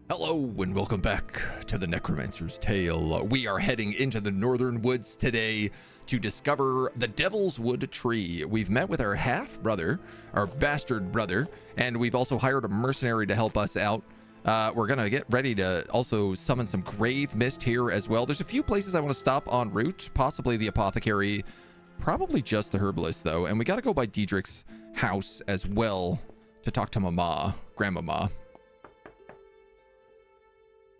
Hello and welcome back to the Necromancer's Tale. We are heading into the northern woods today to discover the Devil's Wood Tree. We've met with our half-brother, our bastard brother, and we've also hired a mercenary to help us out. We're gonna get ready to also summon some grave mist here as well. There's a few places I want to stop en route, possibly the apothecary, probably just the herbalist though, and we gotta go by Diedrich's house as well to talk to grandmama.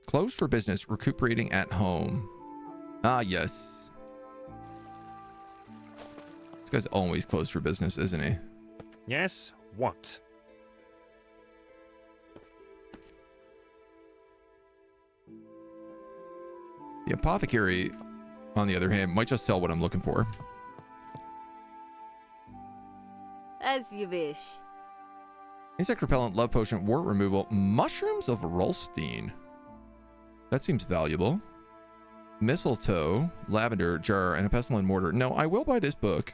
Closed for business, recuperating at home. Ah, yes. This guy's always closed for business, isn't he? Yes, what? The apothecary, on the other hand, might just sell what I'm looking for. As you wish. Insect repellent, love potion, wart removal, mushrooms of Rolstein. That seems valuable. Mistletoe, lavender jar, and a pestle and mortar. No, I will buy this book.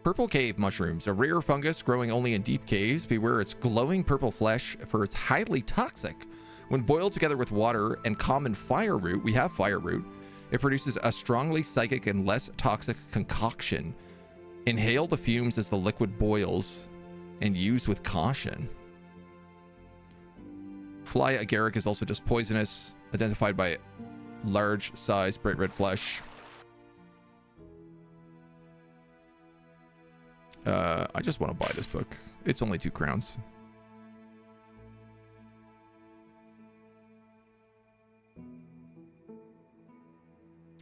Purple cave mushrooms, a rare fungus growing only in deep caves. Beware its glowing purple flesh, for it's highly toxic. When boiled together with water and common fire root, we have fire root, it produces a strongly psychic and less toxic concoction. Inhale the fumes as the liquid boils and use with caution. Fly agaric is also just poisonous, identified by large size, bright red flesh. I just want to buy this book. It's only 2 crowns.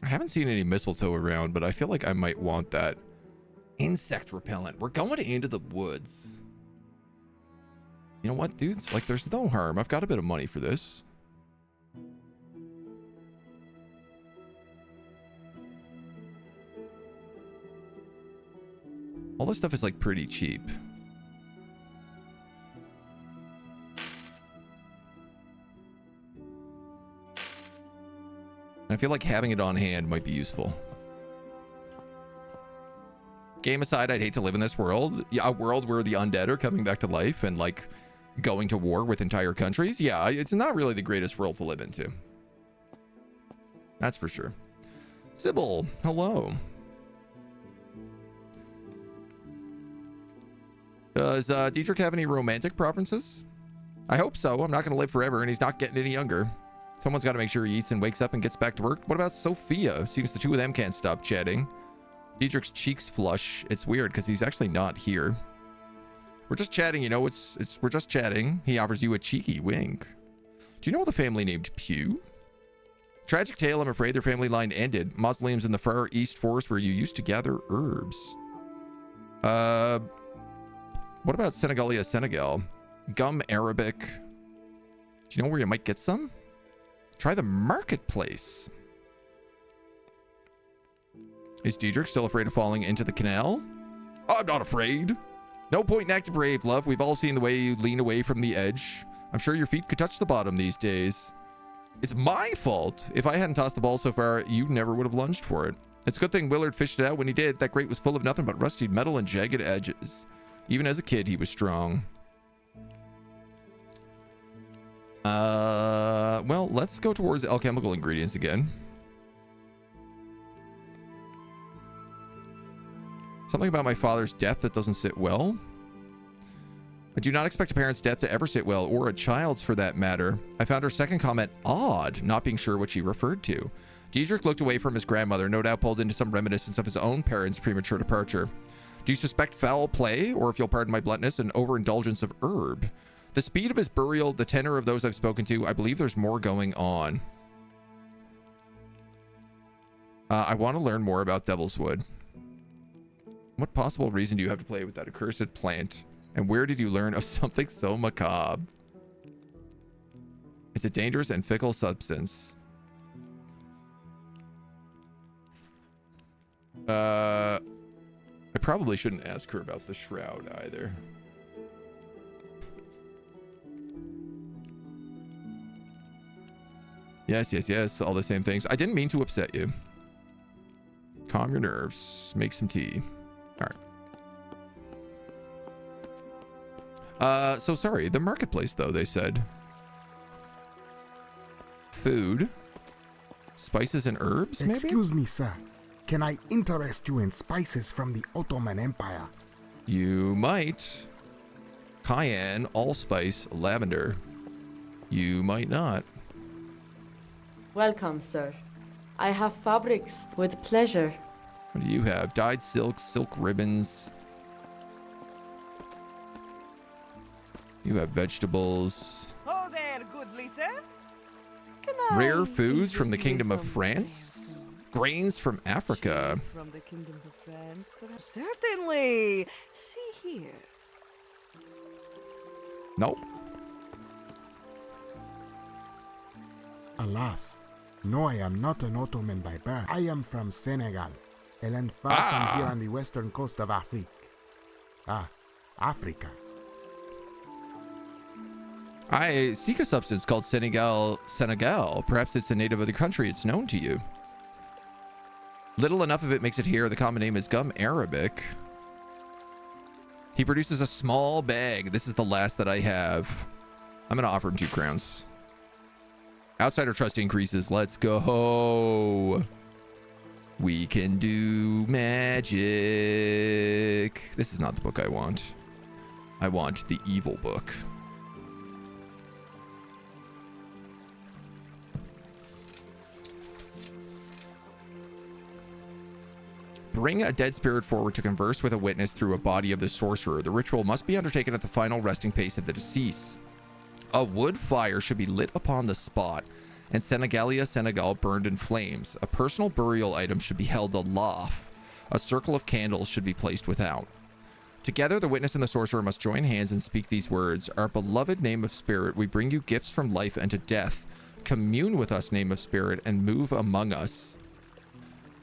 I haven't seen any mistletoe around, but I feel like I might want that. Insect repellent. We're going into the woods. You know what, dudes? Like, there's no harm. I've got a bit of money for this. All this stuff is, like, pretty cheap. And I feel like having it on hand might be useful. Game aside, I'd hate to live in this world. Yeah, a world where the undead are coming back to life and, like, going to war with entire countries. Yeah, it's not really the greatest world to live into. That's for sure. Sybil, hello. Does Diedrich have any romantic preferences? I hope so. I'm not going to live forever, and he's not getting any younger. Someone's got to make sure he eats and wakes up and gets back to work. What about Sophia? Seems the two of them can't stop chatting. Diedrich's cheeks flush. It's weird because he's actually not here. We're just chatting, you know, we're just chatting. He offers you a cheeky wink. Do you know the family named Pew? Tragic tale, I'm afraid their family line ended. Mausoleums in the far east forest where you used to gather herbs. What about Senegalia, Senegal? Gum Arabic. Do you know where you might get some? Try the marketplace. Is Diedrich still afraid of falling into the canal? I'm not afraid. No point in acting brave, love. We've all seen the way you lean away from the edge. I'm sure your feet could touch the bottom these days. It's my fault. If I hadn't tossed the ball so far, you never would have lunged for it. It's a good thing Willard fished it out when he did. That grate was full of nothing but rusty metal and jagged edges. Even as a kid, he was strong. Well, let's go towards alchemical ingredients again. Something about my father's death that doesn't sit well. I do not expect a parent's death to ever sit well, or a child's for that matter. I found her second comment odd, not being sure what she referred to. Diedrich looked away from his grandmother, no doubt pulled into some reminiscence of his own parents' premature departure. Do you suspect foul play, or if you'll pardon my bluntness, an overindulgence of herb? The speed of his burial, the tenor of those I've spoken to, I believe there's more going on. I want to learn more about Devil's Wood. What possible reason do you have to play with that accursed plant? And where did you learn of something so macabre? It's a dangerous and fickle substance. I probably shouldn't ask her about the shroud either. Yes, all the same things. I didn't mean to upset you. Calm your nerves. Make some tea. All right. So sorry. The marketplace, though, they said. Food. Spices and herbs, maybe? Excuse me, sir. Can I interest you in spices from the Ottoman Empire? You might. Cayenne, allspice, lavender. You might not. Welcome, sir. I have fabrics with pleasure. What do you have? Dyed silk, silk ribbons. You have vegetables. Oh there, goodly sir. Can I Rare foods from the interest you in Kingdom of some France. Grains from Africa. Cheese from the kingdoms of France, perhaps? Certainly. See here. Nope. Alas, no, I am not an Ottoman by birth. I am from Senegal, a land far from here on the western coast of Afrique. Africa. I seek a substance called Senegal. Perhaps it's a native of the country. It's known to you. Little enough of it makes it here. The common name is gum arabic. He produces a small bag. This is the last that I have. I'm going to offer him 2 crowns. Outsider trust increases. Let's go. We can do magic. This is not the book I want. I want the evil book. Bring a dead spirit forward to converse with a witness through a body of the sorcerer. The ritual must be undertaken at the final resting place of the deceased. A wood fire should be lit upon the spot, and Senegal burned in flames. A personal burial item should be held aloft. A circle of candles should be placed without. Together, the witness and the sorcerer must join hands and speak these words. Our beloved name of spirit, we bring you gifts from life and to death. Commune with us, name of spirit, and move among us.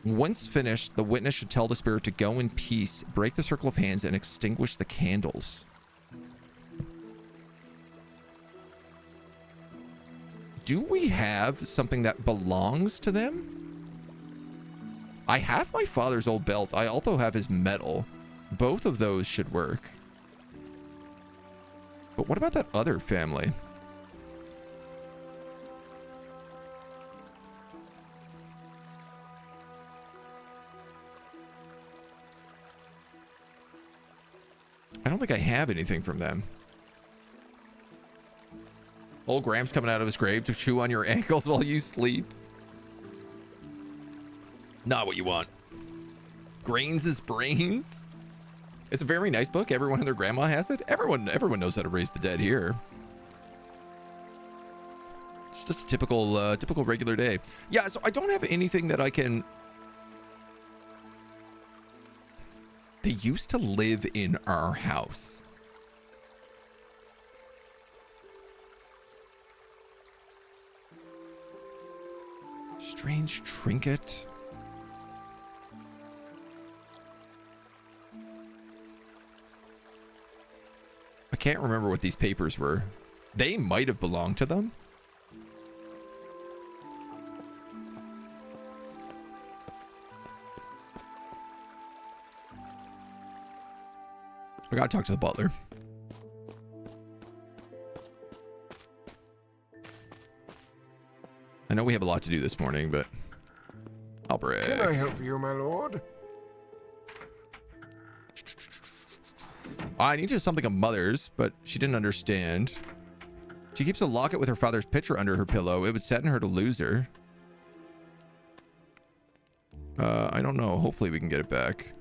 Once finished, the witness should tell the spirit to go in peace, break the circle of hands, and extinguish the candles. Do we have something that belongs to them? I have my father's old belt. I also have his medal. Both of those should work. But what about that other family? I don't think I have anything from them. Old Graham's coming out of his grave to chew on your ankles while you sleep. Not what you want. Grains is brains. It's a very nice book. Everyone and their grandma has it. Everyone knows how to raise the dead here. It's just a typical regular day. Yeah, so I don't have anything that I can. They used to live in our house. Strange trinket. I can't remember what these papers were. They might have belonged to them. I gotta talk to the butler. I know we have a lot to do this morning, but I'll break. Can I help you, my lord? I need to do something of mother's, but she didn't understand. She keeps a locket with her father's picture under her pillow. It would sadden her to lose her. I don't know. Hopefully we can get it back.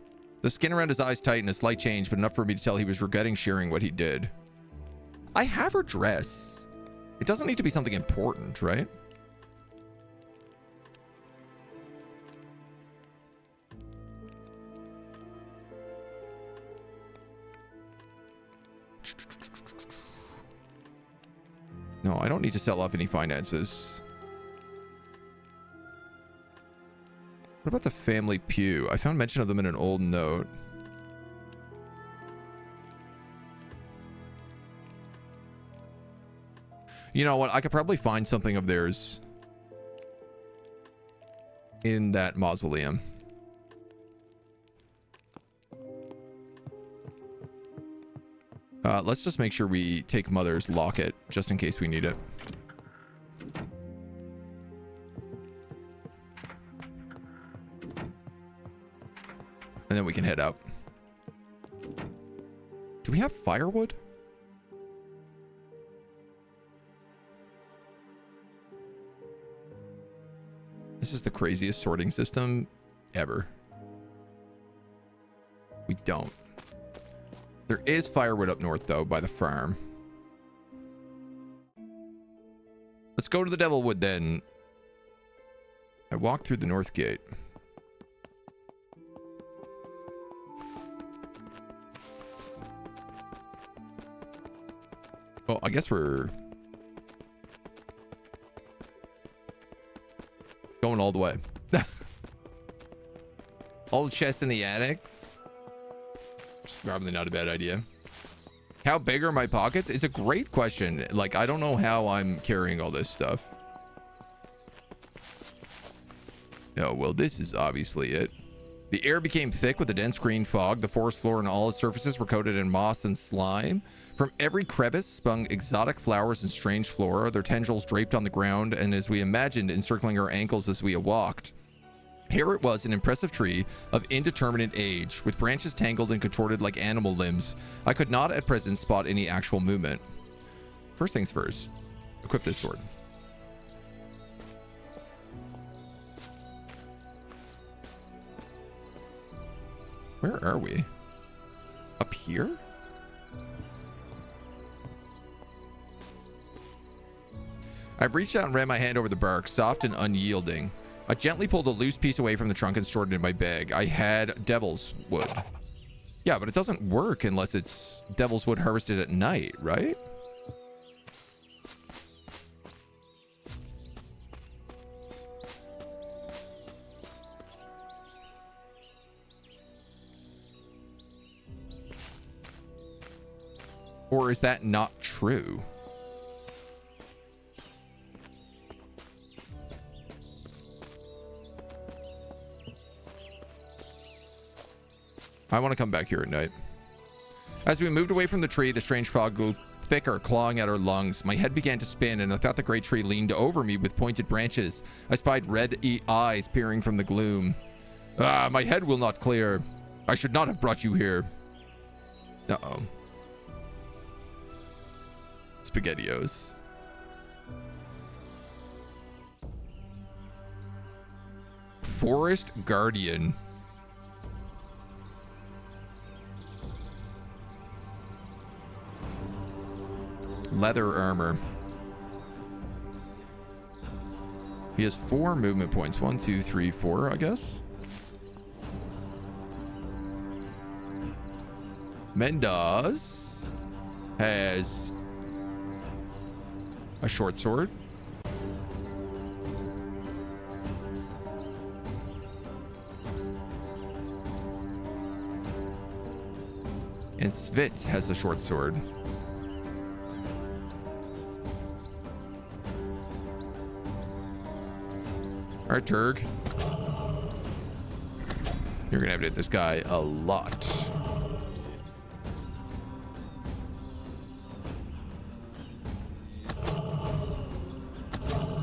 The skin around his eyes tightened, a slight change, but enough for me to tell he was regretting sharing what he did. I have her dress. It doesn't need to be something important, right? No, I don't need to sell off any finances. What about the family pew? I found mention of them in an old note. You know what? I could probably find something of theirs in that mausoleum. Let's just make sure we take Mother's locket just in case we need it. And then we can head out. Do we have firewood? This is the craziest sorting system ever. We don't. There is firewood up north, though, by the farm. Let's go to the Devilwood, then. I walked through the north gate. Well, I guess we're going all the way. Old chest in the attic. It's probably not a bad idea. How big are my pockets? It's a great question. Like, I don't know how I'm carrying all this stuff. Oh, well, this is obviously it. The air became thick with a dense green fog. The forest floor and all its surfaces were coated in moss and slime. From every crevice sprung exotic flowers and strange flora, their tendrils draped on the ground, and as we imagined, encircling our ankles as we walked. Here it was, an impressive tree of indeterminate age, with branches tangled and contorted like animal limbs. I could not at present spot any actual movement. First things first, equip this sword. Where are we? Up here? I've reached out and ran my hand over the bark, soft and unyielding. I gently pulled a loose piece away from the trunk and stored it in my bag. I had devil's wood. Yeah, but it doesn't work unless it's devil's wood harvested at night, right? Or is that not true? I want to come back here at night. As we moved away from the tree, the strange fog grew thicker, clawing at our lungs. My head began to spin, and I thought the great tree leaned over me with pointed branches. I spied red eyes peering from the gloom. Ah, my head will not clear. I should not have brought you here. Uh-oh. SpaghettiOs. Forest Guardian. Leather armor. He has 4 movement points. 1, 2, 3, 4, I guess. Mendoz has a short sword. And Svit has a short sword. All right, Turg. You're gonna have to hit this guy a lot.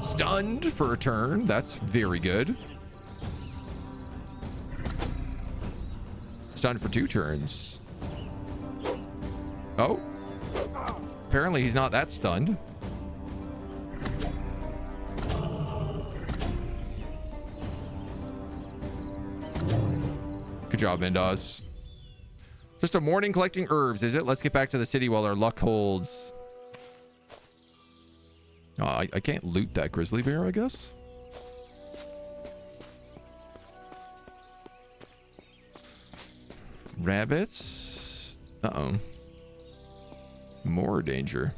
Stunned for a turn. That's very good. Stunned for 2 turns. Oh. Apparently he's not that stunned. Good job, Mendoz. Just a morning collecting herbs, is it? Let's get back to the city while our luck holds. Oh, I can't loot that grizzly bear, I guess. Rabbits. Uh-oh. More danger.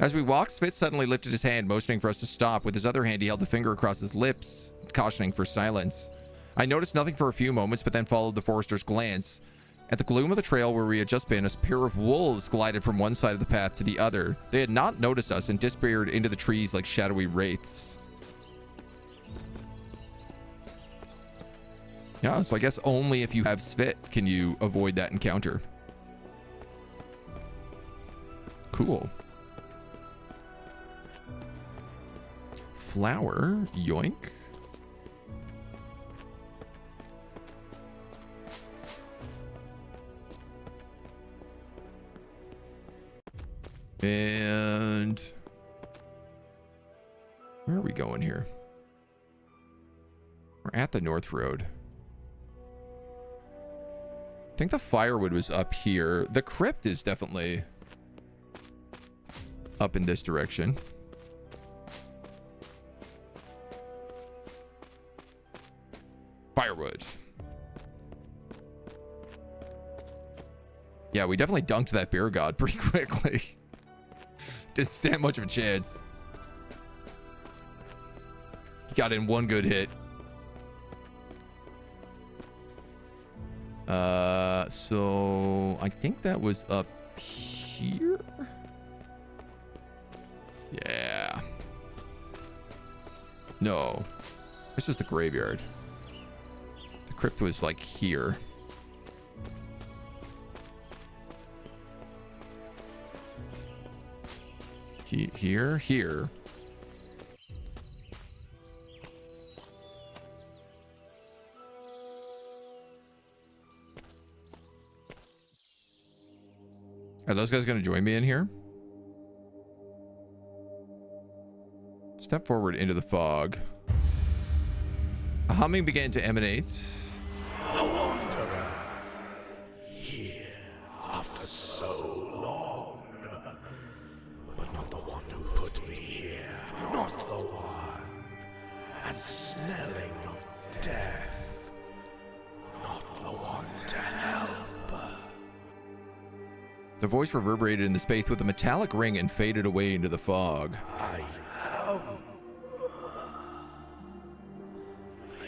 As we walked, Svit suddenly lifted his hand, motioning for us to stop. With his other hand, he held a finger across his lips, cautioning for silence. I noticed nothing for a few moments, but then followed the forester's glance. At the gloom of the trail where we had just been, a pair of wolves glided from one side of the path to the other. They had not noticed us and disappeared into the trees like shadowy wraiths. Yeah, so I guess only if you have Svit can you avoid that encounter. Cool. Flower, yoink. And where are we going here? We're at the North Road. I think the firewood was up here. The crypt is definitely up in this direction. Firewood. Yeah, we definitely dunked that bear god pretty quickly. Didn't stand much of a chance. He got in one good hit. So I think that was up here. Yeah. No. This was the graveyard. The crypt was like here. Here. Are those guys going to join me in here? Step forward into the fog. A humming began to emanate. A wanderer, here after so long, but not the one who put me here, not the one, and smelling of death, not the one to help. The voice reverberated in the space with a metallic ring and faded away into the fog. I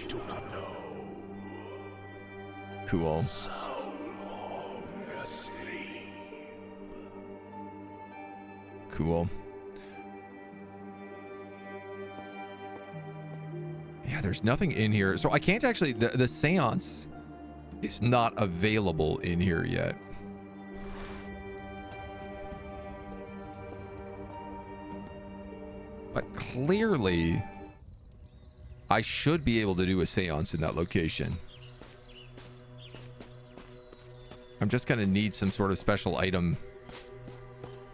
do not know. Cool. So long asleep. Cool. Yeah, there's nothing in here. So I can't actually... The seance is not available in here yet. But clearly, I should be able to do a seance in that location. I'm just going to need some sort of special item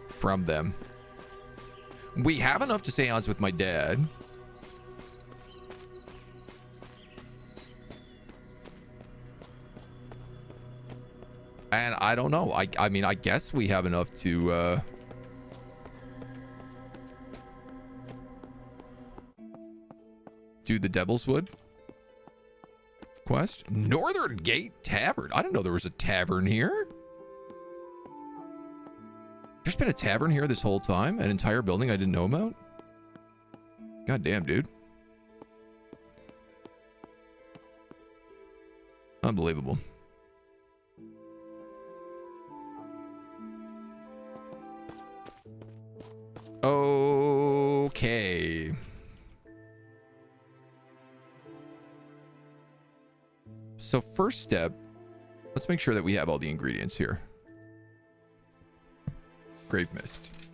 from them. We have enough to seance with my dad. And I don't know. I mean, I guess we have enough to... do the Devil's Wood quest. Northern Gate Tavern. I didn't know there was a tavern here. There's been a tavern here this whole time. An entire building I didn't know about. God damn, dude. Unbelievable. Okay. So first step, let's make sure that we have all the ingredients here. Grave Mist.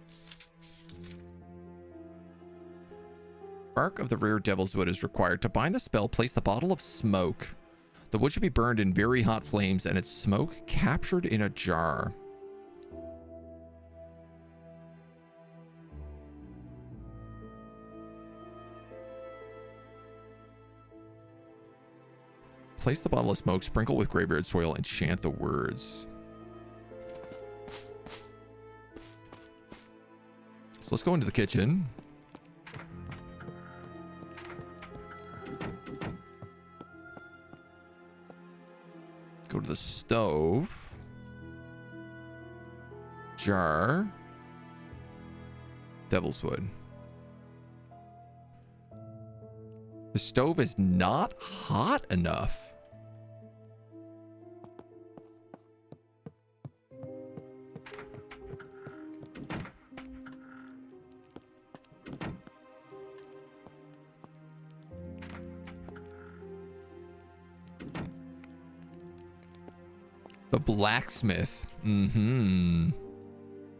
Bark of the rare Devil's Wood is required. To bind the spell, place the bottle of smoke. The wood should be burned in very hot flames and its smoke captured in a jar. Place the bottle of smoke, sprinkle with graveyard soil, and chant the words. So let's go into the kitchen. Go to the stove. Jar. Devil's Wood. The stove is not hot enough. The blacksmith. Mm-hmm.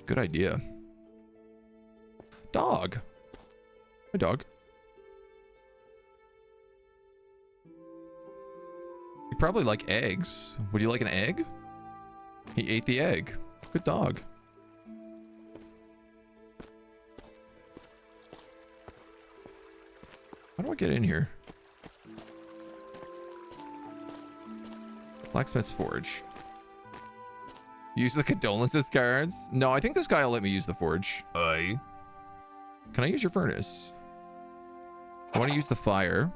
Good idea. Dog. Hi, dog. You probably like eggs. Would you like an egg? He ate the egg. Good dog. do I get in here? Blacksmith's Forge. Use the condolences cards? No, I think this guy will let me use the forge. Aye. Can I use your furnace? I want to use the fire.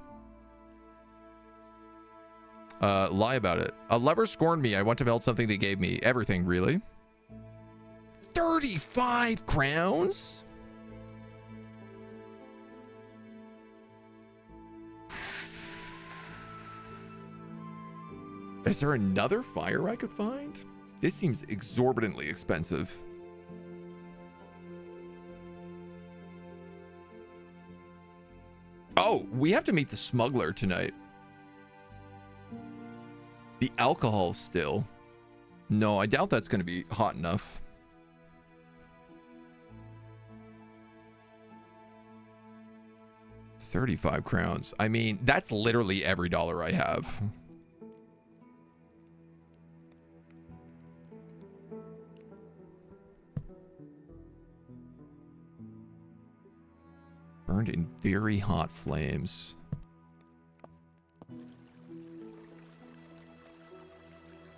Lie about it. A lover scorned me. I want to melt something they gave me. Everything, really? 35 crowns? Is there another fire I could find? This seems exorbitantly expensive. Oh, we have to meet the smuggler tonight. The alcohol still. No, I doubt that's going to be hot enough. $35 crowns. I mean, that's literally every dollar I have. Burned in very hot flames.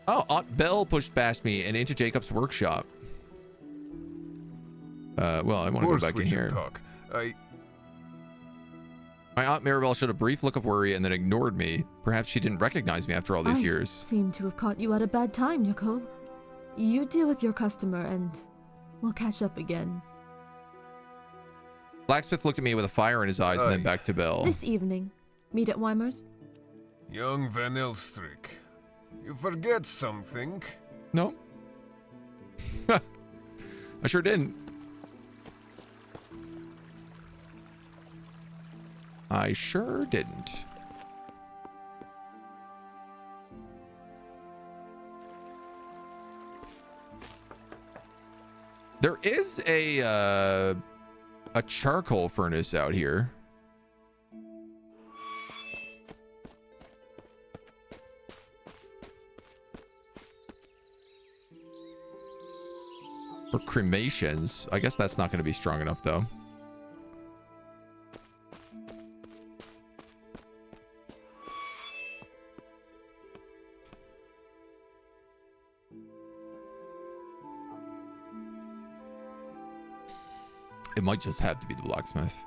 Oh, Aunt Belle pushed past me and into Jacob's workshop. Well, I want to go back in here. My Aunt Maribel showed a brief look of worry and then ignored me. Perhaps she didn't recognize me after all these years. Seem to have caught you at a bad time, Jacob. You deal with your customer and we'll catch up again. Blacksmith looked at me with a fire in his eyes and then back to Belle. This evening, meet at Weimer's. Young Van Elstrick, you forget something. No. I sure didn't. I sure didn't. There is a charcoal furnace out here. For cremations. I guess that's not going to be strong enough, though. It might just have to be the blacksmith.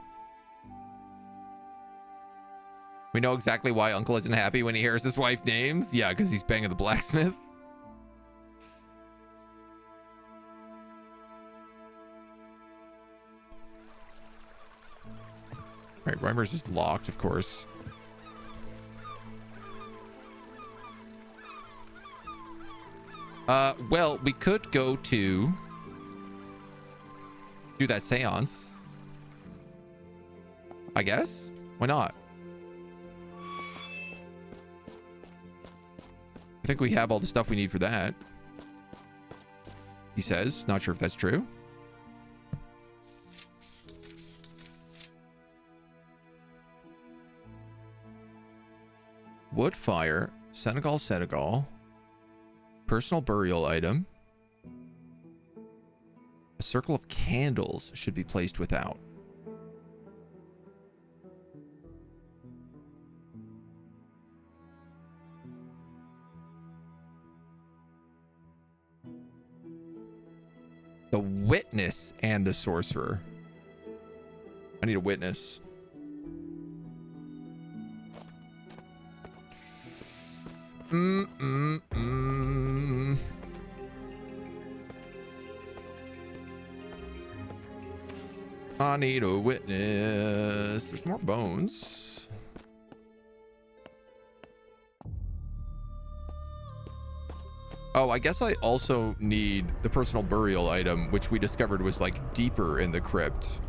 We know exactly why Uncle isn't happy when he hears his wife's names. Yeah, because he's banging the blacksmith. Right, Reimer's just locked, of course. Well, we could go to do that seance, I guess. Why not? I think we have all the stuff we need for that, he says. Not sure if that's true. Wood fire, Senegal, personal burial item. A circle of candles should be placed without. The witness and the sorcerer. I need a witness. I need a witness. There's more bones. Oh, I guess I also need the personal burial item, which we discovered was like deeper in the crypt.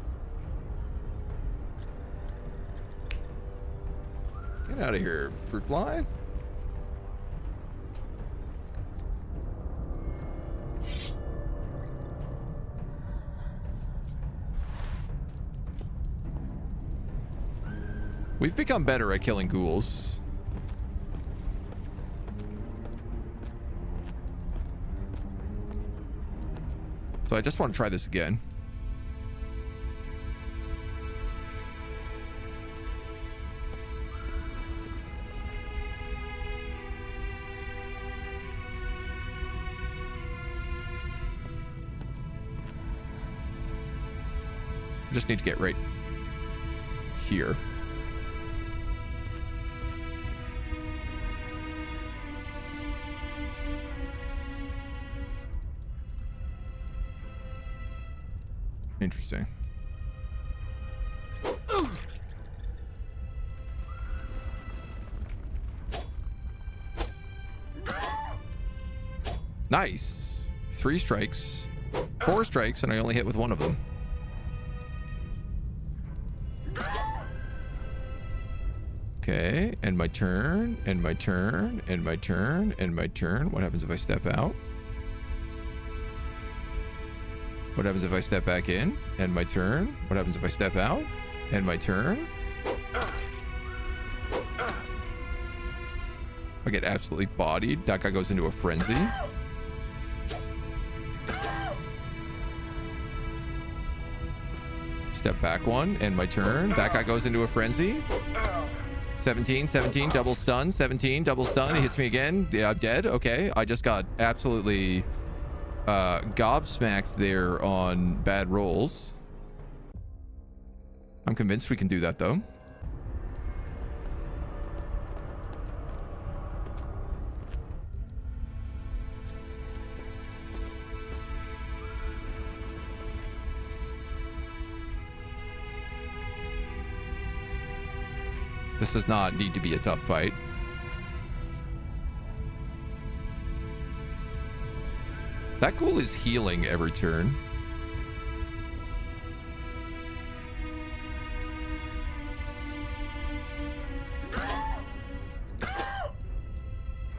Get out of here, fruit fly. We've become better at killing ghouls. So I just want to try this again. Just need to get right here. Interesting. Nice. 3 strikes, 4 strikes, and I only hit with 1 of them. Okay, and my turn, and my turn, and my turn, and my turn. What happens if I step out? What happens if I step back in? And my turn. What happens if I step out? And my turn. I get absolutely bodied. That guy goes into a frenzy. Step back 1, and my turn. That guy goes into a frenzy. 17, 17, double stun. 17, double stun. He hits me again. Yeah, I'm dead. Okay, I just got absolutely gobsmacked there on bad rolls. I'm convinced we can do that, though. This does not need to be a tough fight. That ghoul is healing every turn.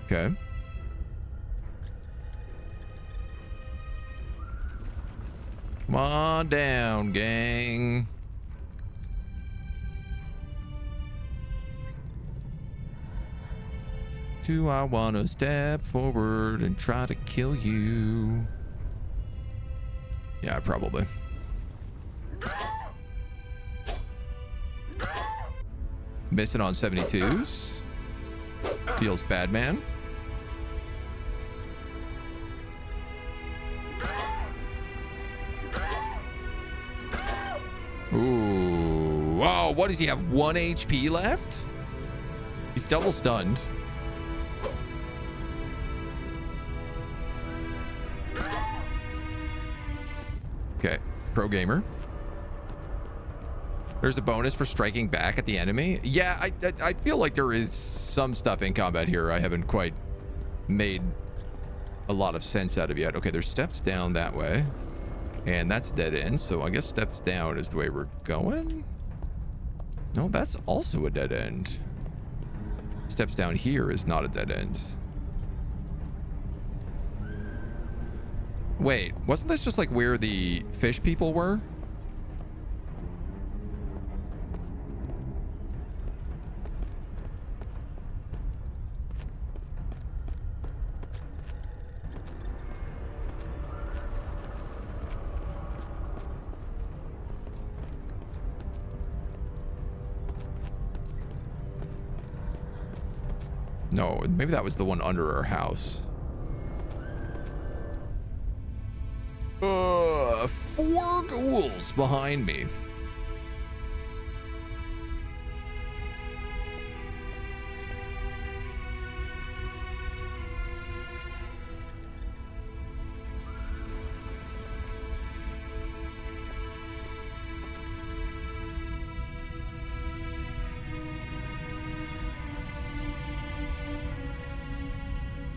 Okay. Come on down, gang. Do I want to step forward and try to kill you? Yeah, probably. Missing on 72s. Feels bad, man. Ooh. Oh, what does he have? 1 HP left? He's double stunned. Okay, pro gamer. There's a bonus for striking back at the enemy. Yeah, I feel like there is some stuff in combat here I haven't quite made a lot of sense out of yet. Okay, there's steps down that way. And that's dead end, so I guess steps down is the way we're going? No, that's also a dead end. Steps down here is not a dead end. Wait, wasn't this just like where the fish people were? No, maybe that was the one under our house. 4 ghouls behind me.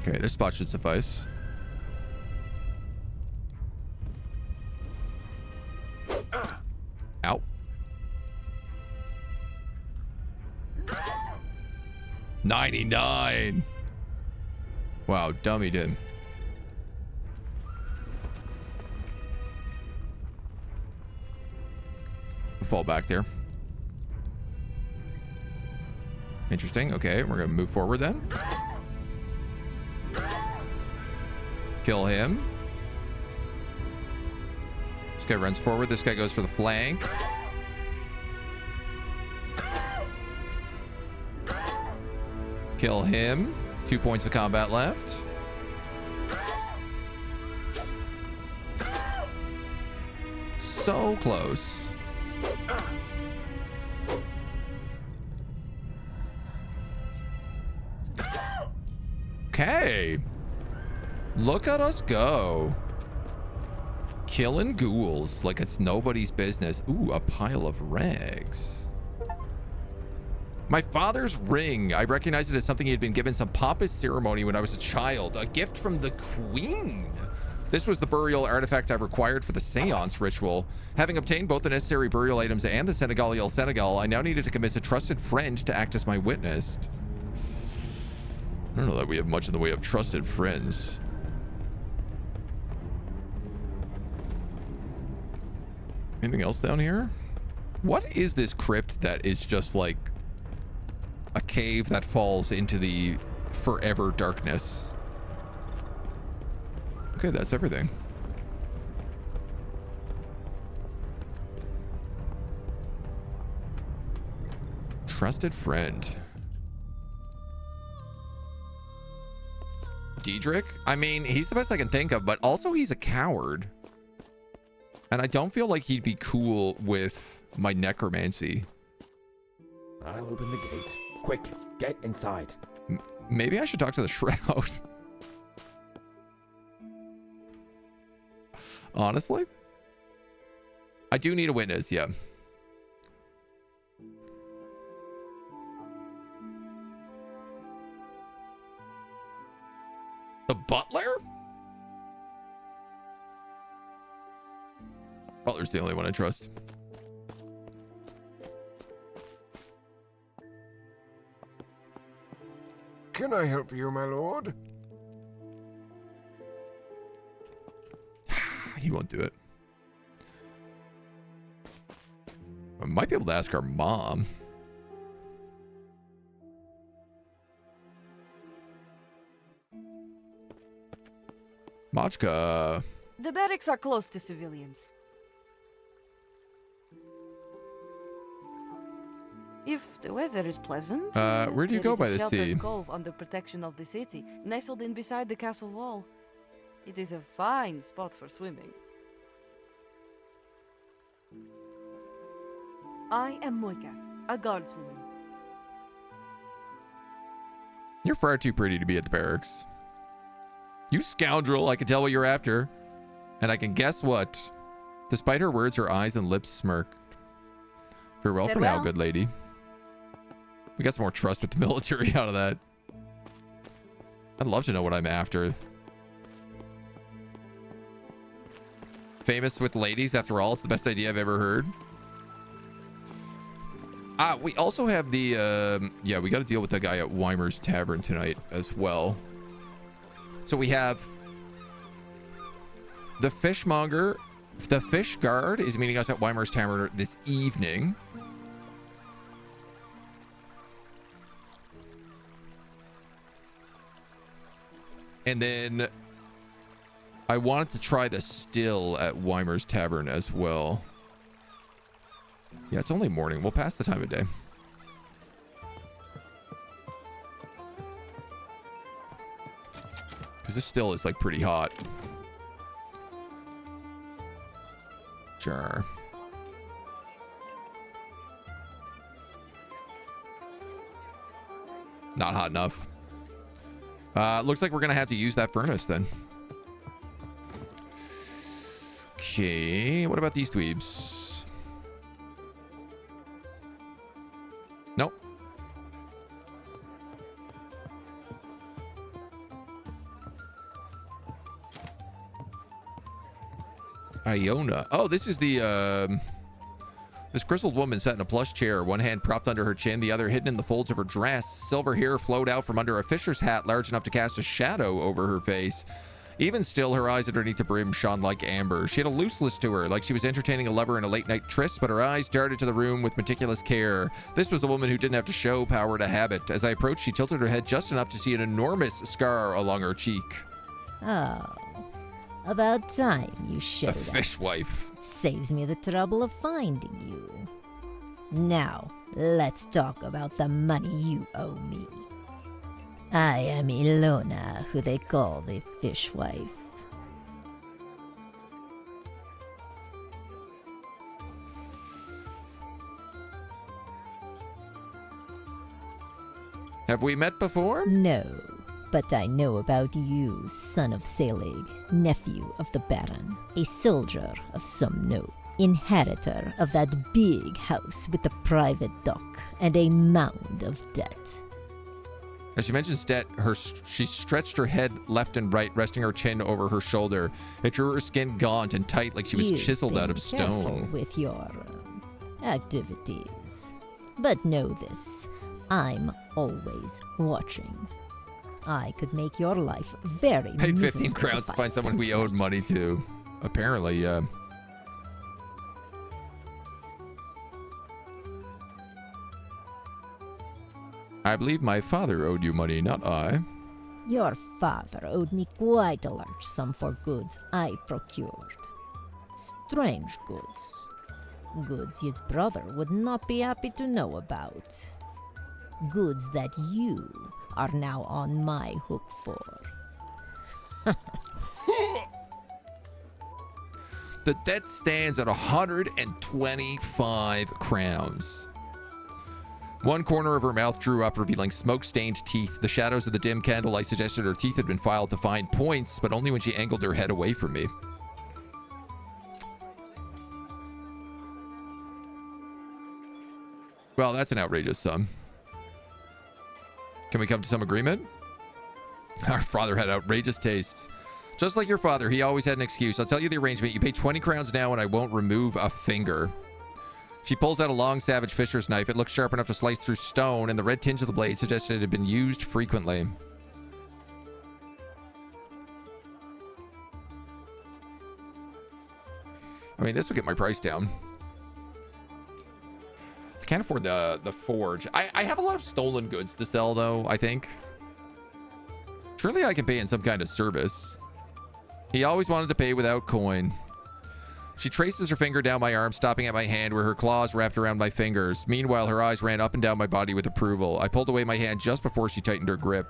Okay, this spot should suffice. Ow. 99. Wow, dummied him. Fall back there. Interesting. Okay, we're gonna move forward then. Kill him. This guy runs forward. This guy goes for the flank. Kill him. 2 points of combat left. So close. Okay. Look at us go. Killing ghouls like it's nobody's business. Ooh, a pile of rags. My father's ring. I recognize it as something he had been given some pompous ceremony when I was a child. A gift from the queen. This was the burial artifact I required for the seance ritual. Having obtained both the necessary burial items and the Senegal, I now needed to convince a trusted friend to act as my witness. I don't know that we have much in the way of trusted friends. Anything else down here? What is this crypt that is just like a cave that falls into the forever darkness? Okay, that's everything. Trusted friend. Diedrich? I mean, he's the best I can think of, but also he's a coward. And I don't feel like he'd be cool with my necromancy. I'll open the gate. Quick, get inside. Maybe I should talk to the Shroud. Honestly? I do need a witness, yeah. The butler? Butler's the only one I trust. Can I help you, my lord? He won't do it. I might be able to ask our mom. Machka. The barracks are close to civilians. If the weather is pleasant, where do you go by the sea? There is a sheltered cove under protection of the city, nestled in beside the castle wall. It is a fine spot for swimming. I am Moika, a guardswoman. You're far too pretty to be at the barracks. You scoundrel, I can tell what you're after. And I can guess what. Despite her words, her eyes and lips smirked. Farewell for now, good lady. We got some more trust with the military out of that. I'd love to know what I'm after. Famous with ladies, after all, it's the best idea I've ever heard. We also have the, yeah, we got to deal with that guy at Weimer's Tavern tonight as well. So we have the fishmonger. The fish guard is meeting us at Weimer's Tavern this evening. And then I wanted to try the still at Weimer's Tavern as well. Yeah, it's only morning. We'll pass the time of day. Because this still is like pretty hot. Sure. Not hot enough. Looks like we're gonna have to use that furnace then. Okay, what about these dweebs? Nope. Iona. Oh, this is the this grizzled woman sat in a plush chair, one hand propped under her chin, the other hidden in the folds of her dress. Silver hair flowed out from under a fisher's hat large enough to cast a shadow over her face. Even still, her eyes underneath the brim shone like amber. She had a looseness to her, like she was entertaining a lover in a late-night tryst, but her eyes darted to the room with meticulous care. This was a woman who didn't have to show power to habit. As I approached, she tilted her head just enough to see an enormous scar along her cheek. Oh, about time you showed up. A fishwife. Saves me the trouble of finding you. Now, let's talk about the money you owe me. I am Ilona, who they call the fishwife. Have we met before? No, But I know about you, son of Selig, nephew of the Baron, a soldier of some note, inheritor of that big house with the private dock and a mound of debt. As she mentions debt, she stretched her head left and right, resting her chin over her shoulder. It drew her skin gaunt and tight like she was chiseled out of Careful stone. with your activities. But know this, I'm always watching. I could make your life very Paid 15 miserable crowns to if I find someone we owed money to. Apparently, yeah. I believe my father owed you money, not I. Your father owed me quite a large sum for goods I procured. Strange goods. Goods his brother would not be happy to know about. Goods that you are now on my hook for. The debt stands at 125 crowns. One corner of her mouth drew up, revealing smoke-stained teeth. The shadows of the dim candlelight suggested her teeth had been filed to find points, but only when she angled her head away from me. Well, that's an outrageous sum. Can we come to some agreement? Our father had outrageous tastes. Just like your father, he always had an excuse. I'll tell you the arrangement. You pay 20 crowns now and I won't remove a finger. She pulls out a long Savage Fisher's knife. It looks sharp enough to slice through stone, and the red tinge of the blade suggested it had been used frequently. I mean, this would get my price down. I can't afford the forge. I have a lot of stolen goods to sell, though, I think. Surely I can pay in some kind of service. He always wanted to pay without coin. She traces her finger down my arm, stopping at my hand where her claws wrapped around my fingers. Meanwhile, her eyes ran up and down my body with approval. I pulled away my hand just before she tightened her grip.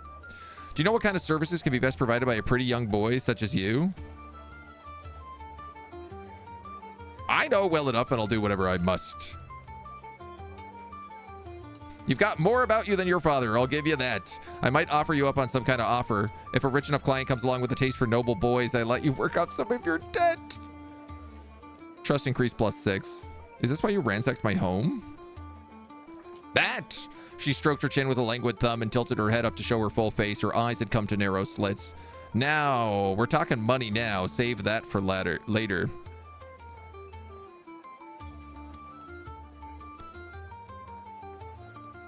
Do you know what kind of services can be best provided by a pretty young boy such as you? I know well enough, and I'll do whatever I must. You've got more about you than your father, I'll give you that. I might offer you up on some kind of offer. If a rich enough client comes along with a taste for noble boys, I let you work off some of your debt. Trust increase +6. Is this why you ransacked my home? That! She stroked her chin with a languid thumb and tilted her head up to show her full face. Her eyes had come to narrow slits. Now, we're talking money now. Save that for later.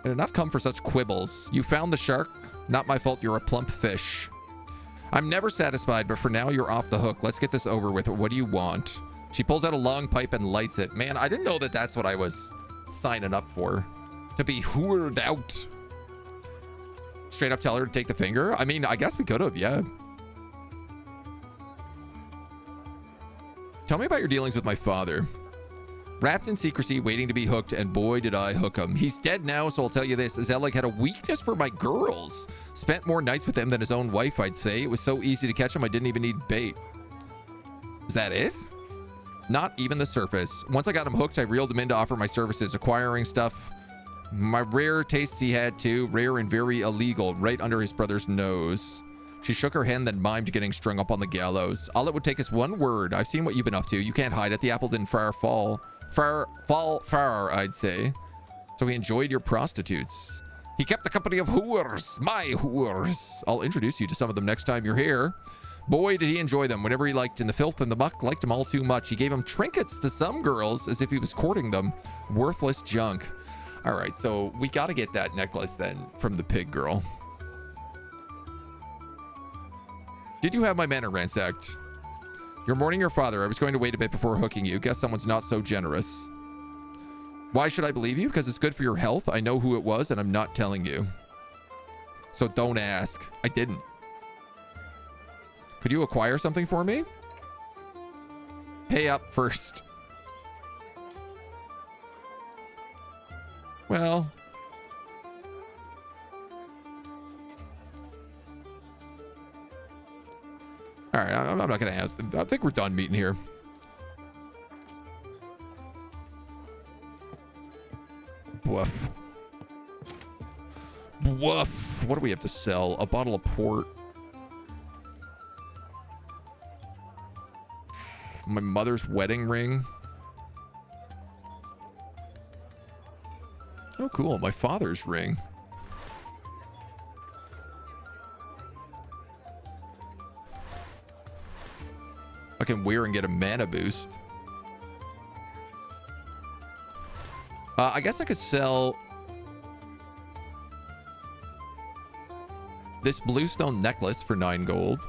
I did not come for such quibbles. You found the shark. Not my fault you're a plump fish. I'm never satisfied, but for now you're off the hook. Let's get this over with. What do you want? She pulls out a long pipe and lights it. Man, I didn't know that that's what I was signing up for. To be hoored out. Straight up tell her to take the finger? I mean, I guess we could have, yeah. Tell me about your dealings with my father. Wrapped in secrecy, waiting to be hooked, and boy did I hook him. He's dead now, so I'll tell you this. Zelig had a weakness for my girls. Spent more nights with them than his own wife, I'd say. It was so easy to catch him, I didn't even need bait. Is that it? Not even the surface. Once I got him hooked, I reeled him in to offer my services, acquiring stuff. My rare tastes he had too, rare and very illegal, right under his brother's nose. She shook her head, then mimed getting strung up on the gallows. All it would take is one word. I've seen what you've been up to. You can't hide it. The apple didn't fall, I'd say. So he enjoyed your prostitutes. He kept the company of whores, my whores. I'll introduce you to some of them next time you're here. Boy, did he enjoy them whenever he liked. In the filth and the muck, liked them all too much. He gave them trinkets to some girls as if he was courting them. Worthless junk. All right, so we got to get that necklace then from the pig girl. Did you have my manor ransacked? You're mourning your father. I was going to wait a bit before hooking you. Guess someone's not so generous. Why should I believe you? Because it's good for your health. I know who it was, and I'm not telling you. So don't ask. I didn't. Could you acquire something for me? Pay up first. Well. All right, I'm not going to ask. I think we're done meeting here. Woof. Woof. What do we have to sell? A bottle of port. My mother's wedding ring. Oh, cool. My father's ring. I can wear and get a mana boost. I guess I could sell this bluestone necklace for 9 gold.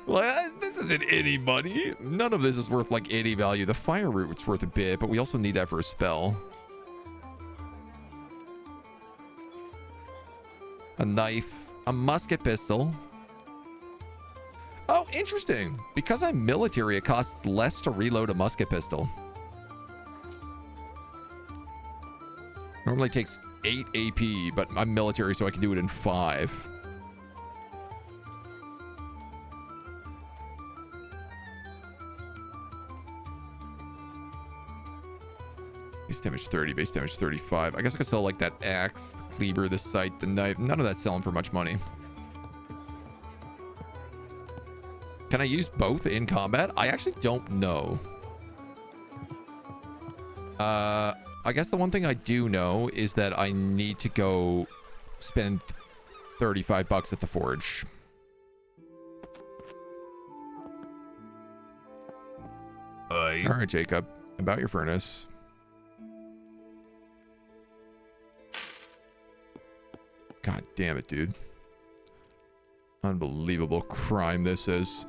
Well, this isn't any money. None of this is worth like any value. The fire root's worth a bit, but we also need that for a spell. A knife, a musket pistol. Oh, interesting. Because I'm military, it costs less to reload a musket pistol. Normally takes 8 AP, but I'm military, so I can do it in 5. Base damage 30, base damage 35. I guess I could sell like that axe, the cleaver, the scythe, the knife. None of that's selling for much money. Can I use both in combat? I actually don't know. I guess the one thing I do know is that I need to go spend 35 bucks at the forge. All right, Jacob, about your furnace. God damn it, dude. Unbelievable crime this is.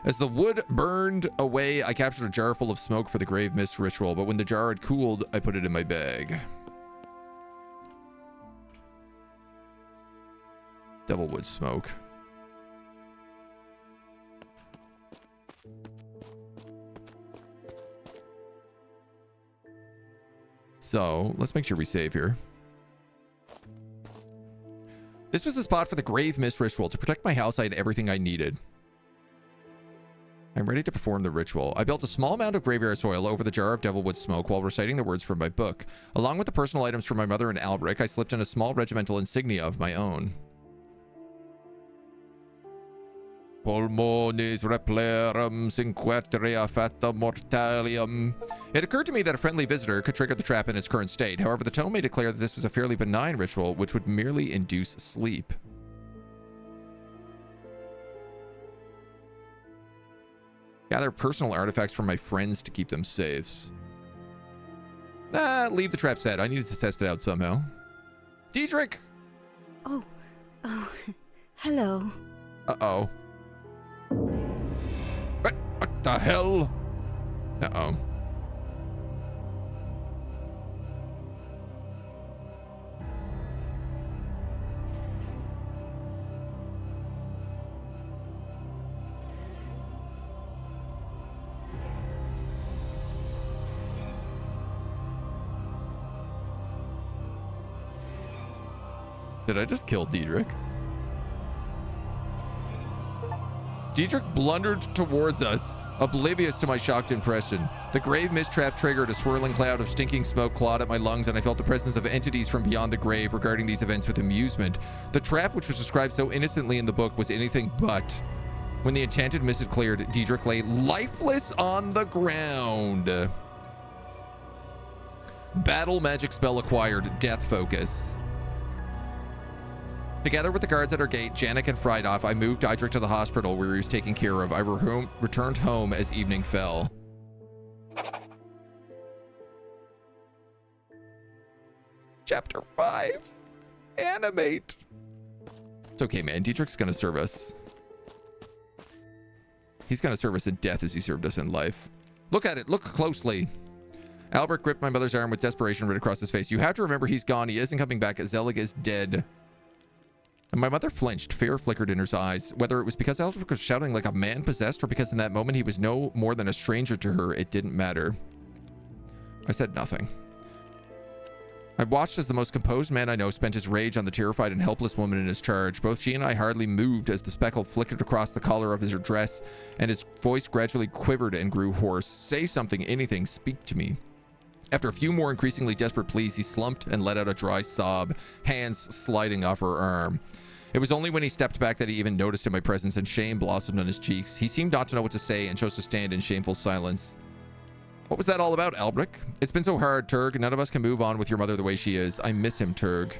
As the wood burned away, I captured a jar full of smoke for the grave mist ritual, but when the jar had cooled, I put it in my bag. Devilwood smoke. So, let's make sure we save here. This was the spot for the grave mist ritual. To protect my house, I had everything I needed. I'm ready to perform the ritual. I built a small mound of graveyard soil over the jar of devilwood smoke while reciting the words from my book. Along with the personal items from my mother and Albric, I slipped in a small regimental insignia of my own. Pulmonis replerum cinquetria fata mortalium. It occurred to me that a friendly visitor could trigger the trap in its current state. However, the tome made it clear that this was a fairly benign ritual, which would merely induce sleep. Gather personal artifacts from my friends to keep them safe. Leave the trap set. I needed to test it out somehow. Diedrich! Oh, hello. Uh-oh. What the hell? Uh-oh. Did I just kill Diedrich? Diedrich blundered towards us, oblivious to my shocked impression. The grave mist trap triggered. A swirling cloud of stinking smoke clawed at my lungs, and I felt the presence of entities from beyond the grave regarding these events with amusement. The trap, which was described so innocently in the book, was anything but. When the enchanted mist had cleared, Diedrich lay lifeless on the ground. Battle magic spell acquired, Death Focus. Together with the guards at our gate, Janik and Friedoff, I moved Diedrich to the hospital where he was taken care of. I returned home as evening fell. Chapter 5. Animate. It's okay, man. Diedrich's gonna serve us. He's gonna serve us in death as he served us in life. Look at it. Look closely. Albert gripped my mother's arm with desperation right across his face. You have to remember he's gone. He isn't coming back. Zelig is dead. And my mother flinched. Fear flickered in her eyes. Whether it was because Aldrich was shouting like a man possessed or because in that moment he was no more than a stranger to her, it didn't matter. I said nothing. I watched as the most composed man I know spent his rage on the terrified and helpless woman in his charge. Both she and I hardly moved as the speckle flickered across the collar of his dress, and his voice gradually quivered and grew hoarse. Say something, anything, speak to me. After a few more increasingly desperate pleas, he slumped and let out a dry sob, hands sliding off her arm. It was only when he stepped back that he even noticed in my presence, and shame blossomed on his cheeks. He seemed not to know what to say and chose to stand in shameful silence. What was that all about, Albric? It's been so hard, Turg. None of us can move on with your mother the way she is. I miss him, Turg.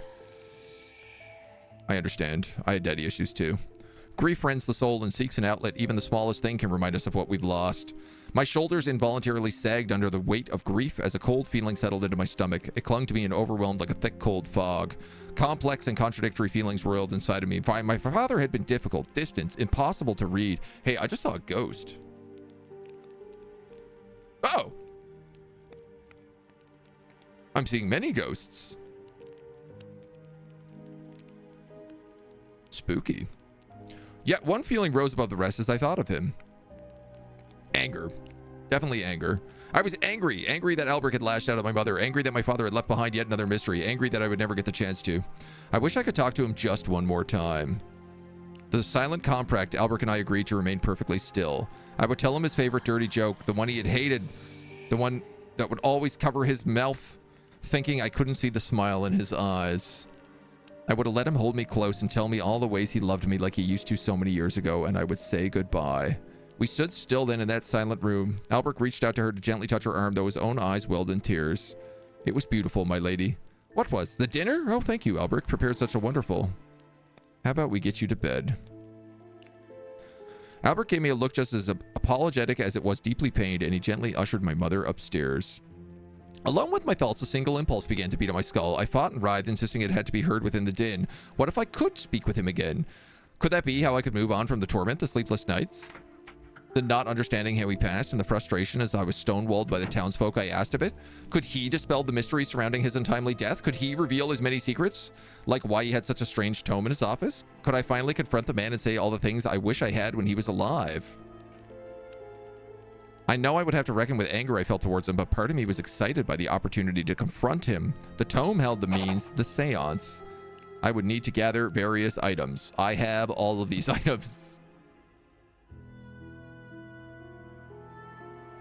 I understand. I had daddy issues too. Grief rends the soul and seeks an outlet. Even the smallest thing can remind us of what we've lost. My shoulders involuntarily sagged under the weight of grief as a cold feeling settled into my stomach. It clung to me and overwhelmed like a thick, cold fog. Complex and contradictory feelings roiled inside of me. My father had been difficult, distant, impossible to read. Hey, I just saw a ghost. Oh! I'm seeing many ghosts. Spooky. Yet one feeling rose above the rest as I thought of him. Anger. Definitely anger. I was angry. Angry that Albric had lashed out at my mother. Angry that my father had left behind yet another mystery. Angry that I would never get the chance to. I wish I could talk to him just one more time. The silent compact, Albric and I agreed to remain perfectly still. I would tell him his favorite dirty joke, the one he had hated, the one that would always cover his mouth, thinking I couldn't see the smile in his eyes. I would have let him hold me close and tell me all the ways he loved me like he used to so many years ago, and I would say goodbye. We stood still then in that silent room. Albric reached out to her to gently touch her arm, though his own eyes welled in tears. It was beautiful, my lady. What was? The dinner? Oh, thank you, Albric. Prepared such a wonderful. How about we get you to bed? Albric gave me a look just as apologetic as it was deeply pained, and he gently ushered my mother upstairs. Alone with my thoughts, a single impulse began to beat on my skull. I fought and writhed, insisting it had to be heard within the din. What if I could speak with him again? Could that be how I could move on from the torment, the sleepless nights? The not understanding how he passed, and the frustration as I was stonewalled by the townsfolk I asked of it? Could he dispel the mystery surrounding his untimely death? Could he reveal his many secrets? Like why he had such a strange tome in his office? Could I finally confront the man and say all the things I wish I had when he was alive? I know I would have to reckon with anger I felt towards him, but part of me was excited by the opportunity to confront him. The tome held the means, the seance. I would need to gather various items. I have all of these items.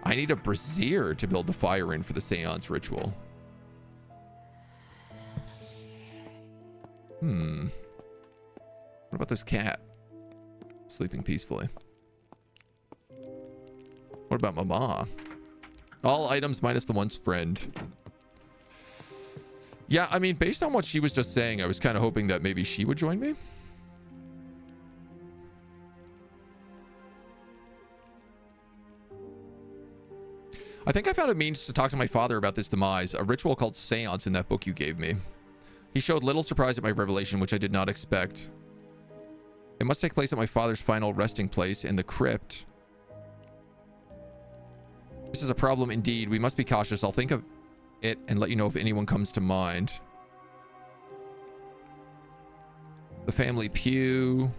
I need a brazier to build the fire in for the seance ritual. What about this cat? Sleeping peacefully. What about Mama? All items minus the one's friend. Yeah, I mean, based on what she was just saying, I was kind of hoping that maybe she would join me. I think I found a means to talk to my father about this demise, a ritual called seance in that book you gave me. He showed little surprise at my revelation, which I did not expect. It must take place at my father's final resting place in the crypt. This is a problem indeed. We must be cautious. I'll think of it and let you know if anyone comes to mind. The family pew.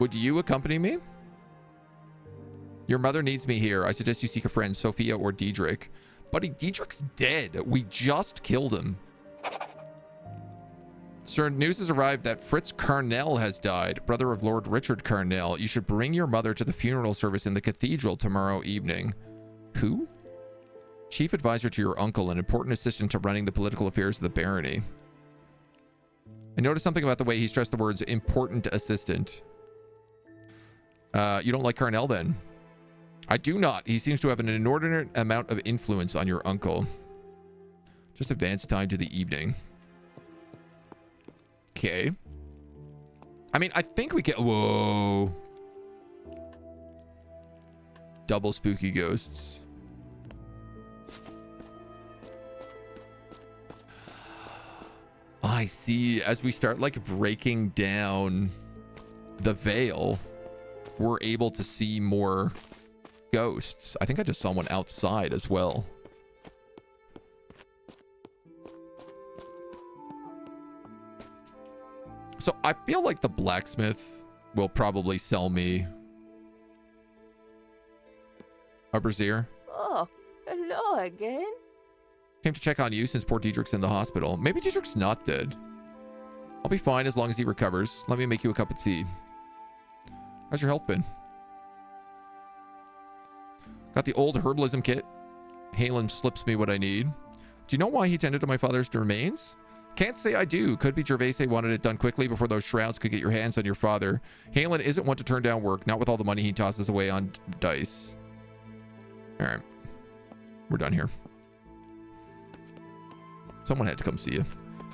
Would you accompany me? Your mother needs me here. I suggest you seek a friend, Sophia or Diedrich. Buddy, Diedrich's dead. We just killed him. Sir, news has arrived that Fritz Carnell has died, brother of Lord Richard Carnell. You should bring your mother to the funeral service in the cathedral tomorrow evening. Who? Chief advisor to your uncle, an important assistant to running the political affairs of the barony. I noticed something about the way he stressed the words important assistant. You don't like Carnell then? I do not. He seems to have an inordinate amount of influence on your uncle. Just advance time to the evening. Okay. I mean, I think we can... Whoa. Double spooky ghosts. I see. As we start, like, breaking down the veil, we're able to see more ghosts. I think I just saw one outside as well. So I feel like the blacksmith will probably sell me a brazier. Oh, Hello again. Came to check on you since poor Diedrich's in the hospital. Maybe Diedrich's not dead. I'll be fine as long as he recovers. Let me make you a cup of tea. How's your health been? Got the old herbalism kit. Halen slips me what I need. Do you know why he tended to my father's remains? Can't say I do. Could be Gervais wanted it done quickly before those shrouds could get your hands on your father. Halen isn't one to turn down work, not with all the money he tosses away on dice. All right. We're done here. Someone had to come see you.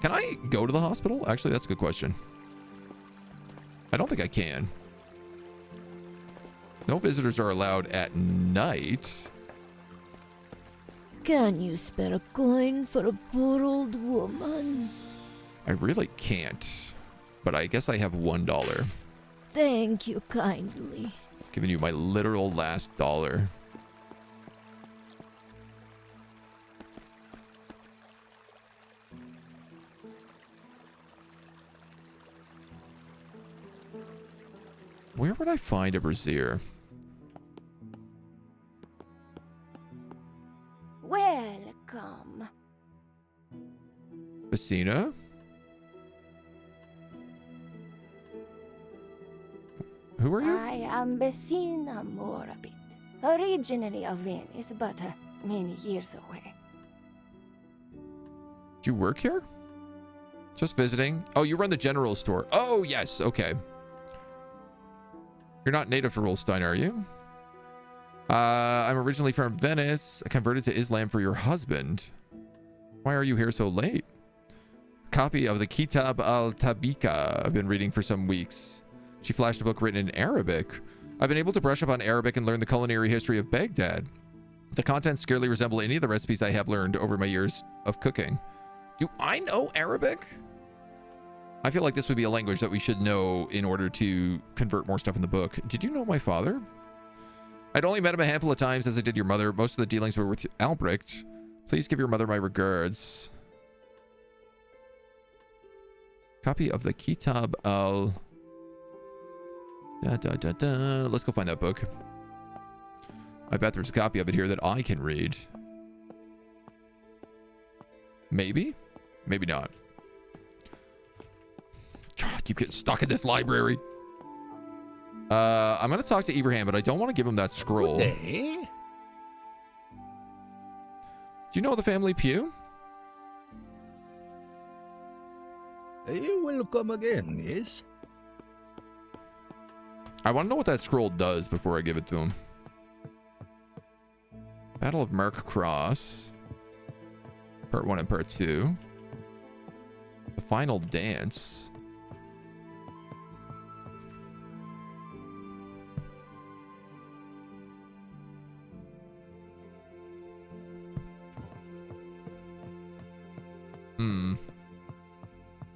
Can I go to the hospital? Actually, that's a good question. I don't think I can. No visitors are allowed at night. Can you spare a coin for a poor old woman? I really can't. But I guess I have $1. Thank you kindly. Giving you my literal last dollar. Where would I find a brazier? Welcome. Bassina? Who are you? I am Bessina Morbid, originally of Venice, but many years away. Do you work here? Just visiting? Oh, you run the general store. Oh, yes. Okay. You're not native to Rolstein, are you? I'm originally from Venice. I converted to Islam for your husband. Why are you here so late? Copy of the Kitab al-Tabika I've been reading for some weeks. She flashed a book written in Arabic. I've been able to brush up on Arabic and learn the culinary history of Baghdad. The contents scarcely resemble any of the recipes I have learned over my years of cooking. Do I know Arabic? I feel like this would be a language that we should know in order to convert more stuff in the book. Did you know my father? I'd only met him a handful of times as I did your mother. Most of the dealings were with Albrecht. Please give your mother my regards. Copy of the Kitab al... Let's go find that book. I bet there's a copy of it here that I can read. Maybe? Maybe not. God, I keep getting stuck in this library. I'm going to talk to Ibrahim, but I don't want to give him that scroll. Do you know the family Pugh? You will come again, yes? I want to know what that scroll does before I give it to him. Battle of Mark Cross. Part 1 and Part 2. The Final Dance.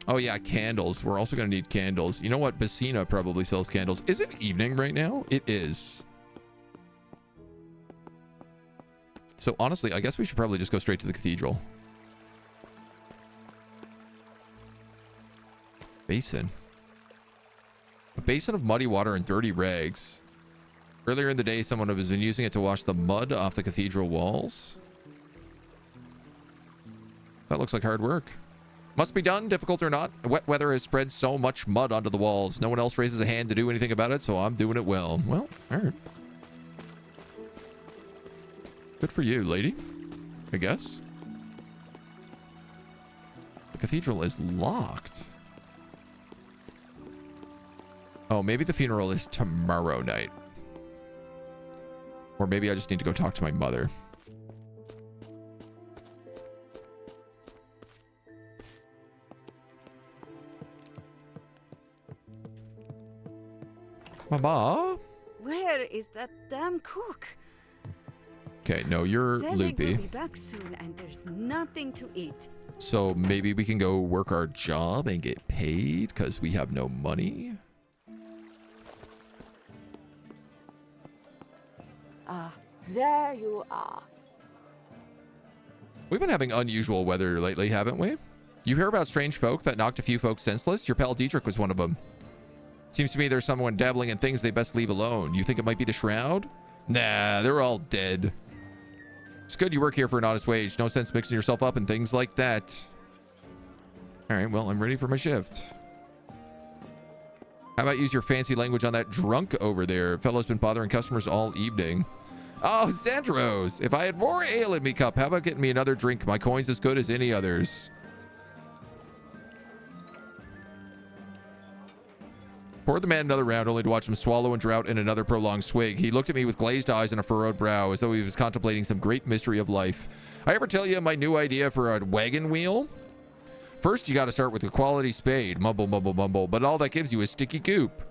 Oh yeah, candles. We're also going to need candles. You know what? Bassina probably sells candles. Is it evening right now? It is. So honestly, I guess we should probably just go straight to the cathedral. Basin. A basin of muddy water and dirty rags. Earlier in the day, someone has been using it to wash the mud off the cathedral walls. That looks like hard work. Must be done, difficult or not. Wet weather has spread so much mud onto the walls. No one else raises a hand to do anything about it, so I'm doing it well. Well, all right. Good for you, lady. I guess. The cathedral is locked. Oh, maybe the funeral is tomorrow night. Or maybe I just need to go talk to my mother. Mama? Where is that damn cook? Okay, no, you're Zelig loopy. will be back soon and there's nothing to eat. So maybe we can go work our job and get paid because we have no money. There you are. We've been having unusual weather lately, haven't we? You hear about strange folk that knocked a few folks senseless? Your pal Diedrich was one of them. Seems to me there's someone dabbling in things they best leave alone. You think it might be the shroud? Nah, they're all dead. It's good you work here for an honest wage. No sense mixing yourself up and things like that. All right, well, I'm ready for my shift. How about use your fancy language on that drunk over there? Fellow's been bothering customers all evening. Oh, Zandros, if I had more ale in me cup, how about getting me another drink? My coin's as good as any others. Poured the man another round, only to watch him swallow and drought in another prolonged swig. He looked at me with glazed eyes and a furrowed brow, as though he was contemplating some great mystery of life. I ever tell you my new idea for a wagon wheel? First, you got to start with a quality spade. Mumble, mumble, mumble. But all that gives you is sticky goop.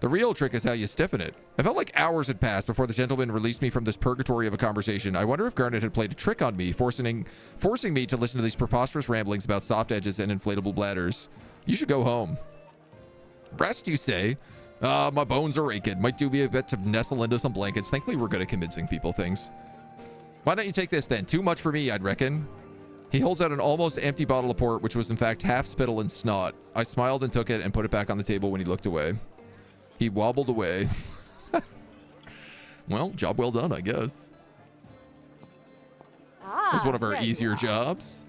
The real trick is how you stiffen it. I felt like hours had passed before the gentleman released me from this purgatory of a conversation. I wonder if Garnet had played a trick on me, forcing me to listen to these preposterous ramblings about soft edges and inflatable bladders. You should go home. Rest, you say? My bones are aching. Might do me a bit to nestle into some blankets. Thankfully, we're good at convincing people things. Why don't you take this then? Too much for me, I'd reckon. He holds out an almost empty bottle of port, which was in fact half spittle and snot. I smiled and took it and put it back on the table when he looked away. He wobbled away. Well, job well done, I guess. This is one of our easier jobs.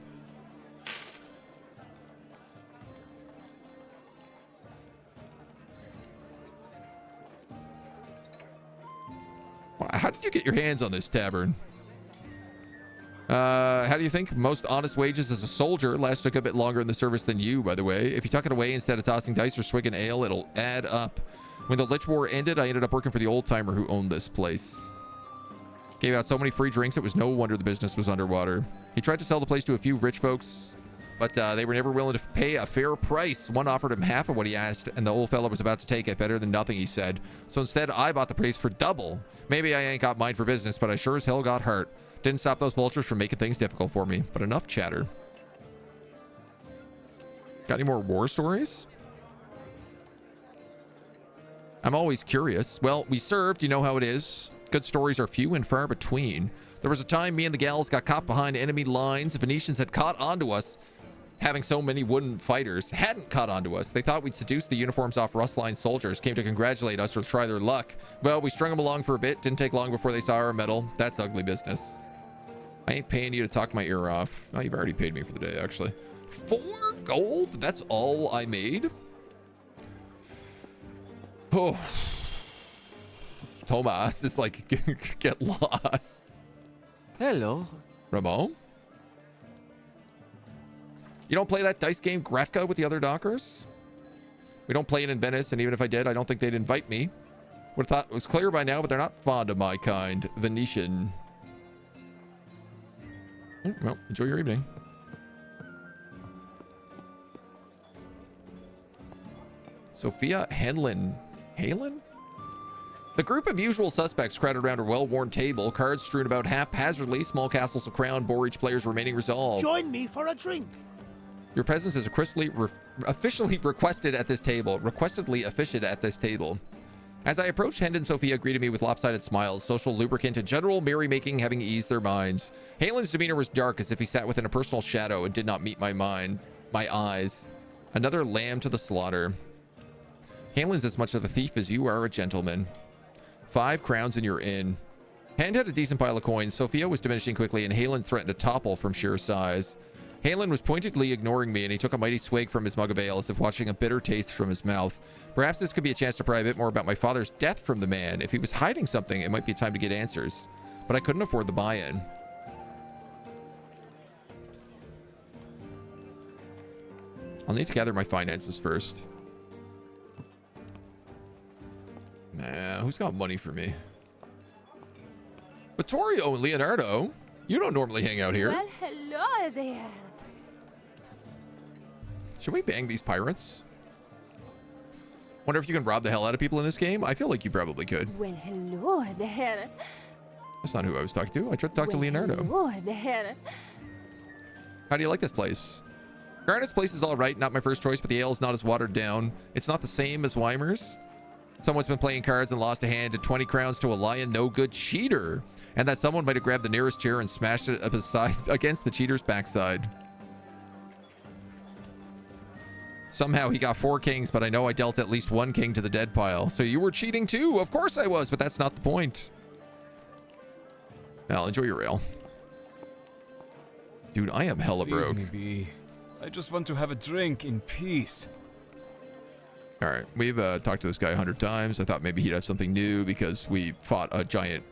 How did you get your hands on this tavern? How do you think? Most honest wages as a soldier. Last took a bit longer in the service than you, by the way. If you tuck it away instead of tossing dice or swigging ale, it'll add up. When the Lich War ended, I ended up working for the old-timer who owned this place. Gave out so many free drinks, it was no wonder the business was underwater. He tried to sell the place to a few rich folks, but they were never willing to pay a fair price. One offered him half of what he asked, and the old fella was about to take it. Better than nothing, he said. So instead, I bought the place for double. Maybe I ain't got mind for business, but I sure as hell got hurt. Didn't stop those vultures from making things difficult for me. But enough chatter. Got any more war stories? I'm always curious. Well, we served. You know how it is. Good stories are few and far between. There was a time me and the gals got caught behind enemy lines. The Venetians had caught onto us. Having so many wooden fighters hadn't caught onto us. They thought we'd seduce the uniforms off rust-lined soldiers, came to congratulate us or try their luck. Well, we strung them along for a bit. Didn't take long before they saw our medal. That's ugly business. I ain't paying you to talk my ear off. Oh, you've already paid me for the day, actually. 4 gold? That's all I made? Oh. Tomas is like, get lost. Hello. Ramon? You don't play that dice game Gretka with the other dockers? We don't play it in Venice, and even if I did, I don't think they'd invite me. Would have thought it was clear by now, but they're not fond of my kind. Venetian. Well, enjoy your evening. Sophia Henlin. Halen? The group of usual suspects crowded around a well-worn table, cards strewn about haphazardly, small castles of crown bore each player's remaining resolve. Join me for a drink. Your presence is officially requested at this table. Requestedly officiated at this table. As I approached, Hend and Sophia greeted me with lopsided smiles, social lubricant and general merrymaking having eased their minds. Halen's demeanor was dark, as if he sat within a personal shadow and did not meet my eyes. Another lamb to the slaughter. Halen's as much of a thief as you are a gentleman. 5 crowns and you're in. Hand had a decent pile of coins. Sophia was diminishing quickly, and Halen threatened to topple from sheer size. Halen was pointedly ignoring me, and he took a mighty swig from his mug of ale, as if watching a bitter taste from his mouth. Perhaps this could be a chance to pry a bit more about my father's death from the man. If he was hiding something, it might be time to get answers. But I couldn't afford the buy-in. I'll need to gather my finances first. Nah, who's got money for me? Vittorio and Leonardo, you don't normally hang out here. Well, hello there. Should we bang these pirates? Wonder if you can rob the hell out of people in this game? I feel like you probably could. Well, hello there. That's not who I was talking to. I tried to talk to Leonardo. Hello there. How do you like this place? Garnet's place is all right. Not my first choice, but the ale's not as watered down. It's not the same as Weimer's. Someone's been playing cards and lost a hand at 20 crowns to a lion no good cheater. And that someone might have grabbed the nearest chair and smashed it against the cheater's backside. Somehow he got 4 kings, but I know I dealt at least 1 king to the dead pile. So you were cheating too? Of course I was, but that's not the point. Well, enjoy your ale. Dude, I am hella broke. Leave me be. I just want to have a drink in peace. All right, we've talked to this guy 100 times. I thought maybe he'd have something new because we fought a giant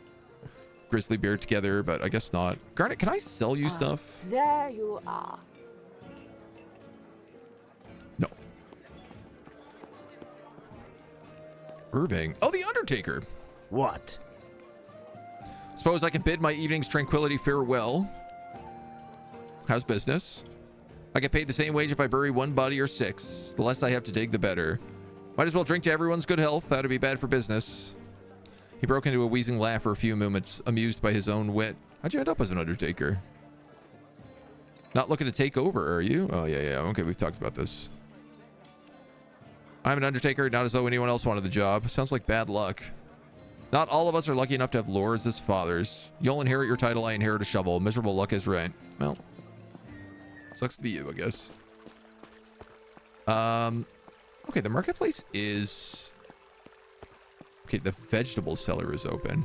grizzly bear together, but I guess not. Garnet, can I sell you stuff? There you are. No. Irving. Oh, the Undertaker. What? Suppose I can bid my evening's tranquility farewell. How's business? I get paid the same wage if I bury one body or 6. The less I have to dig, the better. Might as well drink to everyone's good health. That'd be bad for business. He broke into a wheezing laugh for a few moments, amused by his own wit. How'd you end up as an Undertaker? Not looking to take over, are you? Oh, yeah. Okay, we've talked about this. I'm an Undertaker, not as though anyone else wanted the job. Sounds like bad luck. Not all of us are lucky enough to have lords as fathers. You'll inherit your title, I inherit a shovel. Miserable luck is right. Well, sucks to be you, I guess. Okay, the marketplace is... Okay, the vegetable seller is open.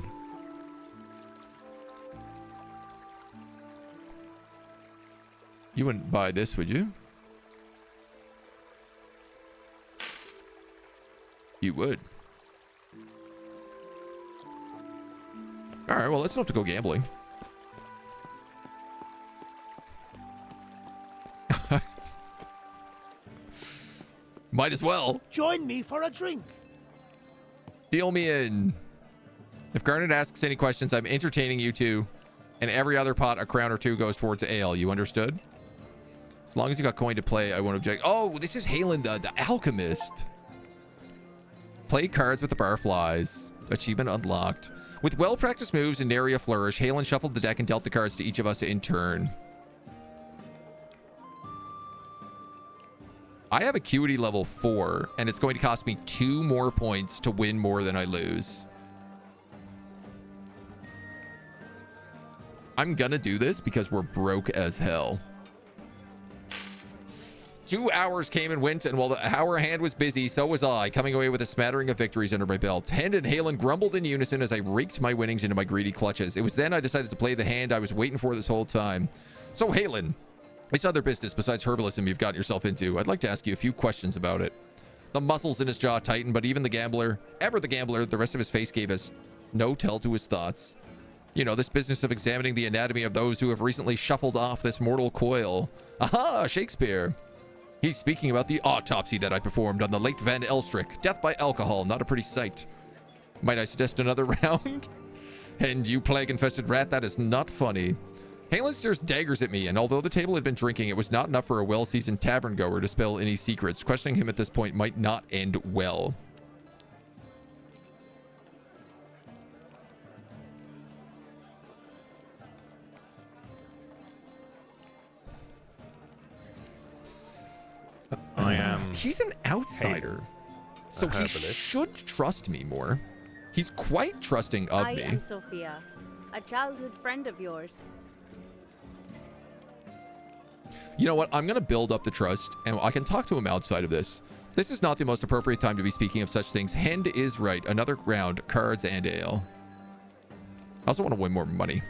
You wouldn't buy this, would you? You would. All right, well, let's not have to go gambling. Might as well. Join me for a drink. Deal me in. If Garnet asks any questions, I'm entertaining you two. And every other pot, a crown or 2 goes towards ale. You understood? As long as you got coin to play, I won't object. Oh, this is Halen, the alchemist. Play cards with the barflies. Achievement unlocked. With well-practiced moves and nary a flourish, Halen shuffled the deck and dealt the cards to each of us in turn. I have acuity level 4, and it's going to cost me 2 more points to win more than I lose. I'm gonna do this because we're broke as hell. 2 hours came and went, and while the hour hand was busy, so was I, coming away with a smattering of victories under my belt. Hand and Halen grumbled in unison as I raked my winnings into my greedy clutches. It was then I decided to play the hand I was waiting for this whole time. So Halen, this other business besides herbalism you've gotten yourself into, I'd like to ask you a few questions about it. The muscles in his jaw tightened, but even the gambler, the rest of his face gave us no tell to his thoughts. You know, this business of examining the anatomy of those who have recently shuffled off this mortal coil. Aha, Shakespeare. He's speaking about the autopsy that I performed on the late Van Elstrick. Death by alcohol, not a pretty sight. Might I suggest another round? And you plague-infested rat, that is not funny. Halen stares daggers at me, and although the table had been drinking, it was not enough for a well-seasoned tavern goer to spill any secrets. Questioning him at this point might not end well. I am... He's an outsider, so he should trust me more. He's quite trusting of me. I am Sophia, a childhood friend of yours. You know what? I'm going to build up the trust, and I can talk to him outside of this. This is not the most appropriate time to be speaking of such things. Hend is right. Another round, cards and ale. I also want to win more money.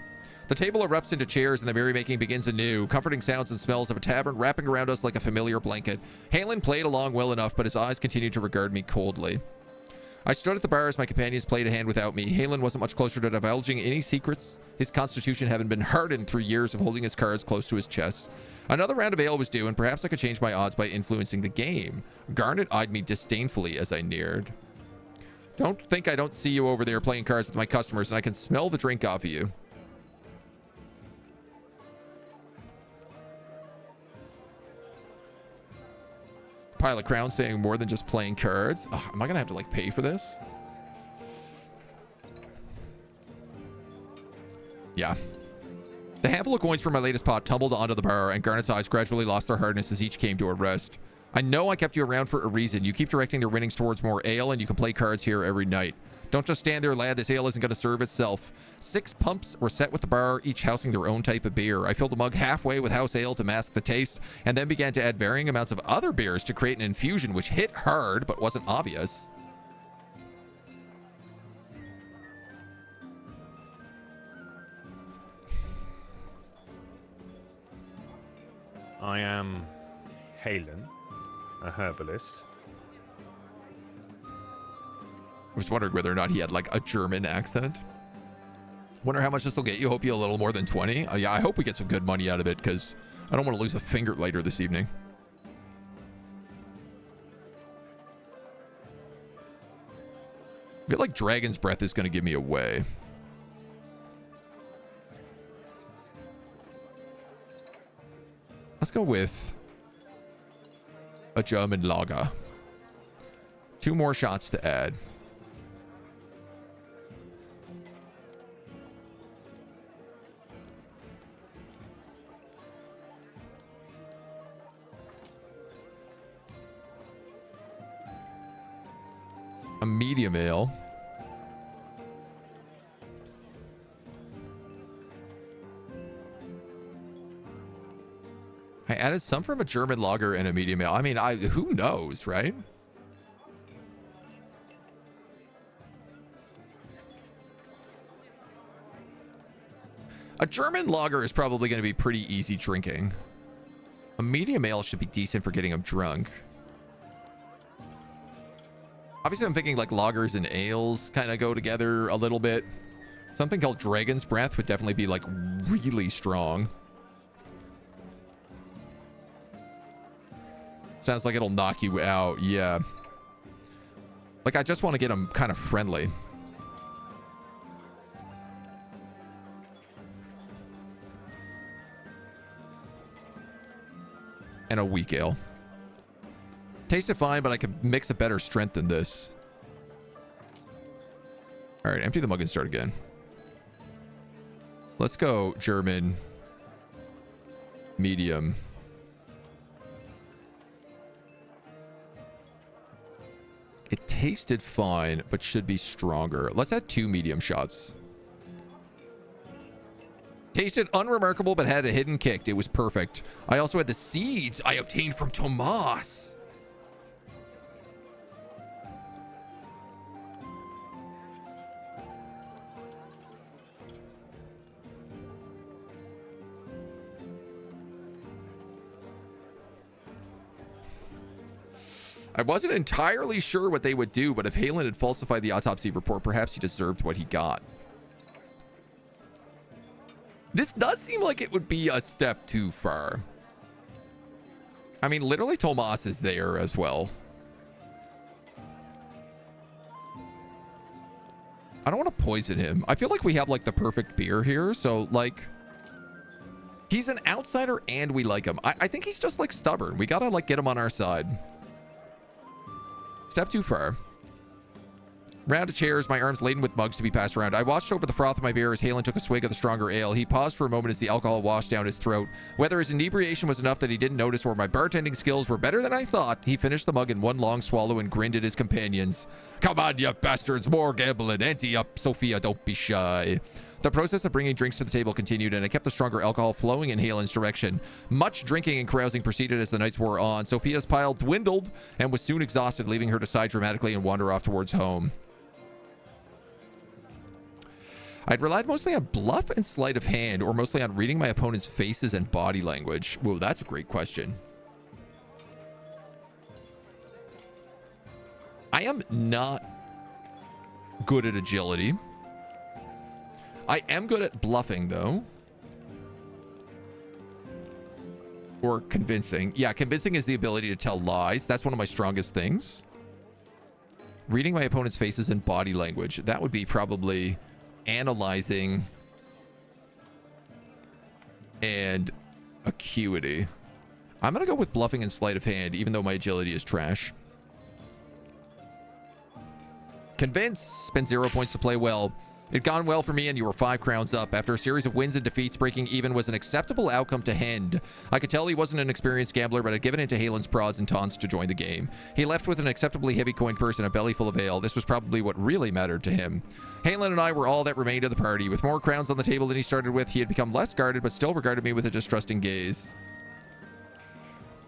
The table erupts into chairs, and the merrymaking begins anew. Comforting sounds and smells of a tavern wrapping around us like a familiar blanket. Halen played along well enough, but his eyes continued to regard me coldly. I stood at the bar as my companions played a hand without me. Halen wasn't much closer to divulging any secrets, his constitution having been hardened through years of holding his cards close to his chest. Another round of ale was due, and perhaps I could change my odds by influencing the game. Garnet eyed me disdainfully as I neared. Don't think I don't see you over there playing cards with my customers, and I can smell the drink off of you. Pile of crowns saying more than just playing cards. Oh, am I gonna have to like pay for this? Yeah. The handful of coins from my latest pot tumbled onto the bar, and Garnet's eyes gradually lost their hardness as each came to a rest. I know I kept you around for a reason. You keep directing their winnings towards more ale, and you can play cards here every night. Don't just stand there, lad. This ale isn't going to serve itself. 6 pumps were set with the bar, each housing their own type of beer. I filled the mug halfway with house ale to mask the taste, and then began to add varying amounts of other beers to create an infusion which hit hard but wasn't obvious. I am Halen, a herbalist. I was wondering whether or not he had like a German accent. Wonder how much this will get you. Hope you a little more than 20. Yeah, I hope we get some good money out of it because I don't want to lose a finger later this evening. I feel like Dragon's Breath is going to give me away. Let's go with a German lager. 2 more shots to add. A medium ale. I added some from a German lager and a medium ale. I mean, who knows, right? A German lager is probably going to be pretty easy drinking. A medium ale should be decent for getting them drunk. Obviously, I'm thinking like lagers and ales kind of go together a little bit. Something called Dragon's Breath would definitely be like really strong. Sounds like it'll knock you out. Yeah. Like, I just want to get them kind of friendly. And a weak ale. Tasted fine, but I could mix a better strength than this. All right, empty the mug and start again. Let's go German. Medium. It tasted fine, but should be stronger. Let's add 2 medium shots. Tasted unremarkable, but had a hidden kick. It was perfect. I also had the seeds I obtained from Tomas. I wasn't entirely sure what they would do, but if Halen had falsified the autopsy report, perhaps he deserved what he got. This does seem like it would be a step too far. I mean, literally Tomas is there as well. I don't want to poison him. I feel like we have like the perfect beer here. So like, he's an outsider and we like him. I think he's just like stubborn. We got to like get him on our side. Step too far. Round of chairs, my arms laden with mugs to be passed around. I watched over the froth of my beer as Halen took a swig of the stronger ale. He paused for a moment as the alcohol washed down his throat. Whether his inebriation was enough that he didn't notice or my bartending skills were better than I thought, he finished the mug in one long swallow and grinned at his companions. Come on, you bastards, more gambling. Ante up, Sophia, don't be shy. The process of bringing drinks to the table continued, and I kept the stronger alcohol flowing in Halen's direction. Much drinking and carousing proceeded as the nights wore on. Sophia's pile dwindled and was soon exhausted, leaving her to sigh dramatically and wander off towards home. I'd relied mostly on bluff and sleight of hand, or mostly on reading my opponent's faces and body language. Whoa, that's a great question. I am not good at agility. I am good at bluffing, though. Or convincing. Yeah, convincing is the ability to tell lies. That's one of my strongest things. Reading my opponent's faces and body language. That would be probably analyzing and acuity. I'm going to go with bluffing and sleight of hand, even though my agility is trash. Convince. Spend 0 points to play well. It'd gone well for me, and you were 5 crowns up. After a series of wins and defeats, breaking even was an acceptable outcome to Hend. I could tell he wasn't an experienced gambler, but had given in to Halen's prods and taunts to join the game. He left with an acceptably heavy coin purse and a belly full of ale. This was probably what really mattered to him. Halen and I were all that remained of the party. With more crowns on the table than he started with, he had become less guarded, but still regarded me with a distrusting gaze.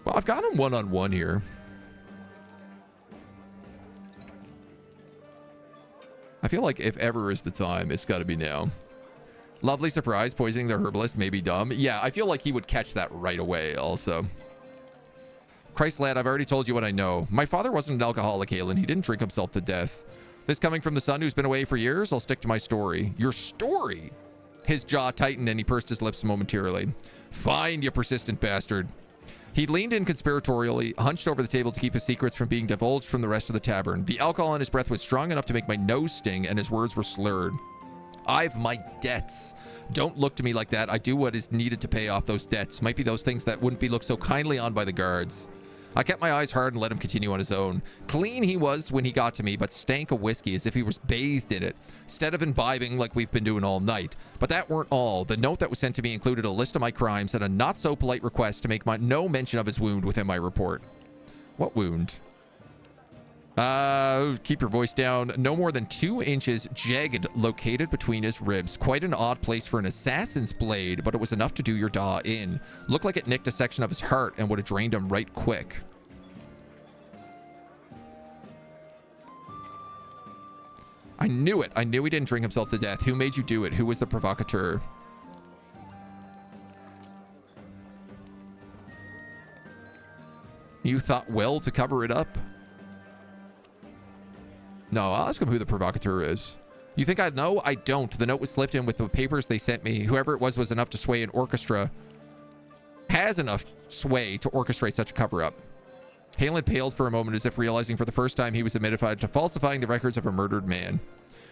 Well, I've got him one-on-one here. I feel like if ever is the time, it's got to be now. Lovely surprise. Poisoning the herbalist may be dumb. Yeah, I feel like he would catch that right away also. Christ, lad, I've already told you what I know. My father wasn't an alcoholic, Halen. He didn't drink himself to death. This coming from the son who's been away for years, I'll stick to my story. Your story? His jaw tightened and he pursed his lips momentarily. Fine, you persistent bastard. He leaned in conspiratorially, hunched over the table to keep his secrets from being divulged from the rest of the tavern. The alcohol in his breath was strong enough to make my nose sting, and his words were slurred. I've my debts. Don't look to me like that. I do what is needed to pay off those debts. Might be those things that wouldn't be looked so kindly on by the guards. I kept my eyes hard and let him continue on his own. Clean he was when he got to me, but stank of whiskey as if he was bathed in it, instead of imbibing like we've been doing all night. But that weren't all. The note that was sent to me included a list of my crimes and a not-so-polite request to make no mention of his wound within my report. What wound? Keep your voice down. No more than 2 inches jagged located between his ribs. Quite an odd place for an assassin's blade, but it was enough to do your daw in. Looked like it nicked a section of his heart and would have drained him right quick. I knew it. I knew he didn't drink himself to death. Who made you do it? Who was the provocateur? You thought well to cover it up? No, I'll ask him who the provocateur is. You think I know? I don't. The note was slipped in with the papers they sent me. Whoever it was enough to sway an orchestra. Has enough sway to orchestrate such a cover-up. Halen paled for a moment as if realizing for the first time he was admitted to falsifying the records of a murdered man.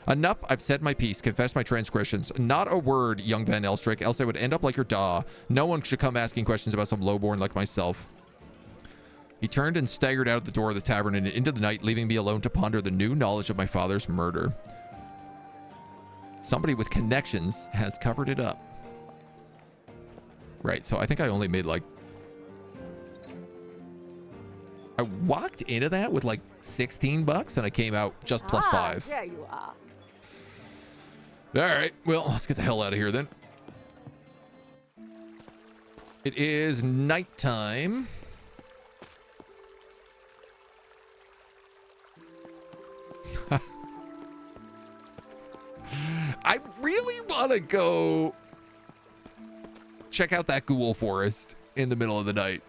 Enough, I've said my piece, confessed my transgressions. Not a word, young Van Elstrick, else I would end up like your daw. No one should come asking questions about some lowborn like myself. He turned and staggered out of the door of the tavern and into the night, leaving me alone to ponder the new knowledge of my father's murder. Somebody with connections has covered it up. Right, so I think I only made like... I walked into that with like 16 bucks and I came out just plus 5. There you are. All right, well, let's get the hell out of here then. It is nighttime. I really want to go check out that ghoul forest in the middle of the night.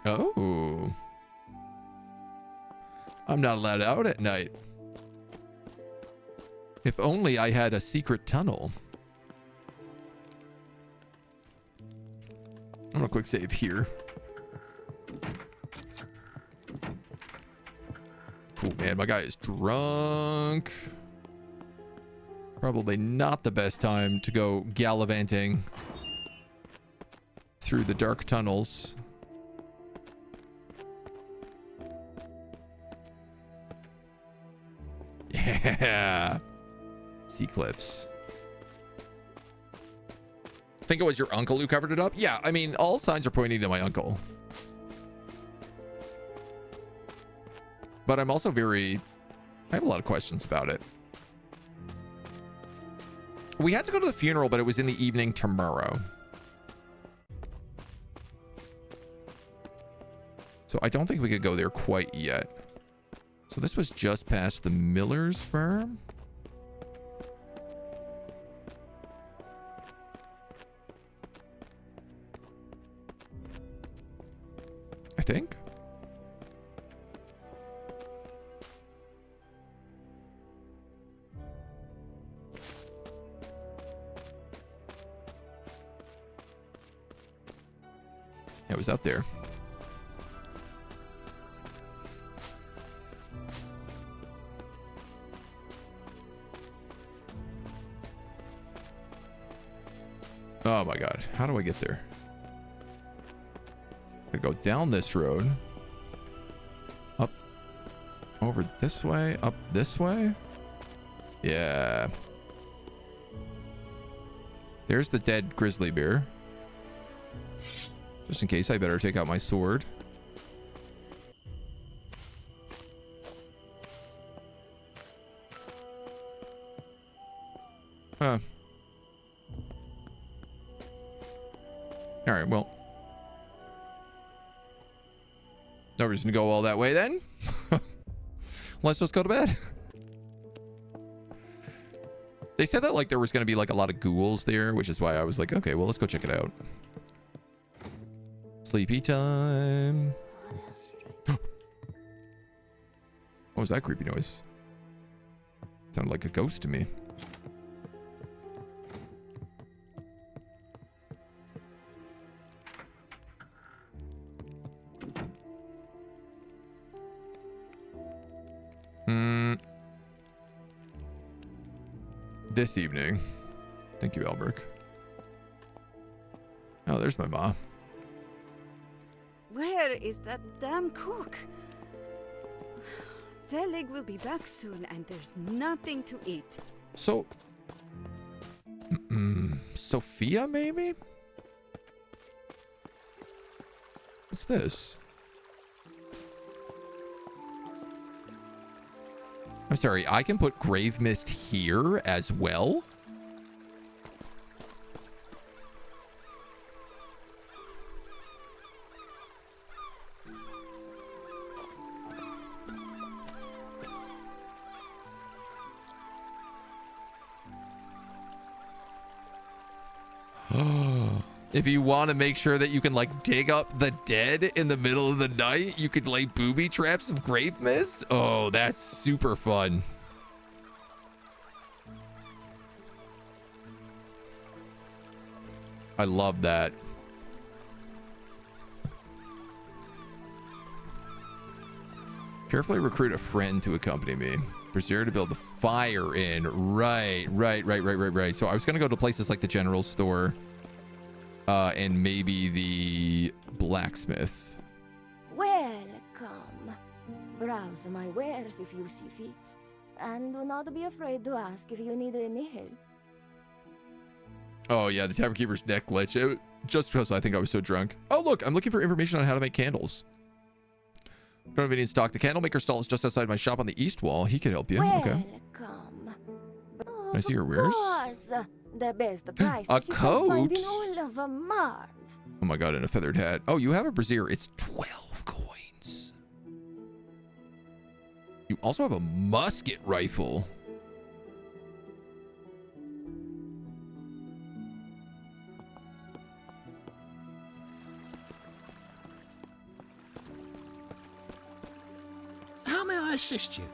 Oh. I'm not allowed out at night. If only I had a secret tunnel. I'm gonna quick save here. Oh man, my guy is drunk. Probably not the best time to go gallivanting through the dark tunnels. Yeah. Sea cliffs. I think it was your uncle who covered it up. Yeah, I mean, all signs are pointing to my uncle. But I'm also I have a lot of questions about it. We had to go to the funeral, but it was in the evening tomorrow. So I don't think we could go there quite yet. So this was just past the miller's farm. I think. It was out there. Oh my god, how do I get there? I go down this road. Up. Over this way. Up this way. Yeah. There's the dead grizzly bear. Just in case, I better take out my sword. Alright, well. No reason to go all that way then. Let's just go to bed. They said that like there was going to be like a lot of ghouls there, which is why I was like, okay, well, let's go check it out. Sleepy time. What was that creepy noise? Sounded like a ghost to me. This evening. Thank you, Albrecht. Oh, there's my ma. Where is that damn cook? Zelig will be back soon and there's nothing to eat. So... Sophia, maybe? What's this? I'm sorry, I can put Grave Mist here as well? If you want to make sure that you can like dig up the dead in the middle of the night, you could lay booby traps of Grave Mist. Oh, that's super fun. I love that. Carefully recruit a friend to accompany me. Brazier to build the fire in. Right. So I was going to go to places like the general store. And maybe the blacksmith. Welcome. Browse my wares if you see fit. And do not be afraid to ask if you need any help. Oh, yeah, the Tavern Keeper's neck glitch. Just because I think I was so drunk. Oh, look, I'm looking for information on how to make candles. Don't have any in stock. The candlemaker stall is just outside my shop on the east wall. He could help you. Okay. Welcome. Can I see your wares? The best price A you coat? can find in all of Mars. Oh my god, and a feathered hat. Oh, you have a brazier. It's 12 coins. You also have a musket rifle. How may I assist you?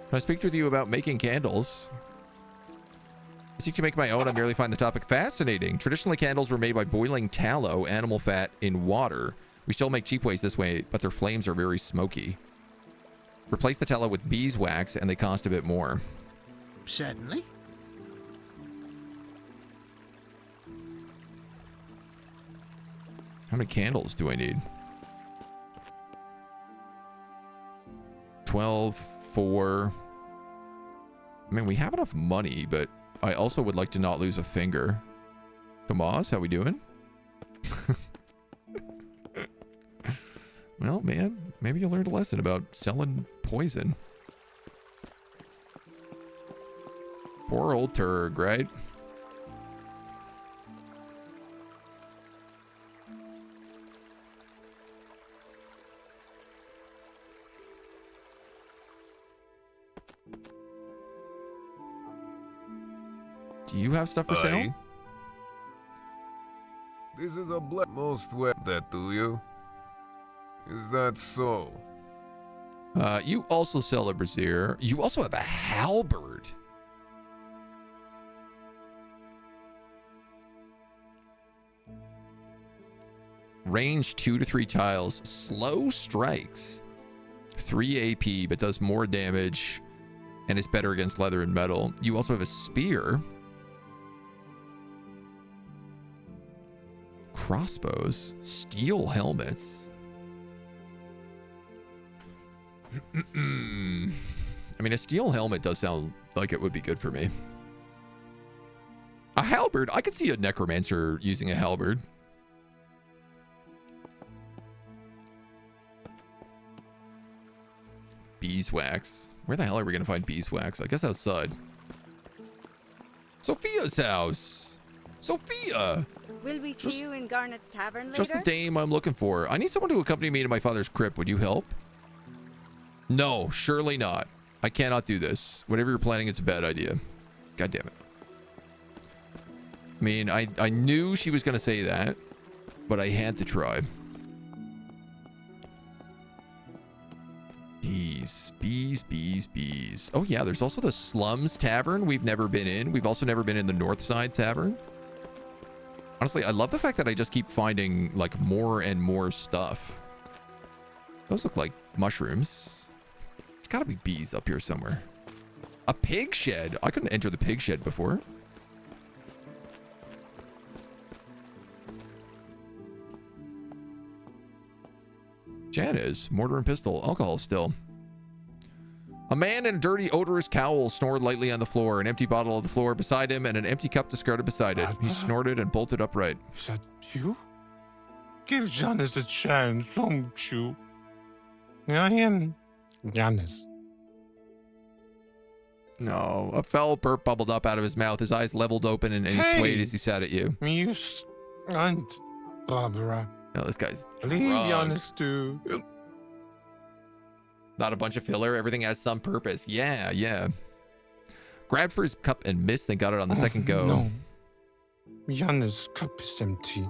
Can I speak with you about making candles? I seek to make my own. I merely find the topic fascinating. Traditionally, candles were made by boiling tallow, animal fat, in water. We still make cheap ways this way, but their flames are very smoky. Replace the tallow with beeswax, and they cost a bit more. Certainly. How many candles do I need? 12, 4. I mean, we have enough money, but I also would like to not lose a finger. Tomas, how we doing? Well, man, maybe you learned a lesson about selling poison. Poor old Turg, right? Do you have stuff for sale? This is a most wet that, do you? Is that so? You also sell a brazier. You also have a halberd. Range 2 to 3 tiles. Slow strikes. 3 AP, but does more damage. And is better against leather and metal. You also have a spear. Crossbows. Steel helmets. I mean, a steel helmet does sound like it would be good for me. A halberd. I could see a necromancer using a halberd. Beeswax. Where the hell are we going to find beeswax? I guess outside. Sophia's house. Sophia. Will we see you in Garnet's Tavern later? Just the dame I'm looking for. I need someone to accompany me to my father's crypt. Would you help? No, surely not. I cannot do this. Whatever you're planning, it's a bad idea. God damn it. I mean, I knew she was going to say that, but I had to try. Bees. Oh yeah, there's also the Slums Tavern we've never been in. We've also never been in the Northside Tavern. Honestly, I love the fact that I just keep finding like more and more stuff. Those look like mushrooms. There's gotta be bees up here somewhere. A pig shed. I couldn't enter the pig shed before. Janice, mortar and pistol, alcohol still. A man in a dirty, odorous cowl snored lightly on the floor. An empty bottle on the floor beside him and an empty cup discarded beside it. He snorted and bolted upright. Is that you? Give Janice a chance, won't you? I am Janice. No, a foul burp bubbled up out of his mouth. His eyes leveled open and he swayed as he sat at you. You and Barbara. No, this guy's Leave drunk. Janice too. Not a bunch of filler. Everything has some purpose. Yeah. Grabbed for his cup and missed, then got it on the second go. No. Janice's cup is empty.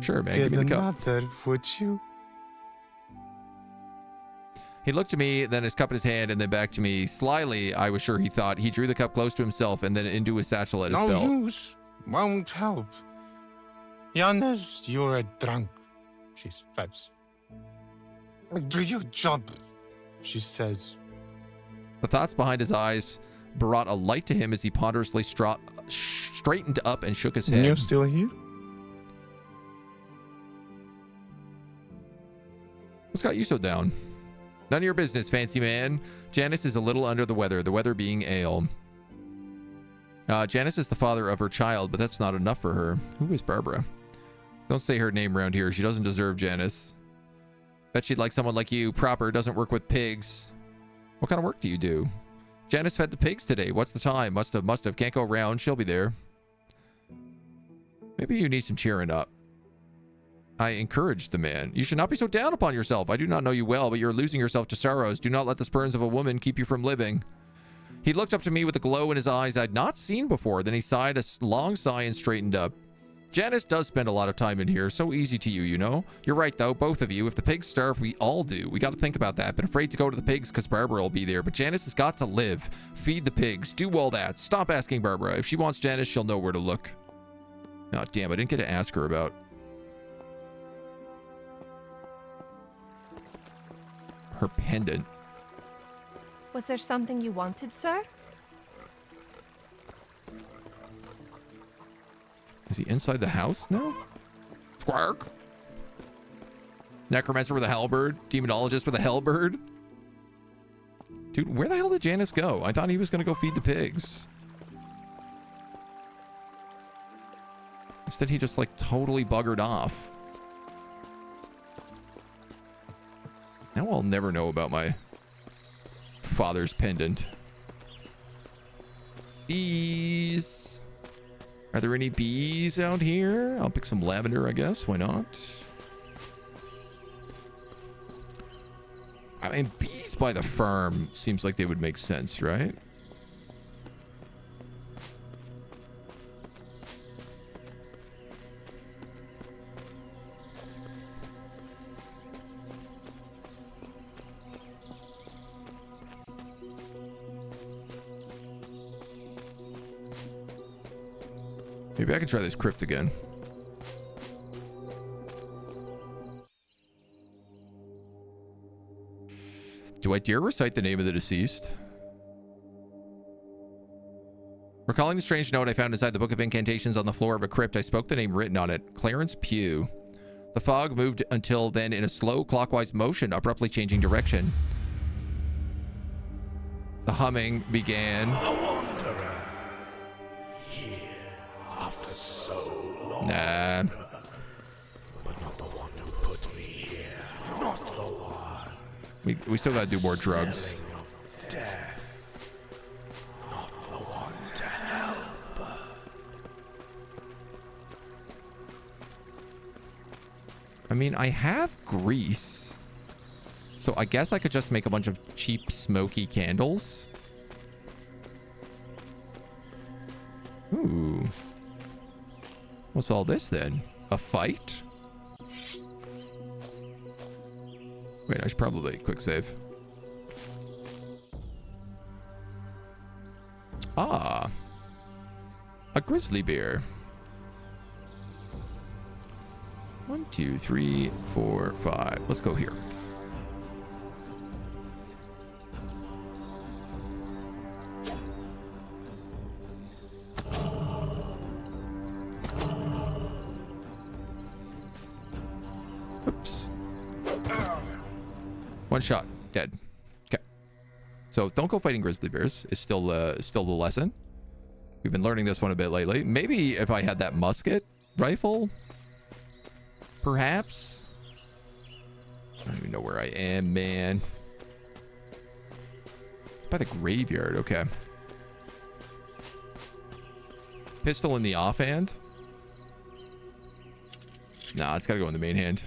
Sure, man. Give me the cup. Another, would you? He looked at me, then his cup in his hand, and then back to me. Slyly, I was sure he thought. He drew the cup close to himself and then into his satchel at his belt. No use. Won't help. Janice, you're a drunk, she says. Do your job, she says. The thoughts behind his eyes brought a light to him as he ponderously straightened up and shook his head. You're still here? What's got you so down? None of your business, fancy man. Janice is a little under the weather being ale. Janice is the father of her child, but that's not enough for her. Who is Barbara? Don't say her name around here. She doesn't deserve Janice. Bet she'd like someone like you. Proper, doesn't work with pigs. What kind of work do you do? Janice fed the pigs today. What's the time? Must have. Can't go around. She'll be there. Maybe you need some cheering up. I encouraged the man. You should not be so down upon yourself. I do not know you well, but you're losing yourself to sorrows. Do not let the spurns of a woman keep you from living. He looked up to me with a glow in his eyes I'd not seen before. Then he sighed a long sigh and straightened up. Janice does spend a lot of time in here. So easy to you, you know. You're right, though, both of you. If the pigs starve, we all do. We got to think about that. Been afraid to go to the pigs because Barbara will be there. But Janice has got to live. Feed the pigs. Do all that. Stop asking Barbara. If she wants Janice, she'll know where to look. Oh, damn. I didn't get to ask her about her pendant. Was there something you wanted, sir? Is he inside the house now? Squark. Necromancer with a halberd. Demonologist with a halberd. Dude, where the hell did Janice go? I thought he was going to go feed the pigs. Instead, he just like totally buggered off. Now I'll never know about my father's pendant. Bees. Are there any bees out here? I'll pick some lavender, I guess. Why not? I mean, bees by the farm seems like they would make sense, right? Maybe I can try this crypt again. Do I dare recite the name of the deceased? Recalling the strange note I found inside the book of incantations on the floor of a crypt, I spoke the name written on it, Clarence Pugh. The fog moved until then in a slow clockwise motion, abruptly changing direction. The humming began. Nah. But not the one who put me here. Not the one. We still gotta do more drugs. Death. Not the one to help. I mean, I have grease. So I guess I could just make a bunch of cheap, smoky candles. Ooh. What's all this then? A fight? Wait, I should probably quick save. Ah. A grizzly bear. 1, 2, 3, 4, 5. Let's go here. Oops. One shot, dead. Okay. So don't go fighting grizzly bears. It's still the lesson. We've been learning this one a bit lately. Maybe if I had that musket rifle, perhaps. I don't even know where I am, man. By the graveyard, okay. Pistol in the offhand. Nah, it's gotta go in the main hand.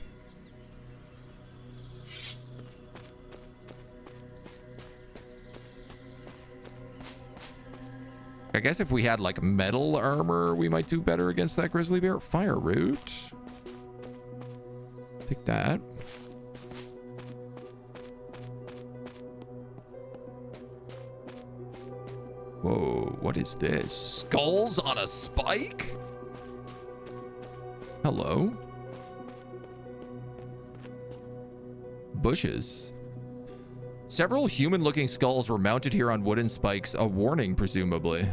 I guess if we had like metal armor, we might do better against that grizzly bear. Fire root. Take that. Whoa, what is this? Skulls on a spike? Hello. Bushes. Several human-looking skulls were mounted here on wooden spikes, a warning, presumably.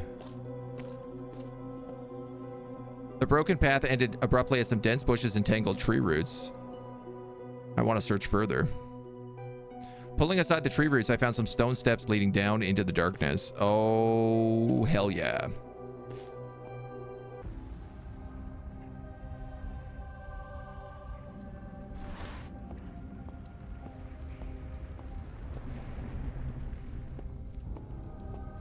The broken path ended abruptly at some dense bushes and tangled tree roots. I want to search further. Pulling aside the tree roots, I found some stone steps leading down into the darkness. Oh, hell yeah.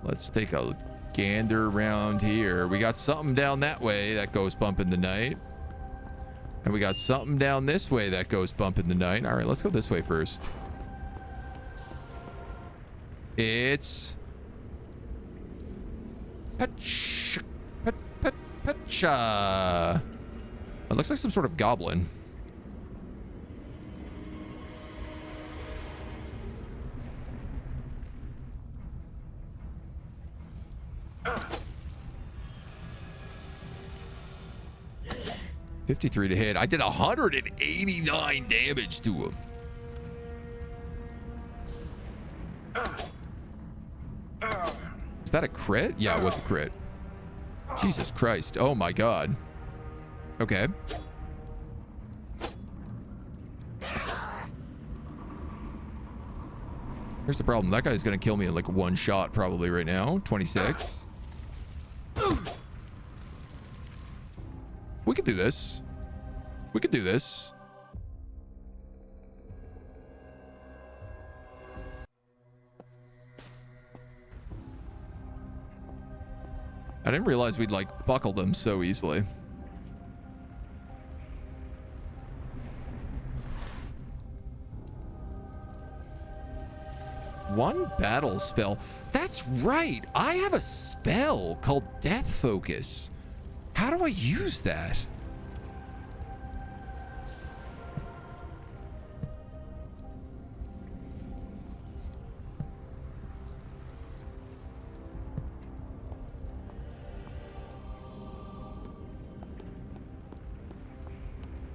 Let's take a gander around here. We got something down that way that goes bump in the night. And we got something down this way that goes bump in the night. All right, let's go this way first. It's... Pacha. It looks like some sort of goblin. $53 to hit. I did 189 damage to him. Is that a crit? Yeah, it was a crit. Jesus Christ. Oh my God. Okay. Here's the problem. That guy's gonna kill me in like one shot probably right now. 26. We could do this. We could do this. I didn't realize we'd like buckle them so easily. One battle spell. That's right. I have a spell called Death Focus. How do I use that?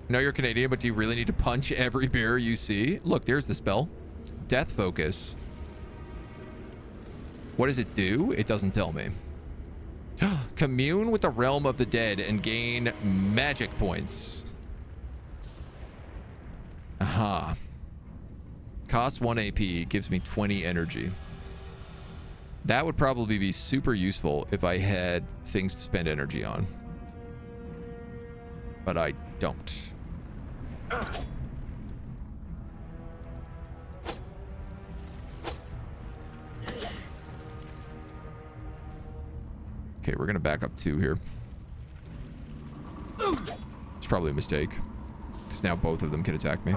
I know you're Canadian, but do you really need to punch every bear you see? Look, there's the spell. Death Focus. What does it do? It doesn't tell me. Commune with the realm of the dead and gain magic points. Aha. Costs 1 AP, gives me 20 energy. That would probably be super useful if I had things to spend energy on. But I don't. Okay, we're gonna back up 2 here. It's probably a mistake. because now both of them can attack me.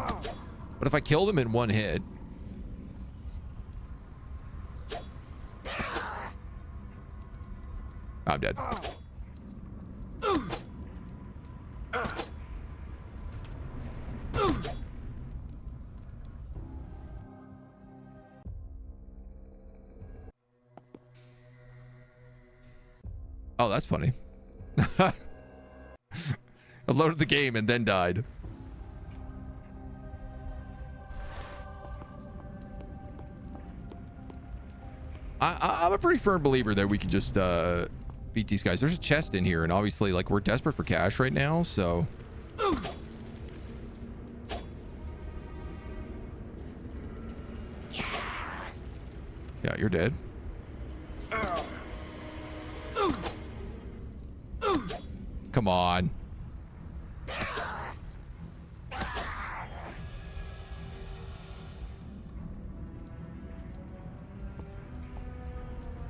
But if I kill them in one hit... I'm dead. Oh, that's funny. I loaded the game and then died. I'm a pretty firm believer that we can just beat these guys. There's a chest in here, and obviously, like, we're desperate for cash right now, so... Yeah, you're dead. Come on.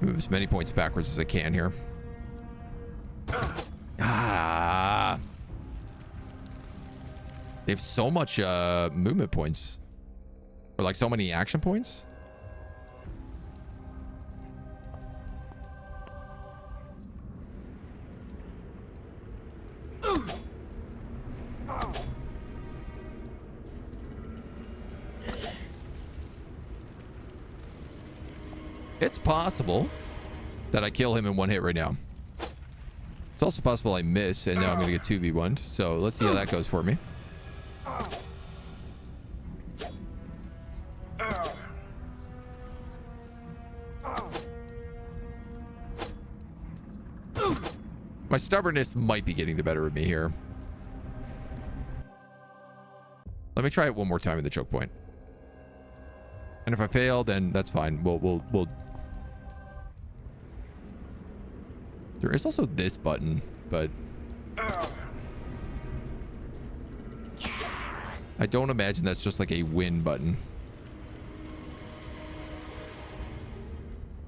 Move as many points backwards as I can here. Ah. They have so much movement points. Or like so many action points. It's possible that I kill him in one hit right now. It's also possible I miss, and now I'm going to get 2v1'd. So let's see how that goes for me. My stubbornness might be getting the better of me here. Let me try it one more time at the choke point. And if I fail, then that's fine. We'll There is also this button, but I don't imagine that's just like a win button.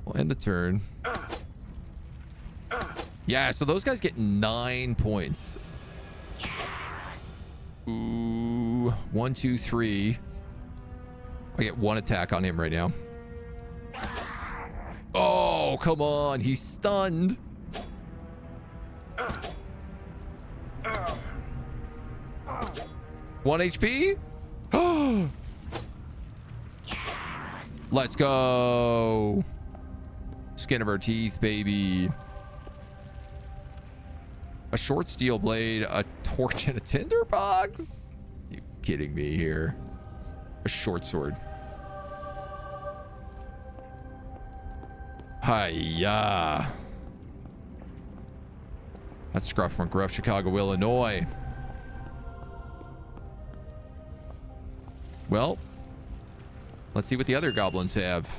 We'll end the turn. Yeah, so those guys get 9 points. Ooh, 1, 2, 3. I get 1 attack on him right now. Oh, come on. He's stunned. One HP? Let's go. Skin of our teeth, baby. A short steel blade, a torch, and a tinderbox? You kidding me here? A short sword. Hiya. That's Scruff from Gruff, Chicago, Illinois. Well, let's see what the other goblins have.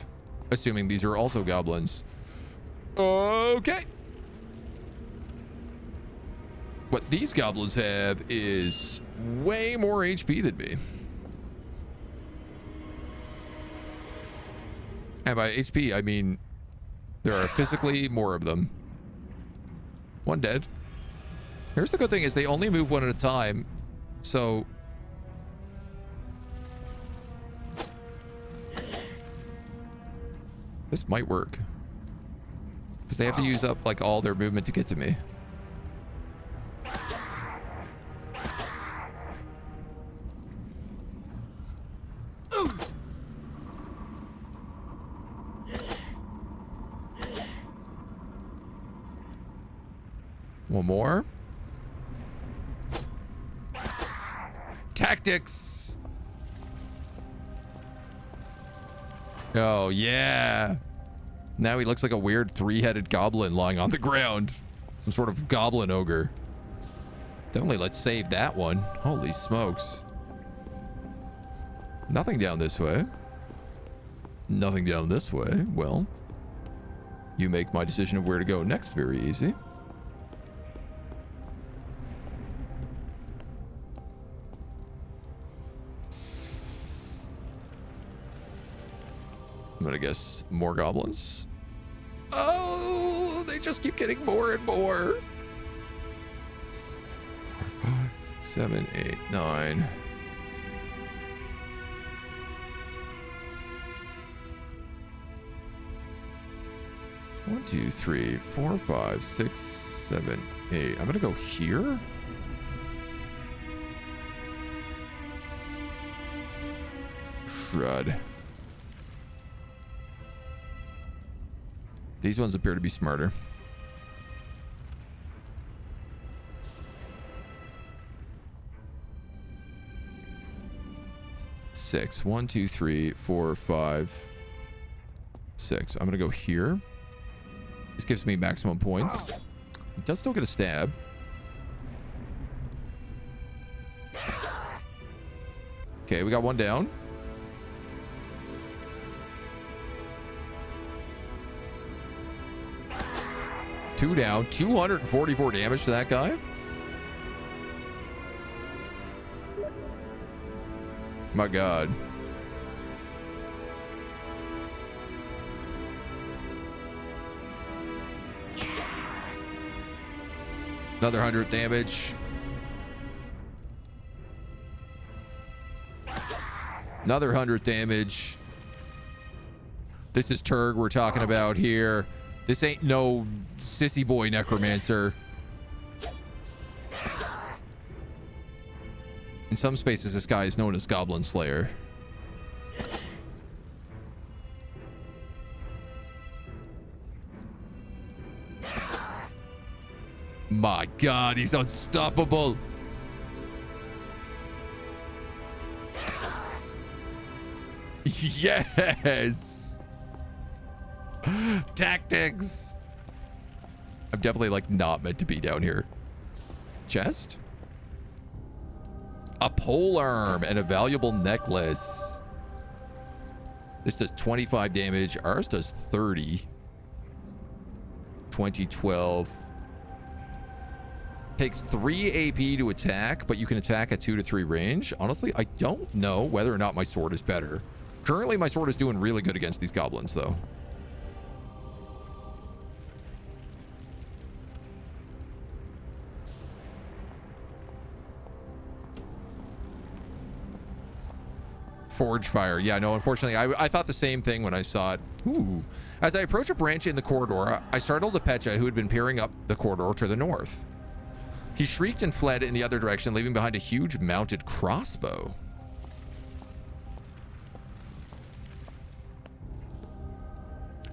Assuming these are also goblins. Okay. What these goblins have is way more HP than me. And by HP, I mean there are physically more of them. One dead. Here's the good thing is they only move one at a time. So this might work. Because they have to use up like all their movement to get to me. One more. Tactics. Oh, yeah. Now he looks like a weird 3-headed goblin lying on the ground. Some sort of goblin ogre. Definitely let's save that one. Holy smokes. Nothing down this way. Nothing down this way. Well, you make my decision of where to go next very easy. I'm gonna guess more goblins. Oh, they just keep getting more and more. 4, 5, 7, 8, 9. One, 2, 3, 4, 5, 6, 7, 8. I'm gonna go here. Crud. These ones appear to be smarter. Six. 1, 2, 3, 4, 5, 6. I'm gonna go here. This gives me maximum points. It does still get a stab. Okay, we got one down. Two down. 244 damage to that guy. My God. Another 100 damage. Another 100 damage. This is Turg we're talking about here. This ain't no sissy boy necromancer. In some spaces, this guy is known as Goblin Slayer. My God, he's unstoppable. Yes. Tactics. I'm definitely like not meant to be down here. Chest. A pole arm and a valuable necklace. This does 25 damage. Ours does 30. 2012. Takes 3 AP to attack, but you can attack at 2 to 3 range. Honestly, I don't know whether or not my sword is better. Currently, my sword is doing really good against these goblins, though. Forge fire. Yeah, no, unfortunately, I thought the same thing when I saw it. Ooh. As I approached a branch in the corridor, I startled a Pecha who had been peering up the corridor to the north. He shrieked and fled in the other direction, leaving behind a huge mounted crossbow.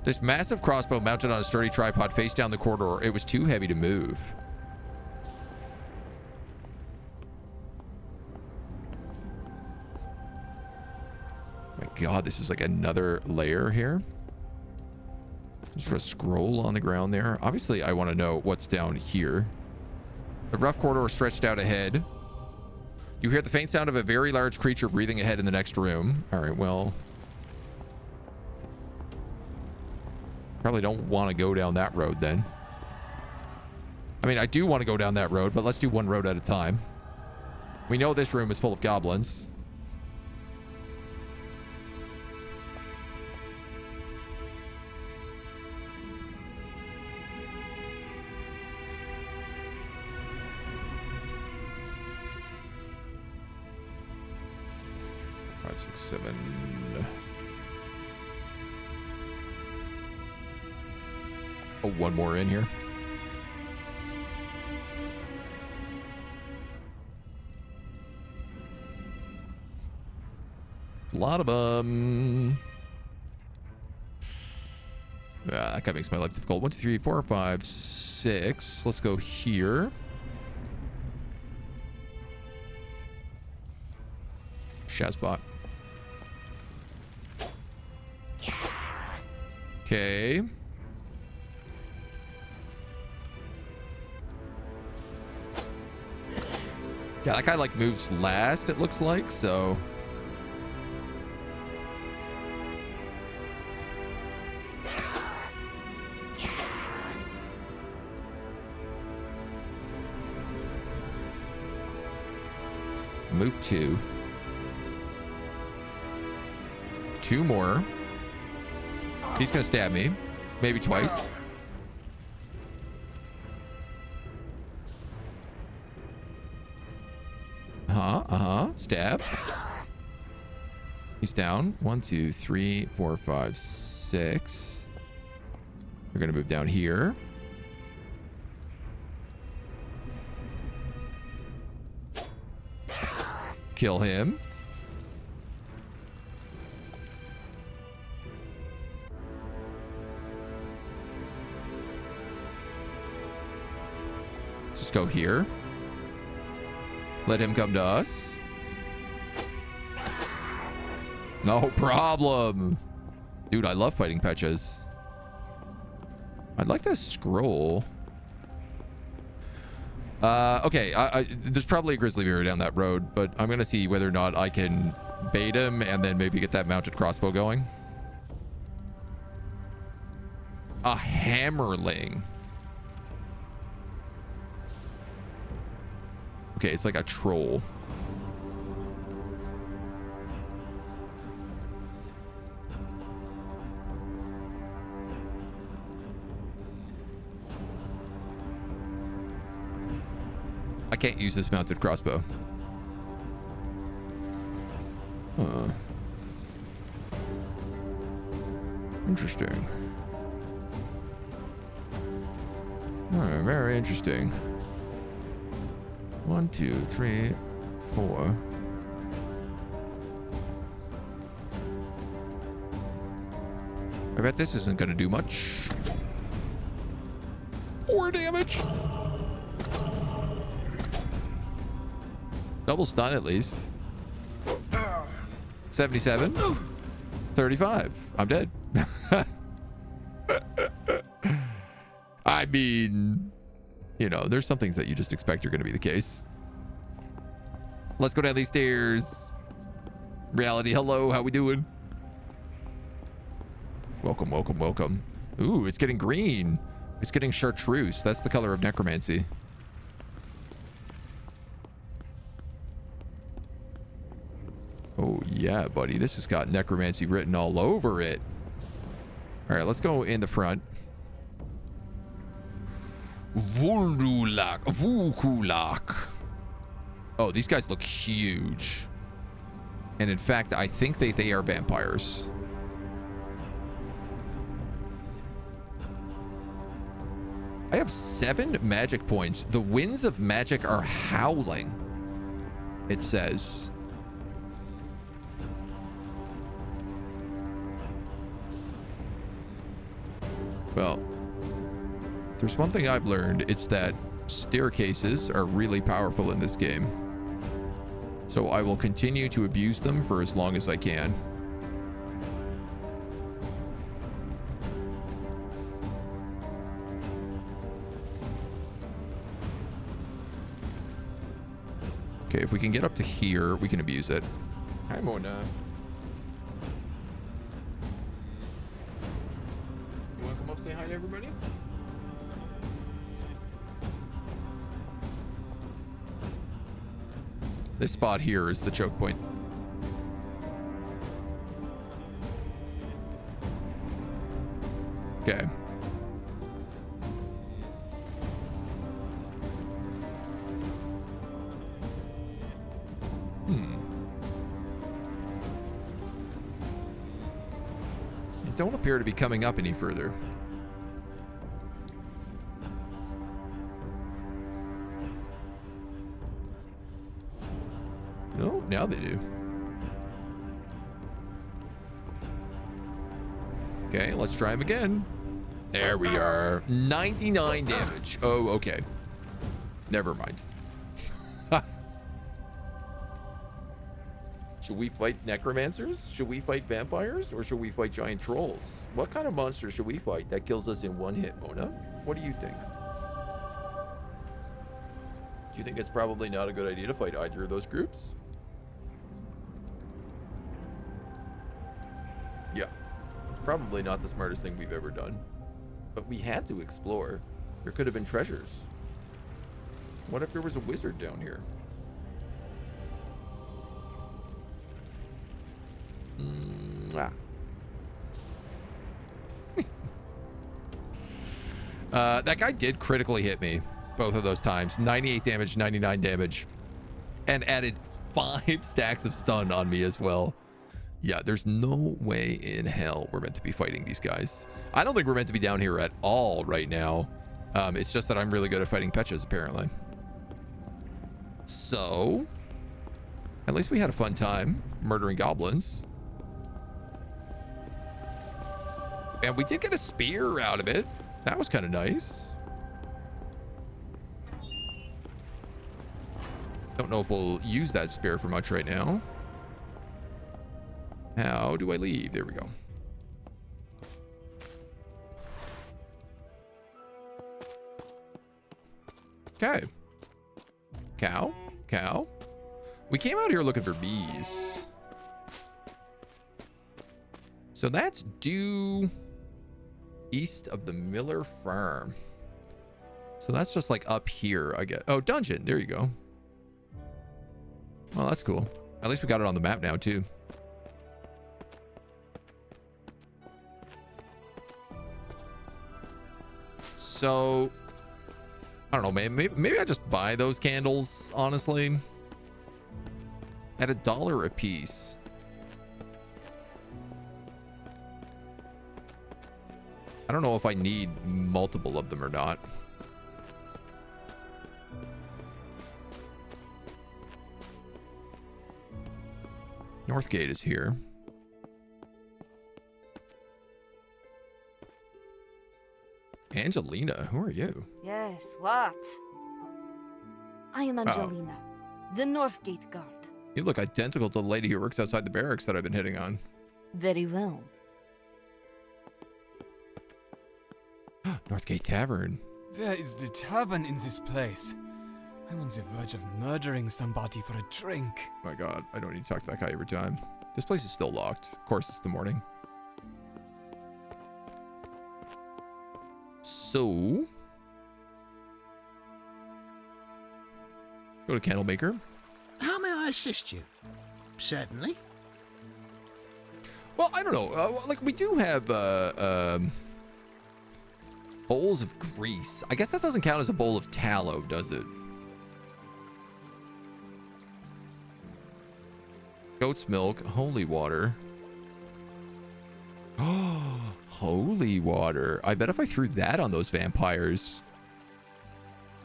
This massive crossbow mounted on a sturdy tripod faced down the corridor. It was too heavy to move. My God, this is like another layer here. Just a scroll on the ground there. Obviously, I want to know what's down here. The rough corridor stretched out ahead. You hear the faint sound of a very large creature breathing ahead in the next room. All right, well. Probably don't want to go down that road then. I mean, I do want to go down that road, but let's do one road at a time. We know this room is full of goblins. Five, 6, 7. Oh, one more in here. A lot of them. That guy makes my life difficult. 1, 2, 3, 4, 5, 6. Let's go here. Shazbot. Okay. Yeah, that guy like moves last, it looks like, so. Move 2. 2 more. He's gonna stab me. Maybe twice. Stab. He's down. 1, 2, 3, 4, 5, 6. We're gonna move down here. Kill him. Let's just go here. Let him come to us. No problem. Dude, I love fighting Pechas. I'd like to scroll. Okay, there's probably a grizzly bear down that road, but I'm gonna see whether or not I can bait him and then maybe get that mounted crossbow going. A hammerling. Okay, it's like a troll. I can't use this mounted crossbow. Huh. Interesting. Oh, very interesting. 1, 2, 3, 4. I bet this isn't going to do much. 4 damage. Double stun at least. 77. 35. I'm dead. I mean, you know, there's some things that you just expect are going to be the case. Let's go down these stairs. Reality, hello, how we doing? Welcome, welcome, welcome. Ooh, it's getting green. It's getting chartreuse. That's the color of necromancy. Oh, yeah, buddy. This has got necromancy written all over it. All right, let's go in the front. Vukulak. Oh, these guys look huge. And in fact, I think they are vampires. I have 7 magic points. The winds of magic are howling, it says. Well, if there's one thing I've learned, it's that staircases are really powerful in this game. So I will continue to abuse them for as long as I can. Okay, if we can get up to here, we can abuse it. Hi, Mona. You want to come up and say hi to everybody? This spot here is the choke point. Okay. They don't appear to be coming up any further. Oh, now they do. Okay, let's try him again. There we are. 99 damage. Oh, okay. Never mind. Should we fight necromancers? Should we fight vampires? Or should we fight giant trolls? What kind of monster should we fight that kills us in one hit, Mona? What do you think? Do you think it's probably not a good idea to fight either of those groups? Yeah. It's probably not the smartest thing we've ever done. But we had to explore. There could have been treasures. What if there was a wizard down here? That guy did critically hit me both of those times. 98 damage, 99 damage. and added 5 stacks of stun on me as well. Yeah, there's no way in hell we're meant to be fighting these guys. I don't think we're meant to be down here at all right now. It's just that I'm really good at fighting Petches, apparently. So, at least we had a fun time murdering goblins. And we did get a spear out of it. That was kind of nice. Don't know if we'll use that spear for much right now. How do I leave? There we go. Okay. Cow. We came out here looking for bees. So that's due east of the Miller Farm. So that's just like up here, I guess. Oh, dungeon. There you go. Well, that's cool. At least we got it on the map now, too. So, I don't know, man. Maybe I just buy those candles, honestly. At $1 a piece. I don't know if I need multiple of them or not. Northgate is here. Angelina, who are you? Yes, what? I am Angelina, the Northgate guard. You look identical to the lady who works outside the barracks that I've been hitting on. Very well. Northgate Tavern. Where is the tavern in this place? I'm on the verge of murdering somebody for a drink. My god, I don't need to talk to that guy every time. This place is still locked. Of course, it's the morning. So, go to Candlemaker. How may I assist you? Certainly. Well, I don't know. Like, we do have bowls of grease. I guess that doesn't count as a bowl of tallow, does it? Goat's milk, holy water. Oh, holy water. I bet if I threw that on those vampires,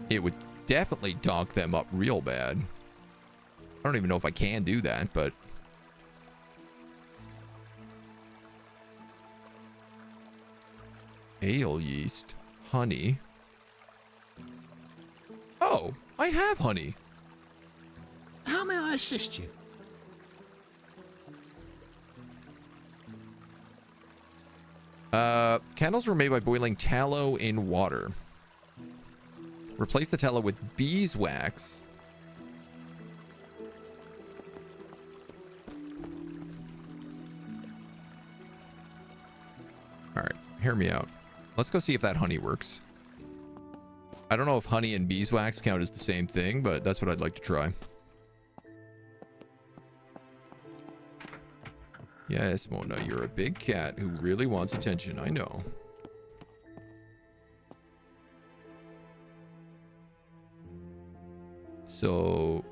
it would definitely donk them up real bad. I don't even know if I can do that, but... Ale yeast, honey. Oh, I have honey. How may I assist you? Candles were made by boiling tallow in water. Replace the tallow with beeswax. All right, hear me out. Let's go see if that honey works. I don't know if honey and beeswax count as the same thing, but that's what I'd like to try. Yes, Mona, you're a big cat who really wants attention. I know. So...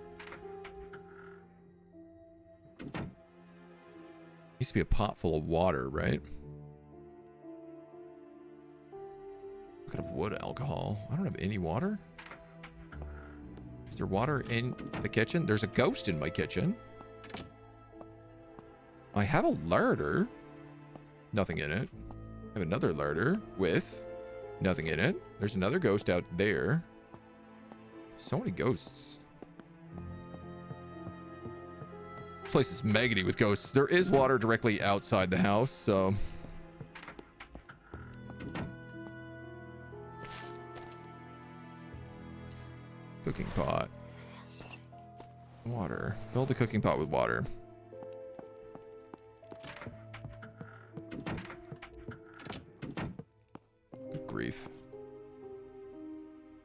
Needs to be a pot full of water, right? Look at wood alcohol. I don't have any water. Is there water in the kitchen? There's a ghost in my kitchen. I have a larder. Nothing in it. I have another larder with nothing in it. There's another ghost out there. So many ghosts. This place is maggoty with ghosts. There is water directly outside the house, so... Cooking pot. Water. Fill the cooking pot with water. Good grief.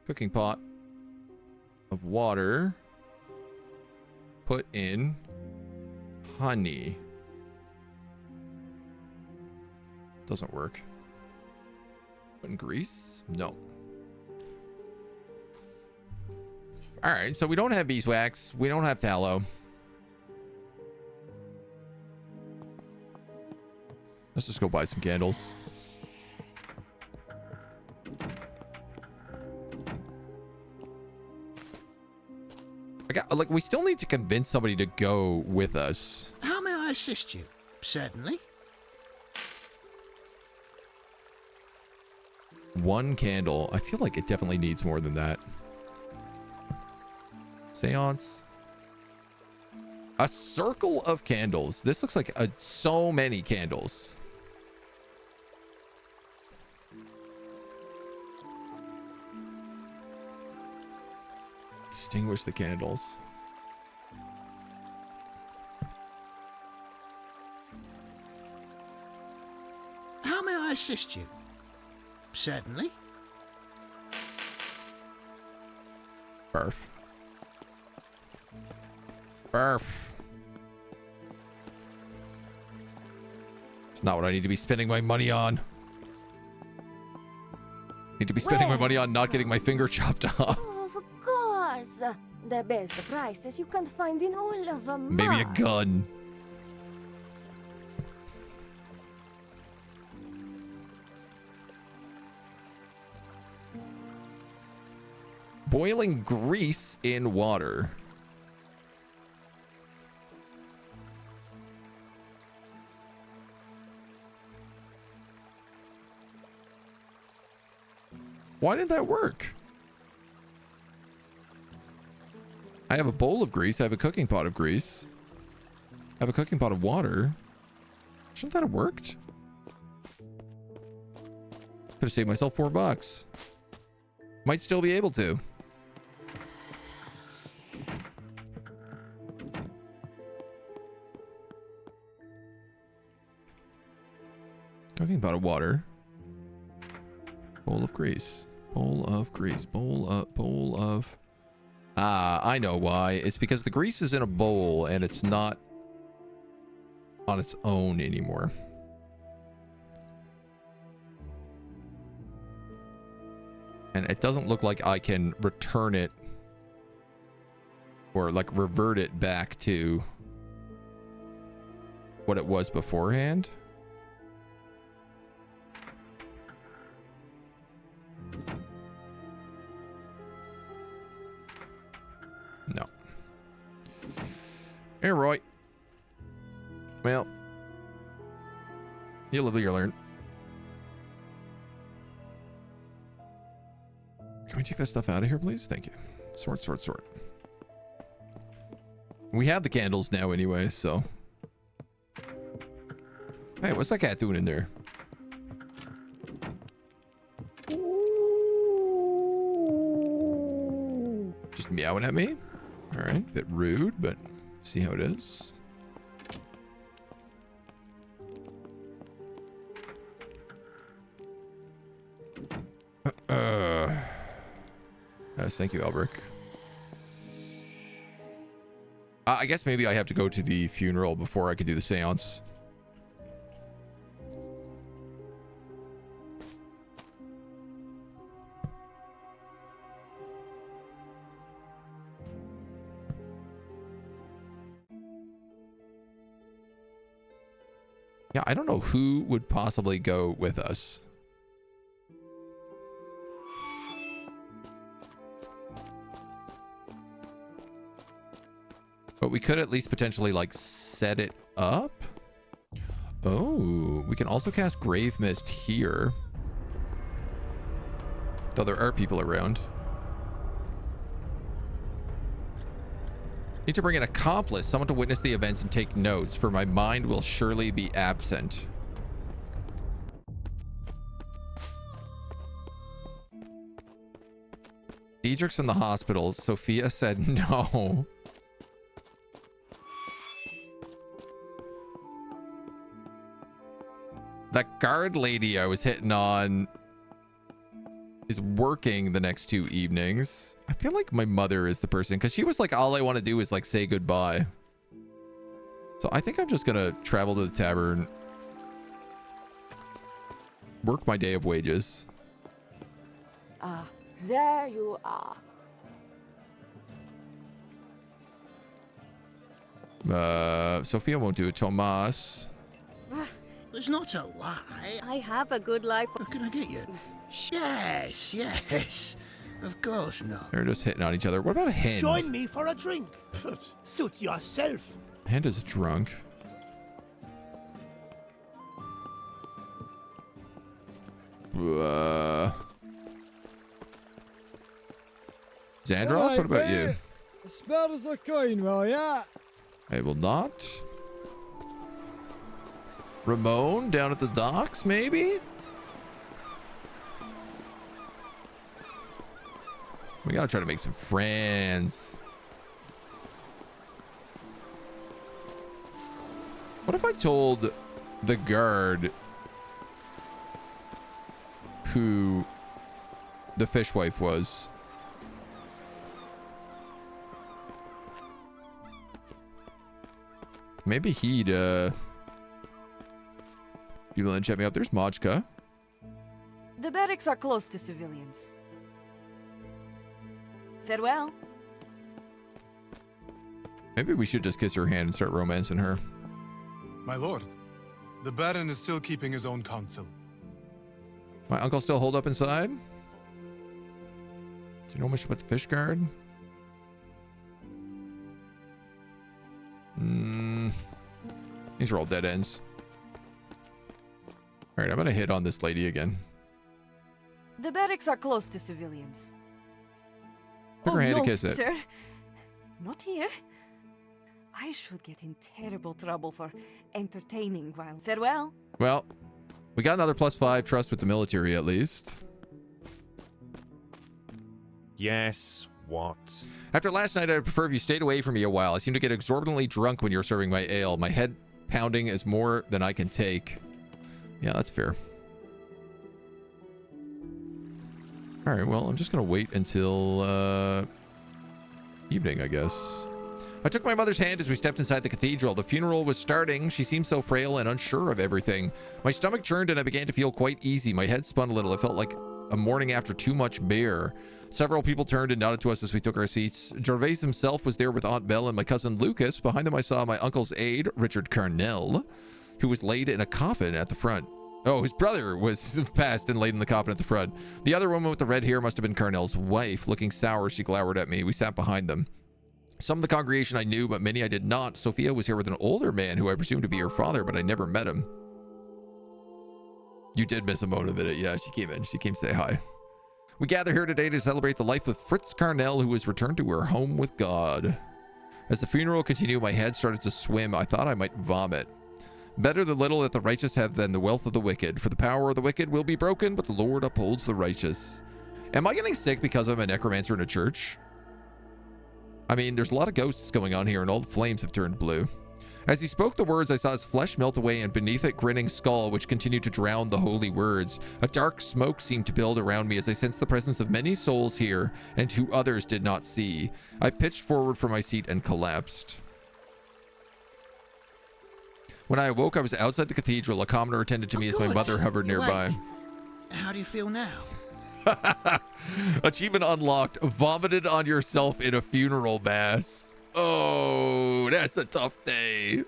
Cooking pot of water. Put in honey. Doesn't work. Put in grease? No. All right, so we don't have beeswax. We don't have tallow. Let's just go buy some candles. We still need to convince somebody to go with us. How may I assist you? Certainly. 1 candle. I feel like it definitely needs more than that. Seance. A circle of candles. This looks like so many candles. Extinguish the candles. How may I assist you? Certainly. Barf. Barf. It's not what I need to be spending my money on. Need to be spending my money on not getting my finger chopped off. Of course. The best prices you can find in all of them. Maybe a gun. Boiling grease in water. Why didn't that work? I have a bowl of grease. I have a cooking pot of grease. I have a cooking pot of water. Shouldn't that have worked? Could have saved myself $4. Might still be able to. Cooking pot of water. Bowl of grease. Bowl of grease. Bowl of... Ah, I know why. It's because the grease is in a bowl and it's not on its own anymore. And it doesn't look like I can return it or like revert it back to what it was beforehand. No. Hey, Roy. Well, you live, you learn. Can we take that stuff out of here, please? Thank you. Sort. We have the candles now anyway, so. Hey, what's that cat doing in there? Just meowing at me? All right, bit rude, but see how it is. Yes, thank you, Elbrick. I guess maybe I have to go to the funeral before I could do the seance. Yeah, I don't know who would possibly go with us. But we could at least potentially like set it up. Oh, we can also cast Grave Mist here. Though there are people around. Need to bring an accomplice, someone to witness the events and take notes, for my mind will surely be absent. Diedrich's in the hospital. Sophia said no. That guard lady I was hitting on is working the next 2 evenings. I feel like my mother is the person, because she was like, all I want to do is like say goodbye. So I think I'm just gonna travel to the tavern, work my day of wages. Ah, there you are. Sophia won't do it. Tomas. There's not a lie. I have a good life. What can I get you? Yes. Of course not. They're just hitting on each other. What about a hen? Join me for a drink. Suit yourself. Hen is drunk. Xandros, what about you? Spare us a coin, will ya? I will not. Ramon down at the docks, maybe? We gotta try to make some friends. What if I told the guard who the fishwife was? Maybe he'd be willing to check me out. There's Majka. The barracks are close to civilians. Farewell. Maybe we should just kiss her hand and start romancing her. My lord, the Baron is still keeping his own counsel. My uncle still holed up inside? Do you know much about the fish guard? These are all dead ends. Alright, I'm gonna hit on this lady again. The barracks are close to civilians. Pick her hand and kiss it. Sir. Not here. I should get in terrible trouble for entertaining while... Farewell. Well, we got another +5 trust with the military at least. Yes, what? After last night, I'd prefer if you stayed away from me a while. I seem to get exorbitantly drunk when you're serving my ale. My head pounding is more than I can take. Yeah, that's fair. All right, well, I'm just going to wait until evening, I guess. I took my mother's hand as we stepped inside the cathedral. The funeral was starting. She seemed so frail and unsure of everything. My stomach churned and I began to feel quite easy. My head spun a little. It felt like a morning after too much beer. Several people turned and nodded to us as we took our seats. Gervais himself was there with Aunt Belle and my cousin Lucas. Behind them I saw my uncle's aide, Richard Carnell, who was laid in a coffin at the front. Oh, his brother was passed and laid in the coffin at the front. The other woman with the red hair must have been Carnell's wife. Looking sour, she glowered at me. We sat behind them. Some of the congregation I knew, but many I did not. Sophia was here with an older man who I presumed to be her father, but I never met him. You did miss a moment of it. Yeah, she came in. She came to say hi. We gather here today to celebrate the life of Fritz Carnell, who has returned to her home with God. As the funeral continued, my head started to swim. I thought I might vomit. Better the little that the righteous have than the wealth of the wicked, for the power of the wicked will be broken, but the Lord upholds the righteous. Am I getting sick because I'm a necromancer in a church? I mean, there's a lot of ghosts going on here, and all the flames have turned blue. As he spoke the words, I saw his flesh melt away, and beneath it, grinning skull, which continued to drown the holy words. A dark smoke seemed to build around me as I sensed the presence of many souls here, and who others did not see. I pitched forward from my seat and collapsed. When I awoke, I was outside the cathedral. A commoner attended to me as my mother hovered nearby. How do you feel now? Achievement unlocked. Vomited on yourself in a funeral mass. Oh, that's a tough day.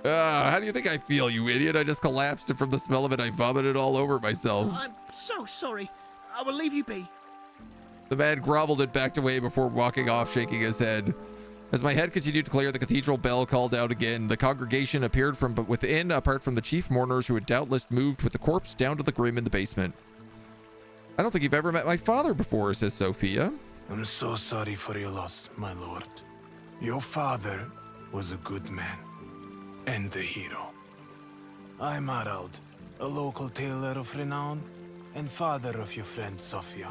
How do you think I feel, you idiot? I just collapsed, and from the smell of it, I vomited all over myself. I'm so sorry. I will leave you be. The man groveled and backed away before walking off, shaking his head. As my head continued to clear, the cathedral bell called out again. The congregation appeared from within, apart from the chief mourners who had doubtless moved with the corpse down to the grim in the basement. I don't think you've ever met my father before, says Sophia. I'm so sorry for your loss, my lord. Your father was a good man and a hero. I'm Harald, a local tailor of renown and father of your friend Sophia.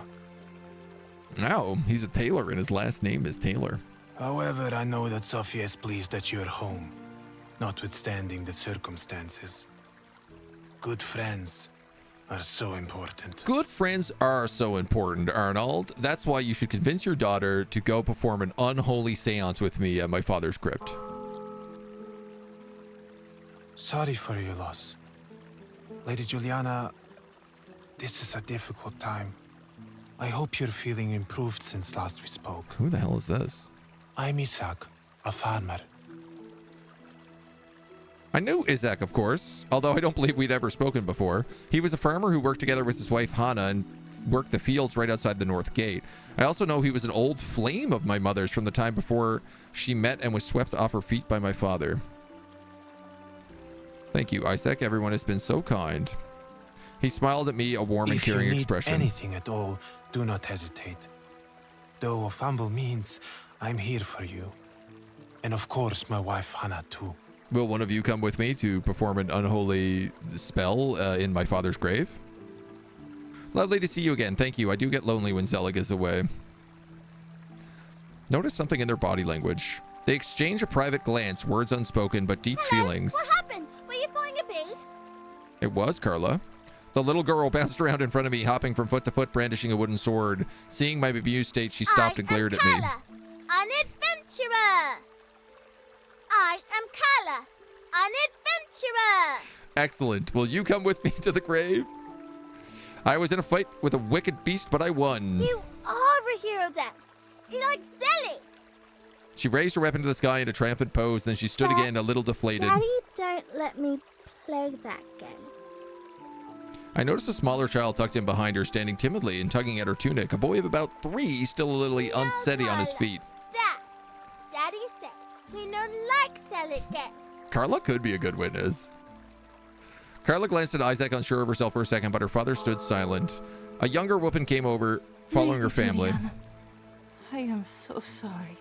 Oh, he's a tailor and his last name is Taylor. However, I know that Sophia is pleased that you're home, notwithstanding the circumstances. Good friends are so important. Good friends are so important, Arnold. That's why you should convince your daughter to go perform an unholy seance with me at my father's crypt. Sorry for your loss. Lady Juliana, this is a difficult time. I hope you're feeling improved since last we spoke. Who the hell is this? I'm Isaac, a farmer. I knew Isaac, of course, although I don't believe we'd ever spoken before. He was a farmer who worked together with his wife Hannah and worked the fields right outside the North Gate. I also know he was an old flame of my mother's from the time before she met and was swept off her feet by my father. Thank you, Isaac. Everyone has been so kind. He smiled at me, a warm and caring expression. If you need anything at all, do not hesitate. Though of humble means, I'm here for you. And of course, my wife Hannah too. Will one of you come with me to perform an unholy spell in my father's grave? Lovely to see you again. Thank you. I do get lonely when Zelig is away. Notice something in their body language. They exchange a private glance, words unspoken, but deep feelings. What happened? Were you flying a base? It was, Carla. The little girl bounced around in front of me, hopping from foot to foot, brandishing a wooden sword. Seeing my bemused state, she stopped and glared at me. An adventurer! I am Carla, an adventurer! Excellent. Will you come with me to the grave? I was in a fight with a wicked beast, but I won. You are a hero then, like Zelly. She raised her weapon to the sky in a triumphant pose, then she stood again, a little deflated. Daddy, don't let me play that game. I noticed a smaller child tucked in behind her, standing timidly and tugging at her tunic. A boy of about 3, still a little unsteady on his feet. That, Daddy said, he don't like Zelly game. Carla could be a good witness. Carla glanced at Isaac, unsure of herself for a second, but her father stood silent. A younger woman came over, following her family. I am so sorry.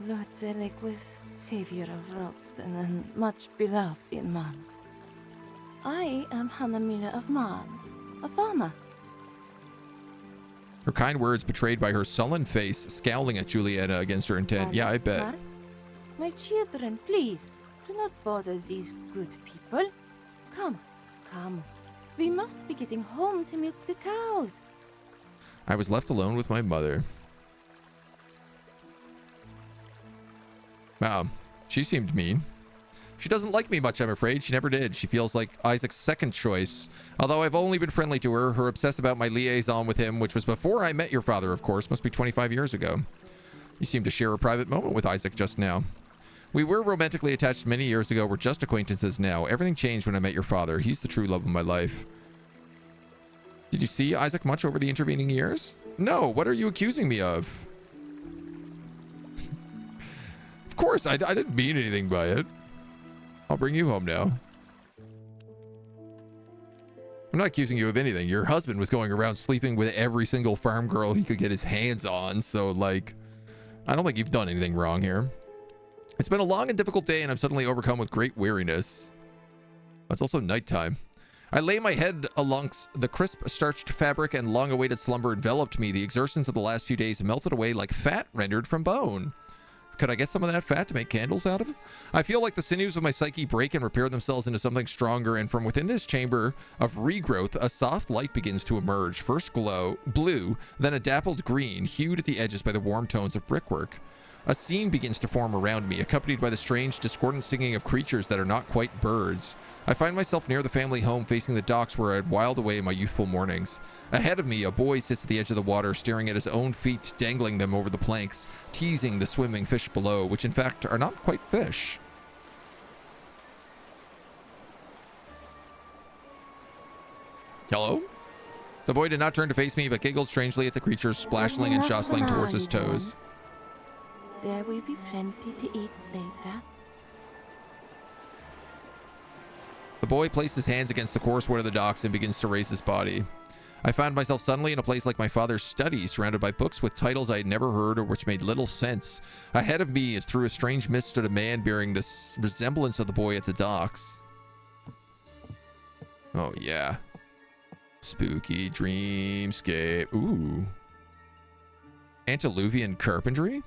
Lord Zelig was savior of Rodston and much beloved in Mons. I am Hannah of Mons, a farmer. Her kind words betrayed by her sullen face, scowling at Juliana against her intent. Yeah, I bet. My children, please, do not bother these good people. Come, come. We must be getting home to milk the cows. I was left alone with my mother. Wow, she seemed mean. She doesn't like me much, I'm afraid. She never did. She feels like Isaac's second choice. Although I've only been friendly to her, her obsess about my liaison with him, which was before I met your father, of course, must be 25 years ago. You seem to share a private moment with Isaac just now. We were romantically attached many years ago. We're just acquaintances now. Everything changed when I met your father. He's the true love of my life. Did you see Isaac much over the intervening years? No. What are you accusing me of? Of course, I didn't mean anything by it. I'll bring you home now. I'm not accusing you of anything. Your husband was going around sleeping with every single farm girl he could get his hands on. So, like, I don't think you've done anything wrong here. It's been a long and difficult day, and I'm suddenly overcome with great weariness. It's also nighttime. I lay my head amongst the crisp, starched fabric, and long-awaited slumber enveloped me. The exertions of the last few days melted away like fat rendered from bone. Could I get some of that fat to make candles out of? I feel like the sinews of my psyche break and repair themselves into something stronger, and from within this chamber of regrowth, a soft light begins to emerge. First blue, then a dappled green, hued at the edges by the warm tones of brickwork. A scene begins to form around me, accompanied by the strange, discordant singing of creatures that are not quite birds. I find myself near the family home, facing the docks where I had whiled away my youthful mornings. Ahead of me, a boy sits at the edge of the water, staring at his own feet, dangling them over the planks, teasing the swimming fish below, which in fact are not quite fish. Hello? The boy did not turn to face me, but giggled strangely at the creatures splashing and jostling towards his toes. There will be plenty to eat later. The boy placed his hands against the coarse wood of the docks and begins to raise his body. I found myself suddenly in a place like my father's study, surrounded by books with titles I had never heard or which made little sense. Ahead of me, as through a strange mist, stood a man bearing this resemblance of the boy at the docks. Oh, yeah. Spooky dreamscape. Ooh. Antediluvian carpentry?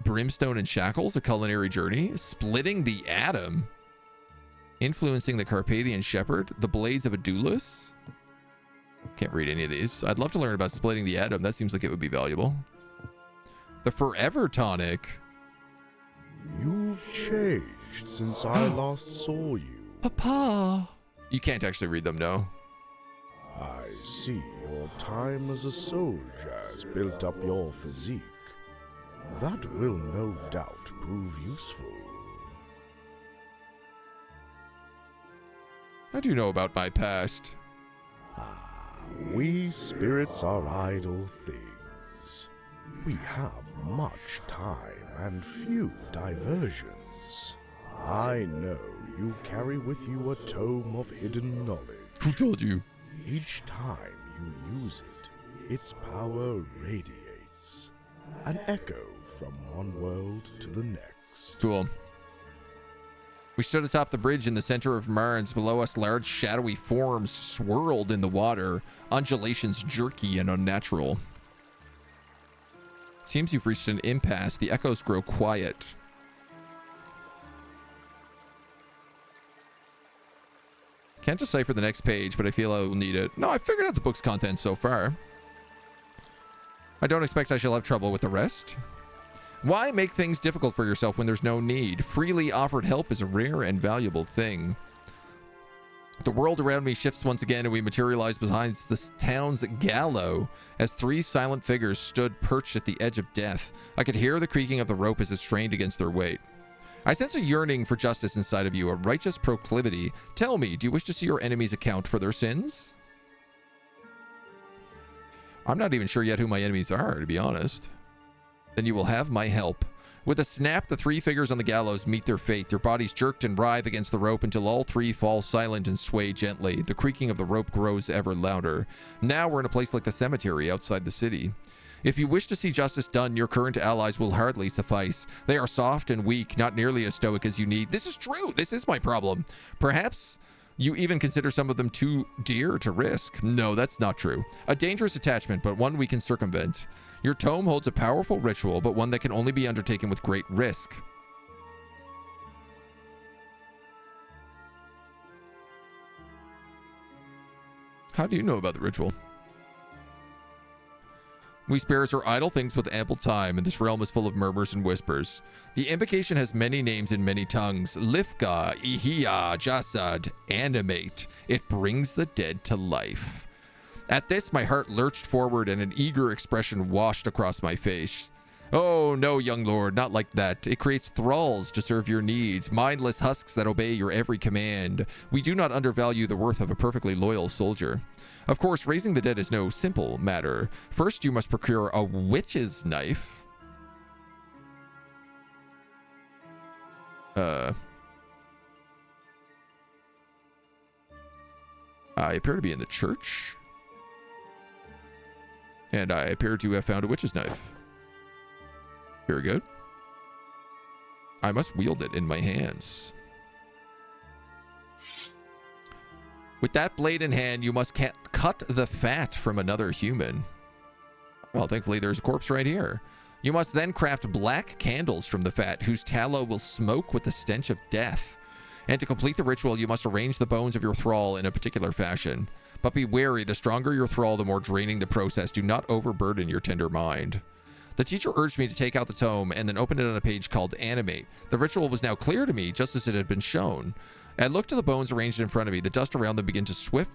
Brimstone and shackles, a culinary journey. Splitting the atom. Influencing the Carpathian shepherd. The blades of Adulis. Can't read any of these. I'd love to learn about splitting the atom. That seems like it would be valuable. The forever tonic. You've changed since I last saw you. Papa. You can't actually read them, no. I see your time as a soldier has built up your physique. That will no doubt prove useful. How do you know about my past? We spirits are idle things. We have much time and few diversions. I know you carry with you a tome of hidden knowledge. Who told you? Each time you use it, its power radiates. An echo from one world to the next. Cool. We stood atop the bridge in the center of Marnes. Below us, large shadowy forms swirled in the water, undulations jerky and unnatural. Seems you've reached an impasse. The echoes grow quiet. Can't decipher the next page, but I feel I will need it. No, I figured out the book's content so far. I don't expect I shall have trouble with the rest. Why make things difficult for yourself when there's no need? Freely offered help is a rare and valuable thing. The world around me shifts once again, and we materialize behind the town's gallows as three silent figures stood perched at the edge of death. I could hear the creaking of the rope as it strained against their weight. I sense a yearning for justice inside of you, a righteous proclivity. Tell me, do you wish to see your enemies account for their sins? I'm not even sure yet who my enemies are, to be honest. Then you will have my help. With a snap, the three figures on the gallows meet their fate. Their bodies jerked and writhe against the rope until all three fall silent and sway gently. The creaking of the rope grows ever louder. Now we're in a place like the cemetery outside the city. If you wish to see justice done, your current allies will hardly suffice. They are soft and weak, not nearly as stoic as you need. This is true. This is my problem. Perhaps you even consider some of them too dear to risk. No, that's not true. A dangerous attachment, but one we can circumvent. Your tome holds a powerful ritual, but one that can only be undertaken with great risk. How do you know about the ritual? We sparrows are idle things with ample time, and this realm is full of murmurs and whispers. The invocation has many names in many tongues. Lifka, Ihia, Jasad, animate. It brings the dead to life. At this, my heart lurched forward and an eager expression washed across my face. Oh, no, young lord, not like that. It creates thralls to serve your needs, mindless husks that obey your every command. We do not undervalue the worth of a perfectly loyal soldier. Of course, raising the dead is no simple matter. First, you must procure a witch's knife. I appear to be in the church. And I appear to have found a witch's knife. Very good. I must wield it in my hands. With that blade in hand, you must cut the fat from another human. Well, thankfully, there's a corpse right here. You must then craft black candles from the fat, whose tallow will smoke with the stench of death. And to complete the ritual, you must arrange the bones of your thrall in a particular fashion. But be wary, the stronger your thrall, the more draining the process. Do not overburden your tender mind. The teacher urged me to take out the tome and then open it on a page called Animate. The ritual was now clear to me, just as it had been shown. I looked at the bones arranged in front of me. The dust around them began to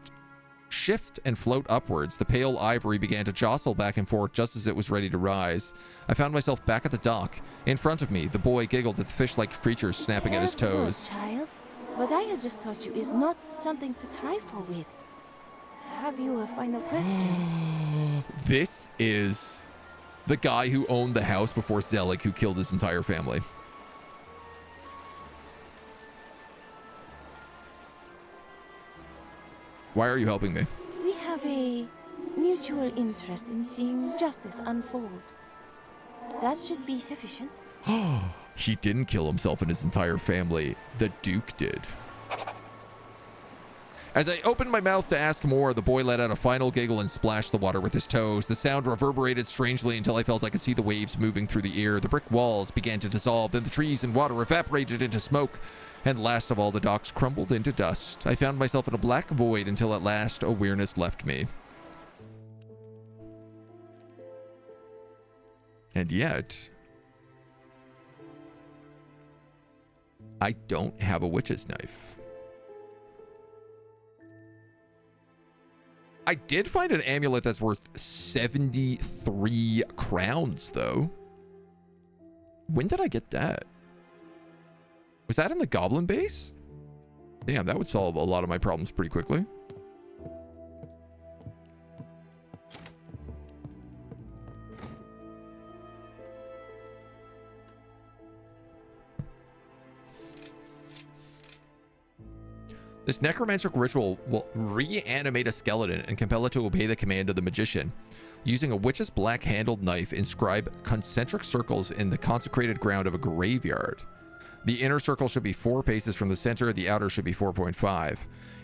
shift and float upwards. The pale ivory began to jostle back and forth just as it was ready to rise. I found myself back at the dock. In front of me, the boy giggled at the fish-like creatures snapping at his toes. Child, what I have just taught you is not something to trifle with. Have you a final question? This is the guy who owned the house before Zelig, who killed his entire family. Why are you helping me? We have a mutual interest in seeing justice unfold. That should be sufficient. He didn't kill himself and his entire family. The Duke did. As I opened my mouth to ask more, the boy let out a final giggle and splashed the water with his toes. The sound reverberated strangely until I felt I could see the waves moving through the air. The brick walls began to dissolve, then the trees and water evaporated into smoke. And last of all, the docks crumbled into dust. I found myself in a black void until at last awareness left me. And yet, I don't have a witch's knife. I did find an amulet that's worth 73 crowns, though. When did I get that? Was that in the goblin base? Damn, that would solve a lot of my problems pretty quickly. This necromantic ritual will reanimate a skeleton and compel it to obey the command of the magician. Using a witch's black-handled knife, inscribe concentric circles in the consecrated ground of a graveyard. The inner circle should be 4 paces from the center, the outer should be 4.5.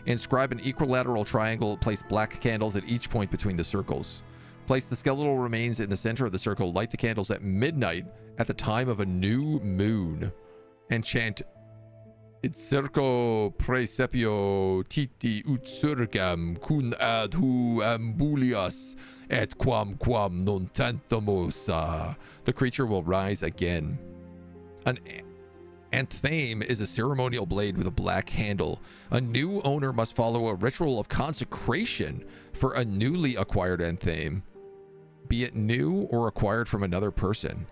Inscribe an equilateral triangle, place black candles at each point between the circles. Place the skeletal remains in the center of the circle, light the candles at midnight at the time of a new moon, and chant It circo praecepio titi ut surgam cun ad hu ambulias et quam non tantamosa. The creature will rise again. An anthame is a ceremonial blade with a black handle. A new owner must follow a ritual of consecration for a newly acquired anthame, be it new or acquired from another person.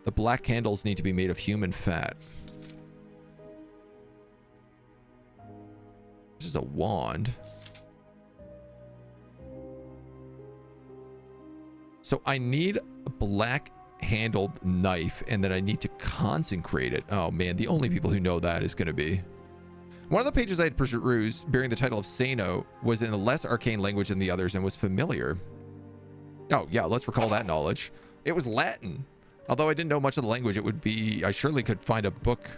The black candles need to be made of human fat. This is a wand. So I need a black handled knife, and then I need to consecrate it. Oh man, the only people who know that is going to be... One of the pages I had perused, bearing the title of Sano, was in a less arcane language than the others and was familiar. Oh yeah, let's recall that knowledge. It was Latin. Although I didn't know much of the language, it would be... I surely could find a book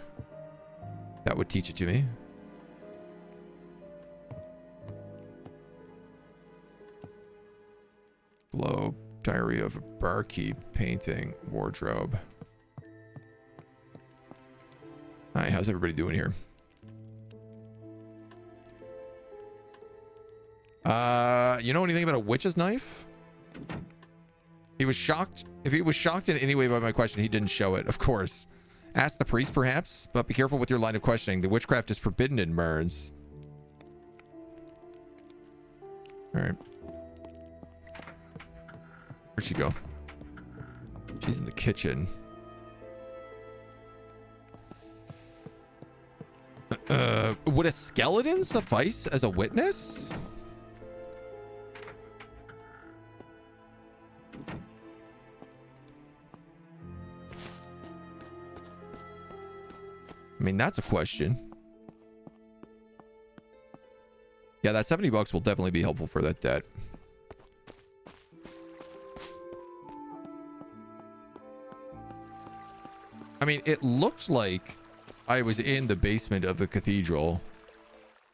that would teach it to me. Globe, diary of a barkeep, painting, wardrobe. Hi, how's everybody doing here? You know anything about a witch's knife? He was shocked. If he was shocked in any way by my question, he didn't show it, of course. Ask the priest, perhaps, but be careful with your line of questioning. The witchcraft is forbidden in Mearns. All right. Where'd she go? She's in the kitchen. Would a skeleton suffice as a witness? I mean, that's a question. Yeah, that $70 will definitely be helpful for that debt. I mean, it looks like I was in the basement of the cathedral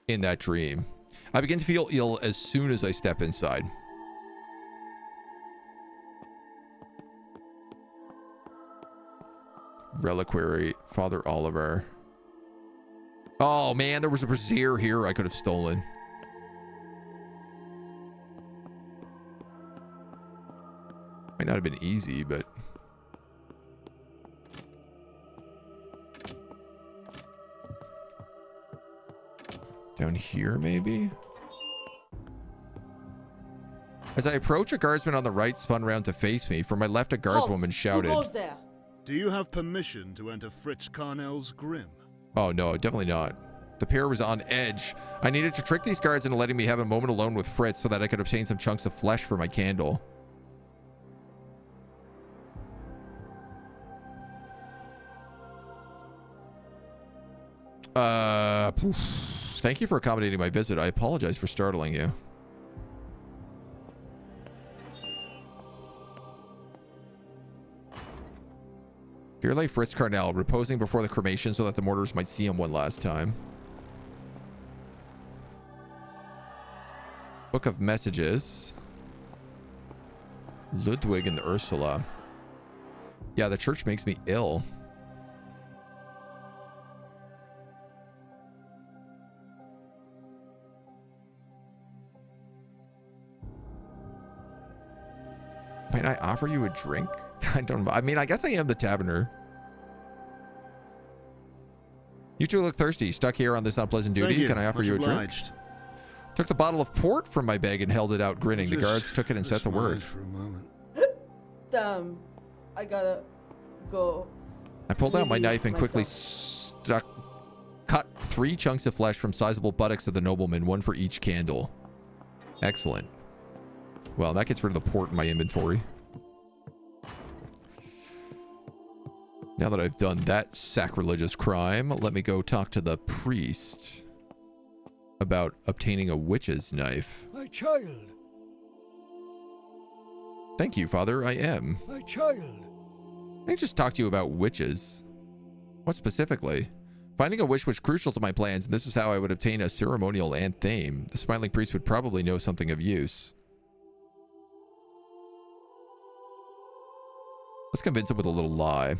in that dream. I begin to feel ill as soon as I step inside. Reliquary, Father Oliver. Oh man, there was a brazier here I could have stolen. Might not have been easy, but... Down here, maybe? As I approach, a guardsman on the right spun round to face me. From my left, a guardswoman shouted. Who goes there? Do you have permission to enter Fritz Carnell's Grim? Oh, no, definitely not. The pair was on edge. I needed to trick these guards into letting me have a moment alone with Fritz so that I could obtain some chunks of flesh for my candle. Thank you for accommodating my visit. I apologize for startling you. Here lay Fritz Carnell, reposing before the cremation so that the mourners might see him one last time. Book of Messages. Ludwig and Ursula. Yeah, the church makes me ill. Might I offer you a drink? I mean, I guess I am the taverner. You two look thirsty. Stuck here on this unpleasant duty. Can I offer you a drink? Took the bottle of port from my bag and held it out, grinning. The guards took it and set to work. For a moment. Damn. I gotta go. I pulled out my knife and quickly myself. cut 3 chunks of flesh from sizable buttocks of the nobleman, 1 for each candle. Excellent. Well, that gets rid of the port in my inventory. Now that I've done that sacrilegious crime, let me go talk to the priest about obtaining a witch's knife. My child. Thank you, Father. I am. My child. I just talk to you about witches. What specifically? Finding a wish was crucial to my plans, and this is how I would obtain a ceremonial anthem. The smiling priest would probably know something of use. Let's convince him with a little lie.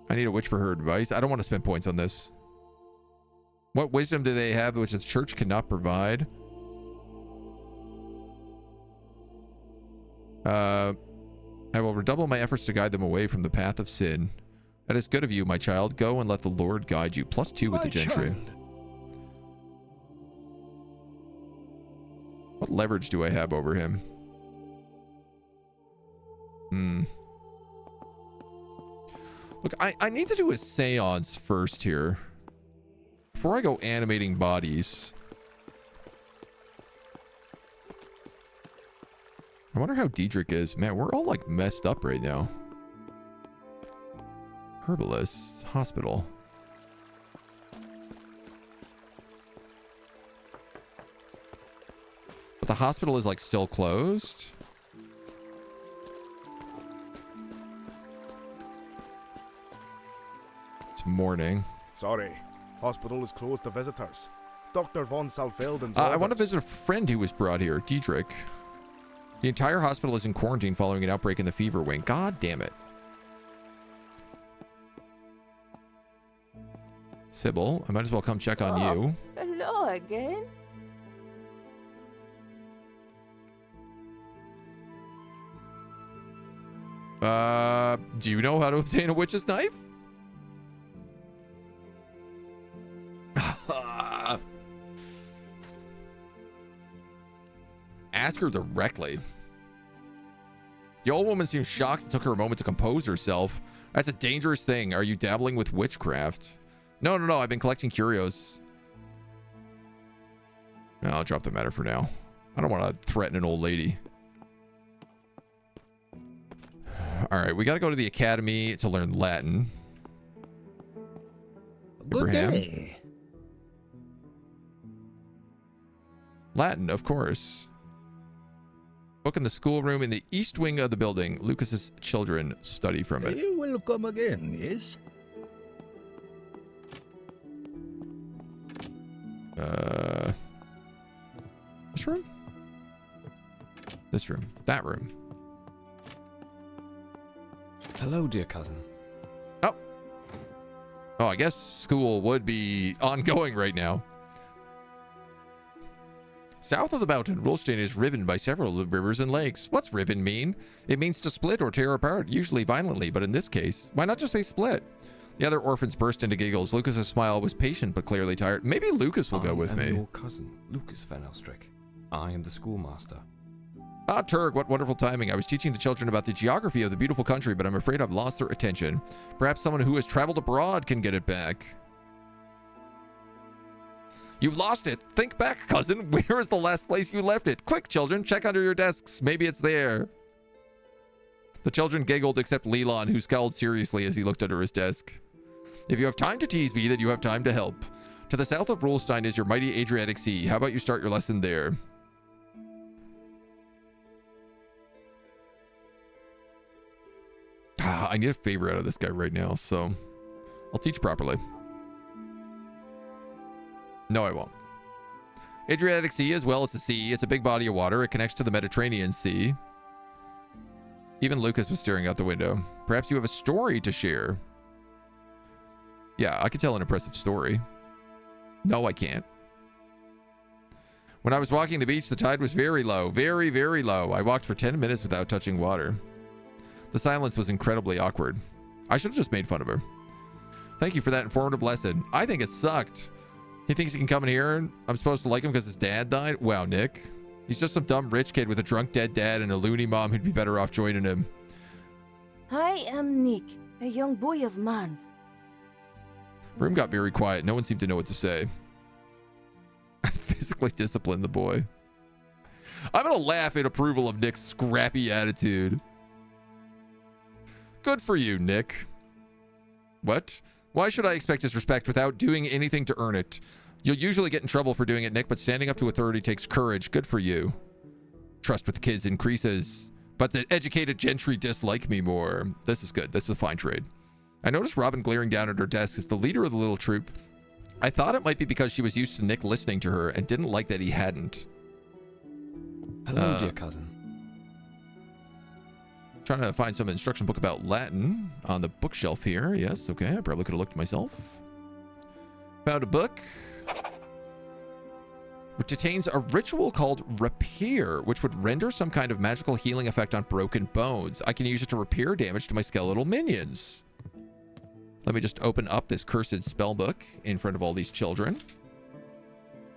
I need a witch for her advice. I don't want to spend points on this. What wisdom do they have which the church cannot provide? I will redouble my efforts to guide them away from the path of sin. That is good of you, my child. Go and let the Lord guide you. +2 with the gentry. What leverage do I have over him? Look, I need to do a seance first here. Before I go animating bodies. I wonder how Diedrich is. Man, we're all like messed up right now. Herbalist. Hospital. But the hospital is like still closed. It's morning. Sorry. Hospital is closed to visitors. Dr. von Salfelden's I want to visit a friend who was brought here, Diedrich. The entire hospital is in quarantine following an outbreak in the fever wing. God damn it. Sybil, I might as well come check on you. Hello again. Do you know how to obtain a witch's knife? Ask her directly. The old woman seemed shocked and took her a moment to compose herself. That's a dangerous thing. Are you dabbling with witchcraft? No. I've been collecting curios. I'll drop the matter for now. I don't want to threaten an old lady. All right, we got to go to the academy to learn Latin. Good Abraham. day. Latin, of course. Book in the schoolroom in the east wing of the building. Lucas's children study from it. You will come again, yes? This room? This room. That room. Hello, dear cousin. Oh, I guess school would be ongoing right now. South of the mountain, Rolstein is riven by several rivers and lakes. What's riven mean? It means to split or tear apart, usually violently, but in this case, why not just say split? The other orphans burst into giggles. Lucas's smile was patient but clearly tired. Maybe Lucas will go with me. I am your cousin, Lucas Van Elstrick. I am the schoolmaster. Ah, Turg, what wonderful timing. I was teaching the children about the geography of the beautiful country, but I'm afraid I've lost their attention. Perhaps someone who has traveled abroad can get it back. You lost it. Think back, cousin. Where is the last place you left it? Quick, children, check under your desks. Maybe it's there. The children giggled except Leland, who scowled seriously as he looked under his desk. If you have time to tease me, then you have time to help. To the south of Rolstein is your mighty Adriatic Sea. How about you start your lesson there? I need a favor out of this guy right now, so I'll teach properly. No, I won't. Adriatic Sea as well as the sea. It's a big body of water. It connects to the Mediterranean Sea. Even Lucas was staring out the window. Perhaps you have a story to share. Yeah, I could tell an impressive story. No, I can't. When I was walking the beach, the tide was very low. Very, very low. I walked for 10 minutes without touching water. The silence was incredibly awkward. I should have just made fun of her. Thank you for that informative lesson. I think it sucked. He thinks he can come in here and I'm supposed to like him because his dad died? Wow, Nick. He's just some dumb rich kid with a drunk dead dad and a loony mom who'd be better off joining him. I am Nick, a young boy of Mans. Room got very quiet. No one seemed to know what to say. I physically disciplined the boy. I'm going to laugh in approval of Nick's scrappy attitude. Good for you, Nick. What? Why should I expect his respect without doing anything to earn it? You'll usually get in trouble for doing it, Nick, but standing up to authority takes courage. Good for you. Trust with the kids increases, but the educated gentry dislike me more. This is good. This is a fine trade. I noticed Robin glaring down at her desk as the leader of the little troop. I thought it might be because she was used to Nick listening to her and didn't like that he hadn't. Hello, dear cousin. Trying to find some instruction book about Latin on the bookshelf here. Yes, okay. I probably could have looked myself. Found a book. Which contains a ritual called repair, which would render some kind of magical healing effect on broken bones. I can use it to repair damage to my skeletal minions. Let me just open up this cursed spellbook in front of all these children.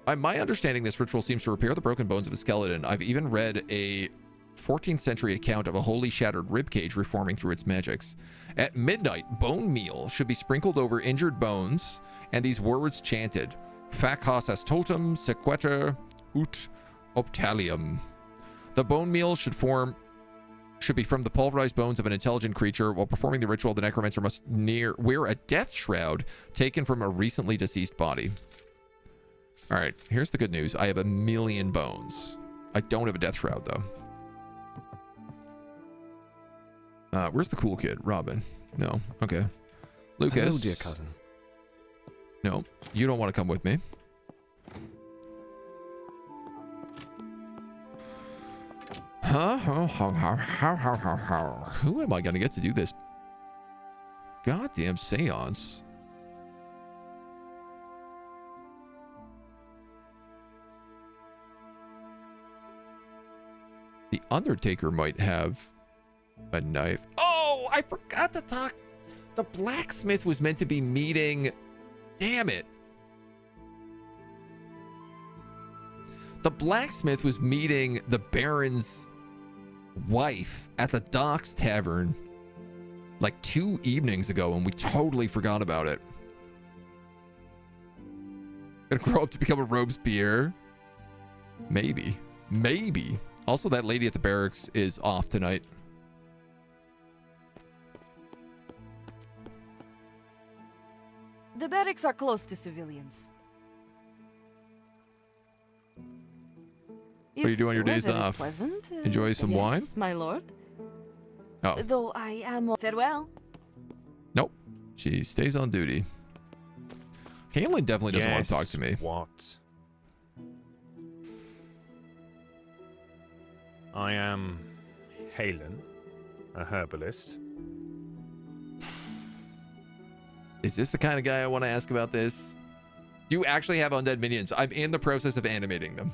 By my understanding, this ritual seems to repair the broken bones of a skeleton. I've even read a 14th century account of a wholly shattered ribcage reforming through its magics. At midnight, bone meal should be sprinkled over injured bones, and these words chanted: Fac has totem sequeter ut optalium. The bone meal should be from the pulverized bones of an intelligent creature. While performing the ritual, the necromancer must wear a death shroud taken from a recently deceased body. All right, here's the good news. I have 1,000,000 bones. I don't have a death shroud, though. Where's the cool kid? Robin. No. Okay. Lucas. Hello, dear cousin. No, you don't want to come with me. Who am I going to get to do this goddamn seance? The Undertaker might have a knife. Oh, I forgot to talk. The blacksmith was meant to be meeting. Damn it. The blacksmith was meeting the Baron's wife at the Docks Tavern like 2 evenings ago, and we totally forgot about it. Gonna grow up to become a Robespierre? Maybe. Maybe. Also, that lady at the barracks is off tonight. The barracks are close to civilians. What are you doing on your days off? Enjoy some wine? My lord. Oh. Though I am farewell. Nope. She stays on duty. Kaelin definitely doesn't want to talk to me. What? I am Halen, a herbalist. Is this the kind of guy I want to ask about this? Do you actually have undead minions? I'm in the process of animating them.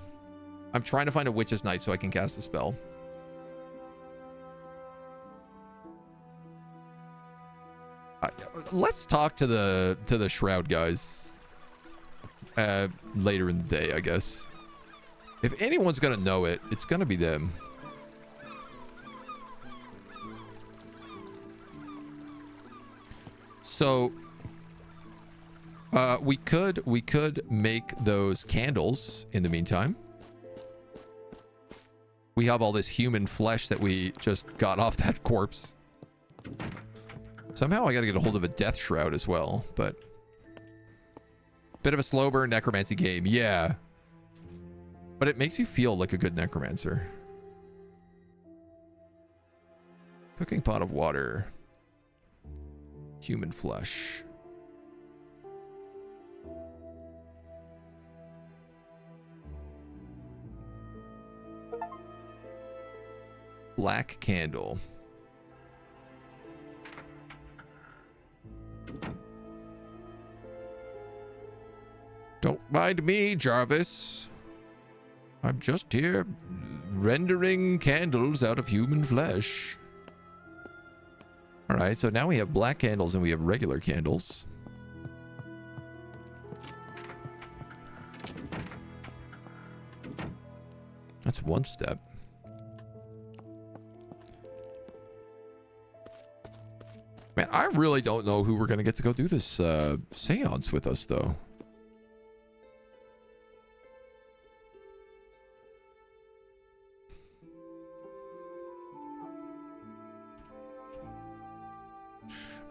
I'm trying to find a witch's knife so I can cast a spell. Let's talk to the shroud guys later in the day, I guess. If anyone's gonna know it, it's gonna be them. So we could make those candles in the meantime. We have all this human flesh that we just got off that corpse. Somehow I gotta get a hold of a death shroud as well, but bit of a slow burn necromancy game, yeah. But it makes you feel like a good necromancer. Cooking pot of water. Human flesh. Black candle. Don't mind me, Jarvis. I'm just here rendering candles out of human flesh. All right, so now we have black candles and we have regular candles. That's one step. Man, I really don't know who we're going to get to go do this seance with us, though.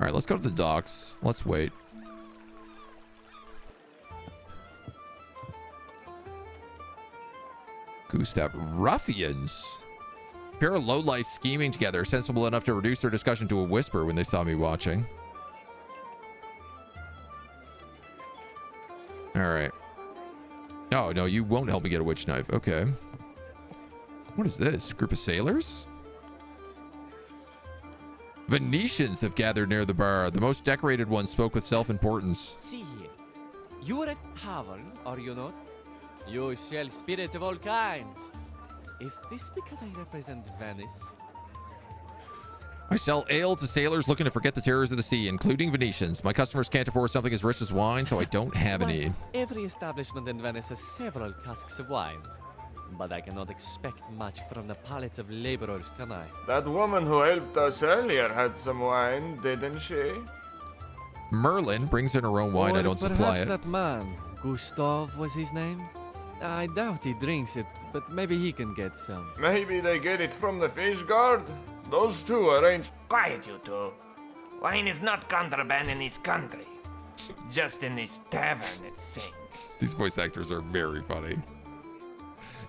All right, let's go to the docks. Let's wait. Gustav, ruffians. Pair of lowlife scheming together, sensible enough to reduce their discussion to a whisper when they saw me watching. All right. Oh, no, you won't help me get a witch knife. Okay. What is this? Group of sailors? Venetians have gathered near the bar. The most decorated one spoke with self-importance. See here. You are a tavern, are you not? You sell spirits of all kinds. Is this because I represent Venice? I sell ale to sailors looking to forget the terrors of the sea, including Venetians. My customers can't afford something as rich as wine, so I don't have any. Every establishment in Venice has several casks of wine. But I cannot expect much from the palates of laborers, can I? That woman who helped us earlier had some wine, didn't she? Merlin brings in her own wine. I don't supply it. Perhaps that man, Gustav was his name? I doubt he drinks it, but maybe he can get some. Maybe they get it from the fish guard? Those two arrange... Quiet, you two. Wine is not contraband in this country. Just in this tavern, it seems. These voice actors are very funny.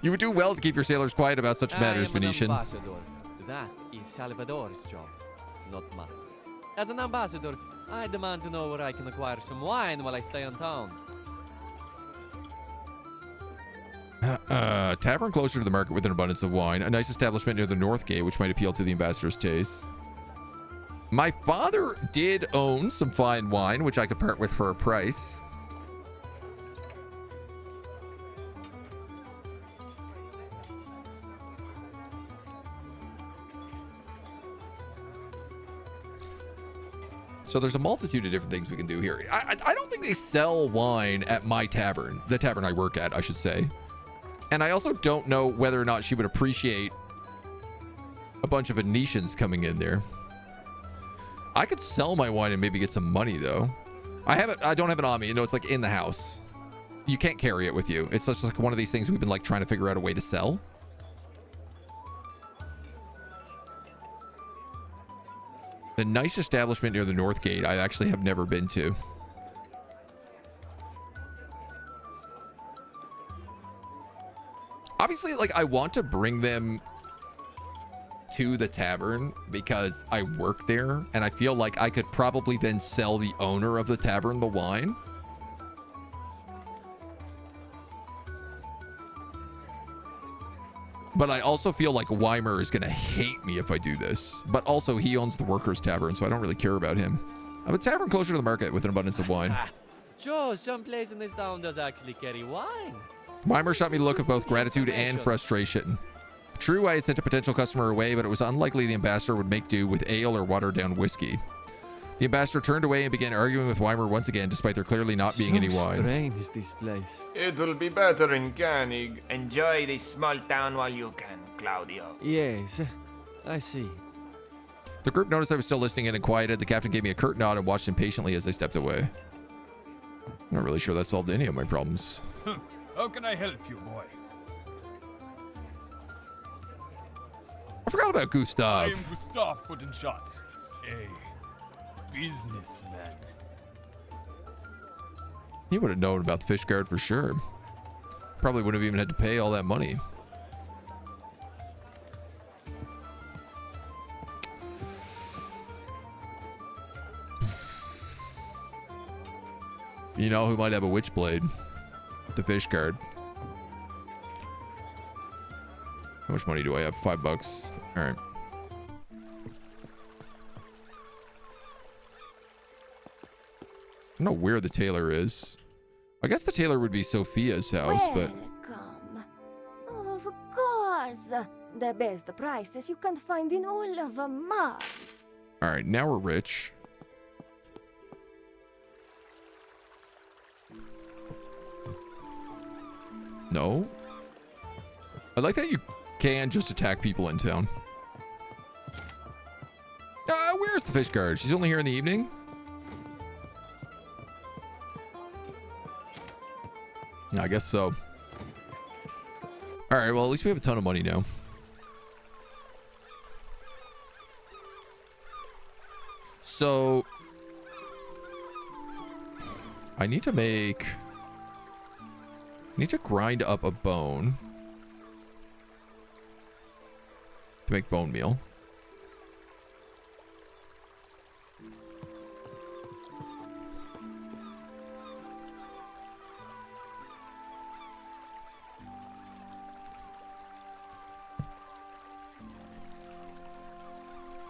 You would do well to keep your sailors quiet about such matters, Venetian. Ambassador. That is Salvador's job, not mine. As an ambassador, I demand to know where I can acquire some wine while I stay in town. Tavern closer to the market with an abundance of wine. A nice establishment near the North Gate, which might appeal to the ambassador's taste. My father did own some fine wine, which I could part with for a price. So there's a multitude of different things we can do here. I don't think they sell wine at my tavern. The tavern I work at, I should say. And I also don't know whether or not she would appreciate a bunch of Venetians coming in there. I could sell my wine and maybe get some money, though. I don't have it on me. You know, it's like in the house. You can't carry it with you. It's just like one of these things we've been like trying to figure out a way to sell. The nice establishment near the North Gate, I actually have never been to. Obviously, like, I want to bring them to the tavern because I work there, and I feel like I could probably then sell the owner of the tavern the wine. But I also feel like Weimer is going to hate me if I do this. But also, he owns the Workers' Tavern, so I don't really care about him. I have a tavern closer to the market with an abundance of wine. Sure, some place in this town does actually carry wine. Weimer shot me a look of both gratitude and frustration. True, I had sent a potential customer away, but it was unlikely the ambassador would make do with ale or watered-down whiskey. The ambassador turned away and began arguing with Weimer once again, despite there clearly not being any wine. Strange is this place. It will be better in Canning. Enjoy this small town while you can, Claudio. Yes, I see. The group noticed I was still listening in and quieted. The captain gave me a curt nod and watched impatiently as I stepped away. I'm not really sure that solved any of my problems. How can I help you, boy? I forgot about Gustav. I am Gustav putting shots. A businessman. He would have known about the fish guard for sure. Probably wouldn't have even had to pay all that money. You know who might have a witchblade? The fish guard. How much money do I have? $5. All right. I don't know where the tailor is. I guess the tailor would be Sophia's house, but... Welcome. Of course. The best prices you can find in all of Mars. All right, now we're rich. No. I like that you can just attack people in town. Where's the fish guard? She's only here in the evening? I guess so. All right, well, at least we have a ton of money now. So I need to grind up a bone to make bone meal.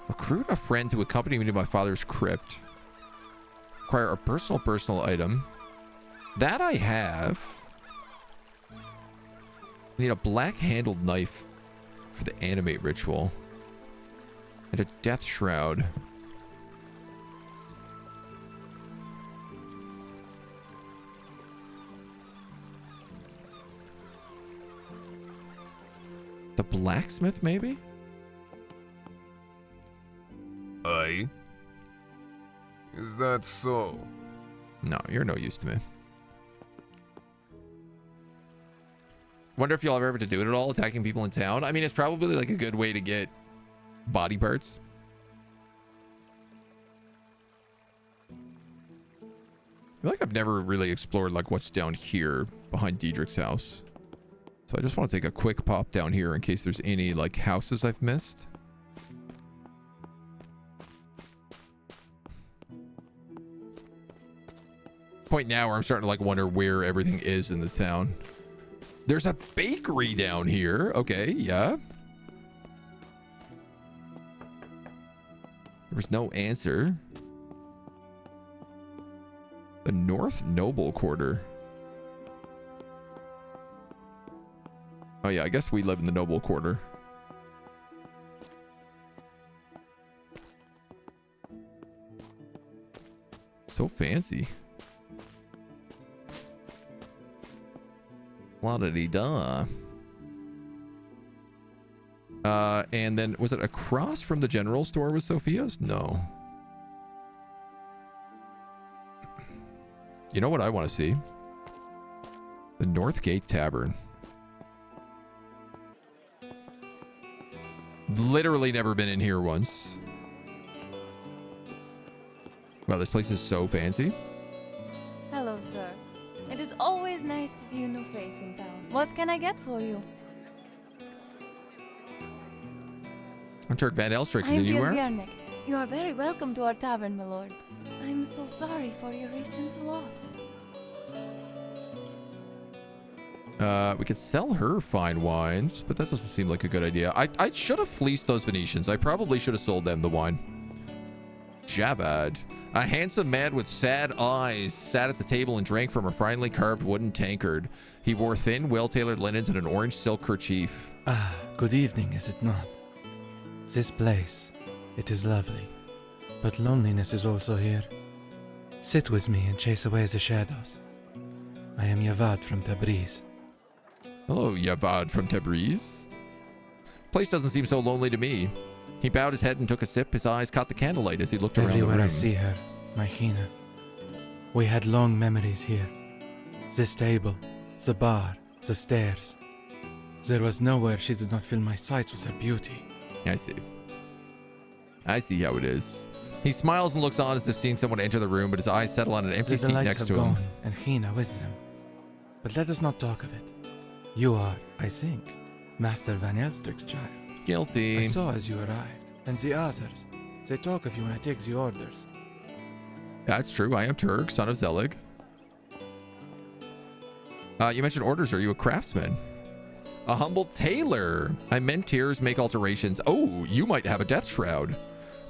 Recruit a friend to accompany me to my father's crypt. Acquire a personal item. That I have. I need a black-handled knife for the animate ritual. And a death shroud. The blacksmith, maybe? Aye? Is that so? No, you're no use to me. Wonder if you'll ever have to do it at all, attacking people in town. I mean, it's probably like a good way to get body parts. I feel like I've never really explored like what's down here behind Diedrich's house. So I just want to take a quick pop down here in case there's any like houses I've missed. Point now where I'm starting to like wonder where everything is in the town. There's a bakery down here. Okay, yeah. There was no answer. The North Noble Quarter. Oh yeah, I guess we live in the Noble Quarter. So fancy. La-da-dee-da. And then was it across from the general store with Sophia's? No. You know what I want to see? The Northgate Tavern. Literally never been in here once. Wow, this place is so fancy. Hello, sir. It is always nice to see a new face in town. What can I get for you? I'm Turk Van Elstrick. I'm You are? Björnek. You are very welcome to our tavern, my lord. I'm so sorry for your recent loss. We could sell her fine wines, but that doesn't seem like a good idea. I should have fleeced those Venetians. I probably should have sold them the wine. Javad. A handsome man with sad eyes sat at the table and drank from a finely carved wooden tankard. He wore thin, well-tailored linens and an orange silk kerchief. Ah, good evening, is it not? This place, it is lovely, but loneliness is also here. Sit with me and chase away the shadows. I am Yavad from Tabriz. Hello, Yavad from Tabriz. Place doesn't seem so lonely to me. He bowed his head and took a sip. His eyes caught the candlelight as he looked around the room. Everywhere I see her, my Hina. We had long memories here. This table, the bar, the stairs. There was nowhere she did not fill my sights with her beauty. I see. I see how it is. He smiles and looks on as if seeing someone enter the room, but his eyes settle on an empty seat next to him. Gone, and Hina with them. But let us not talk of it. You are, I think, Master Van Elstrick's child. Guilty. I saw as you arrived, and the others. They talk of you when I take the orders. That's true. I am Turk, son of Zelig. You mentioned orders. Are you a craftsman? A humble tailor. I menteers make alterations. Oh, you might have a death shroud.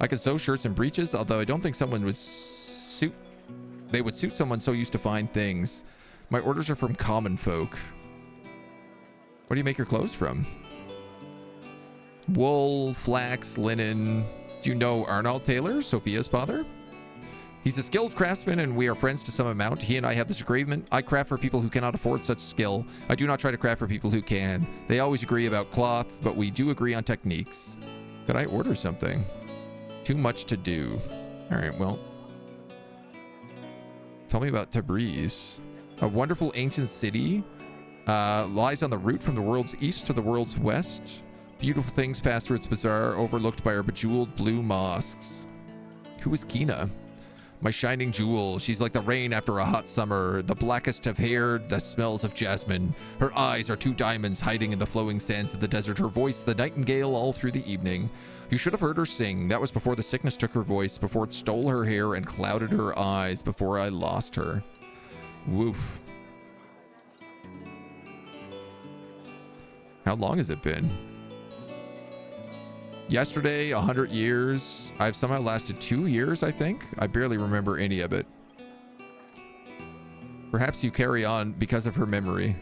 I can sew shirts and breeches, although I don't think someone would suit... They would suit someone so used to fine things. My orders are from common folk. What do you make your clothes from? Wool, flax, linen, Do you know Arnold Taylor, Sophia's father? He's a skilled craftsman and we are friends to some amount. He and I have this agreement. I craft for people who cannot afford such skill. I do not try to craft for people who can. They always agree about cloth, but we do agree on techniques. Could I order something? Too much to do. All right, well. Tell me about Tabriz. A wonderful ancient city. Lies on the route from the world's east to the world's west. Beautiful things pass through its bazaar, overlooked by our bejeweled blue mosques. Who is Kina? My shining jewel. She's like the rain after a hot summer, the blackest of hair that smells of jasmine. Her eyes are two diamonds hiding in the flowing sands of the desert. Her voice, the nightingale all through the evening. You should have heard her sing. That was before the sickness took her voice, before it stole her hair and clouded her eyes, before I lost her. Woof. How long has it been? Yesterday, 100 years. I've somehow lasted 2 years, I think. I barely remember any of it. Perhaps you carry on because of her memory.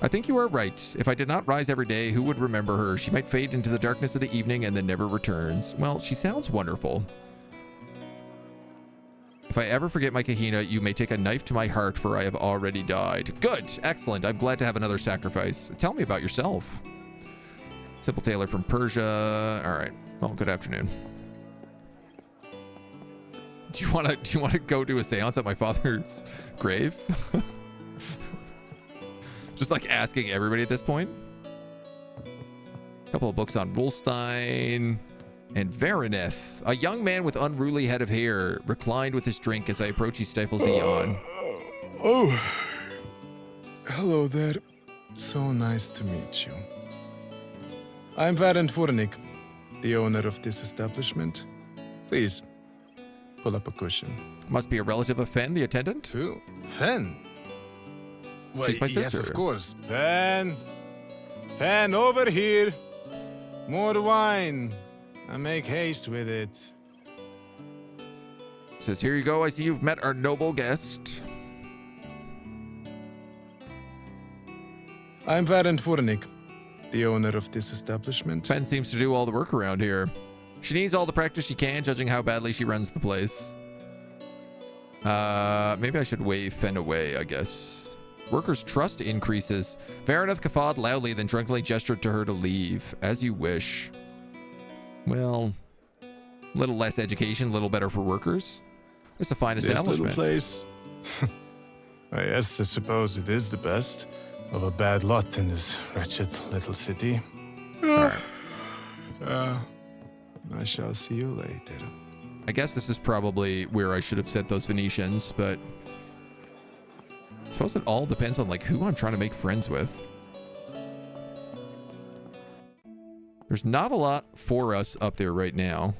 I think you are right. If I did not rise every day, who would remember her? She might fade into the darkness of the evening and then never returns. Well, she sounds wonderful. If I ever forget my Kahina, you may take a knife to my heart, for I have already died. Good. Excellent. I'm glad to have another sacrifice. Tell me about yourself. Simple tailor from Persia. All right. Well, good afternoon. Do you want to go do a seance at my father's grave? Just like asking everybody at this point. A couple of books on Wolstein and Varaneth. A young man with unruly head of hair reclined with his drink. As I approach, he stifles a yawn. Oh, hello there. So nice to meet you. I'm Varen Furnik, the owner of this establishment. Please, pull up a cushion. Must be a relative of Fen, the attendant? Who? Fen? Why, She's my sister. yes, of course. Fen! Fen, over here! More wine. I make haste with it. Says, here you go. I see you've met our noble guest. I'm Varen Furnik, the owner of this establishment. Fen seems to do all the work around here. She needs all the practice she can, judging how badly she runs the place. Maybe I should wave Fen away, I guess. Workers' trust increases. Varaneth guffawed loudly, then drunkenly gestured to her to leave. As you wish. Well, a little less education, a little better for workers. It's a fine establishment. This little place? Yes, I suppose it is the best of a bad lot in this wretched little city. I shall see you later. I guess this is probably where I should have set those Venetians, but I suppose it all depends on like who I'm trying to make friends with. There's not a lot for us up there right now.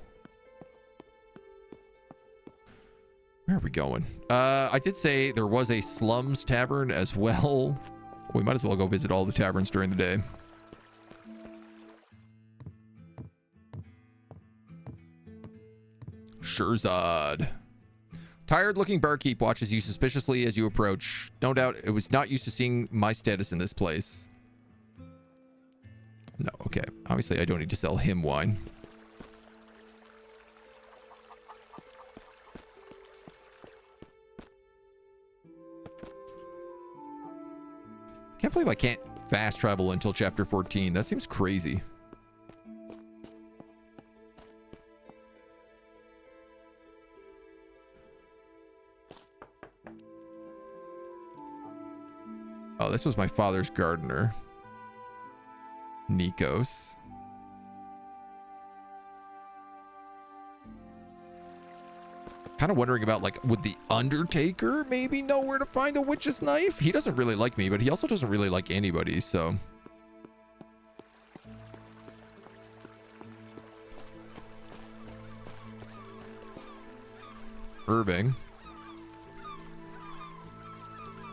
Where are we going? I did say there was a slums tavern as well. We might as well go visit all the taverns during the day. Shirzad. Tired-looking barkeep watches you suspiciously as you approach. No doubt it was not used to seeing my status in this place. No, okay. Obviously, I don't need to sell him wine. Can't believe I can't fast travel until chapter 14. That seems crazy. Oh, this was my father's gardener. Nikos. Kind of wondering about, like, would the Undertaker maybe know where to find a witch's knife? He doesn't really like me, but he also doesn't really like anybody, so. Irving.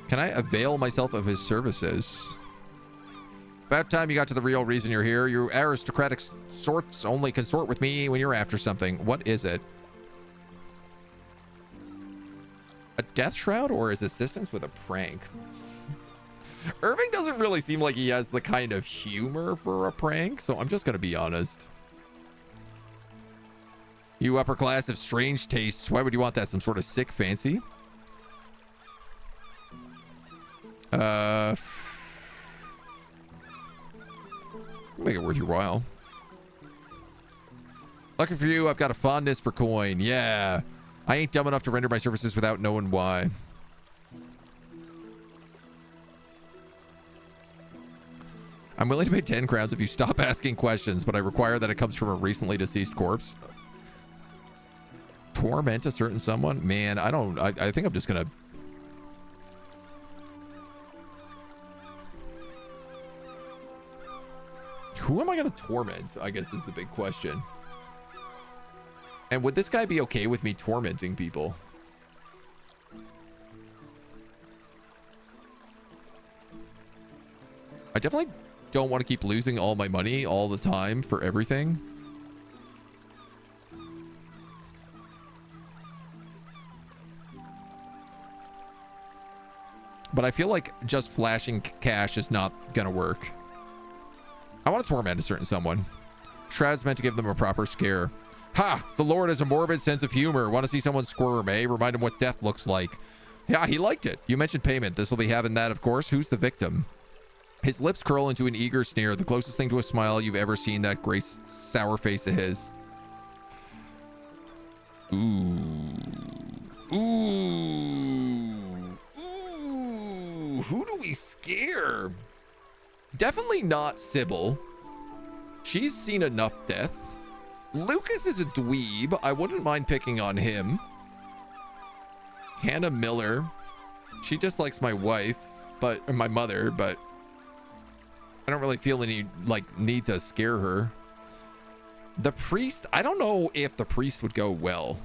Can I avail myself of his services? About time you got to the real reason you're here. You aristocratic sorts only consort with me when you're after something. What is it? A death shroud or his assistance with a prank? Irving doesn't really seem like he has the kind of humor for a prank, so I'm just gonna be honest. You upper class of strange tastes. Why would you want that? Some sort of sick fancy? Make it worth your while. Lucky for you, I've got a fondness for coin. Yeah. I ain't dumb enough to render my services without knowing why. I'm willing to pay 10 crowns if you stop asking questions, but I require that it comes from a recently deceased corpse. Torment a certain someone? Man, I think I'm just gonna... Who am I gonna torment, I guess is the big question. And would this guy be okay with me tormenting people? I definitely don't want to keep losing all my money all the time for everything. But I feel like just flashing cash is not gonna work. I want to torment a certain someone. Shroud's meant to give them a proper scare. Ha! The Lord has a morbid sense of humor. Want to see someone squirm, eh? Remind him what death looks like. Yeah, he liked it. You mentioned payment. This will be having that, of course. Who's the victim? His lips curl into an eager sneer, the closest thing to a smile you've ever seen, that gray, sour face of his. Ooh. Ooh. Ooh. Who do we scare? Definitely not Sybil. She's seen enough death. Lucas is a dweeb. I wouldn't mind picking on him. Hannah Miller. She dislikes my wife, or my mother, but I don't really feel any, need to scare her. The priest, I don't know if the priest would go well.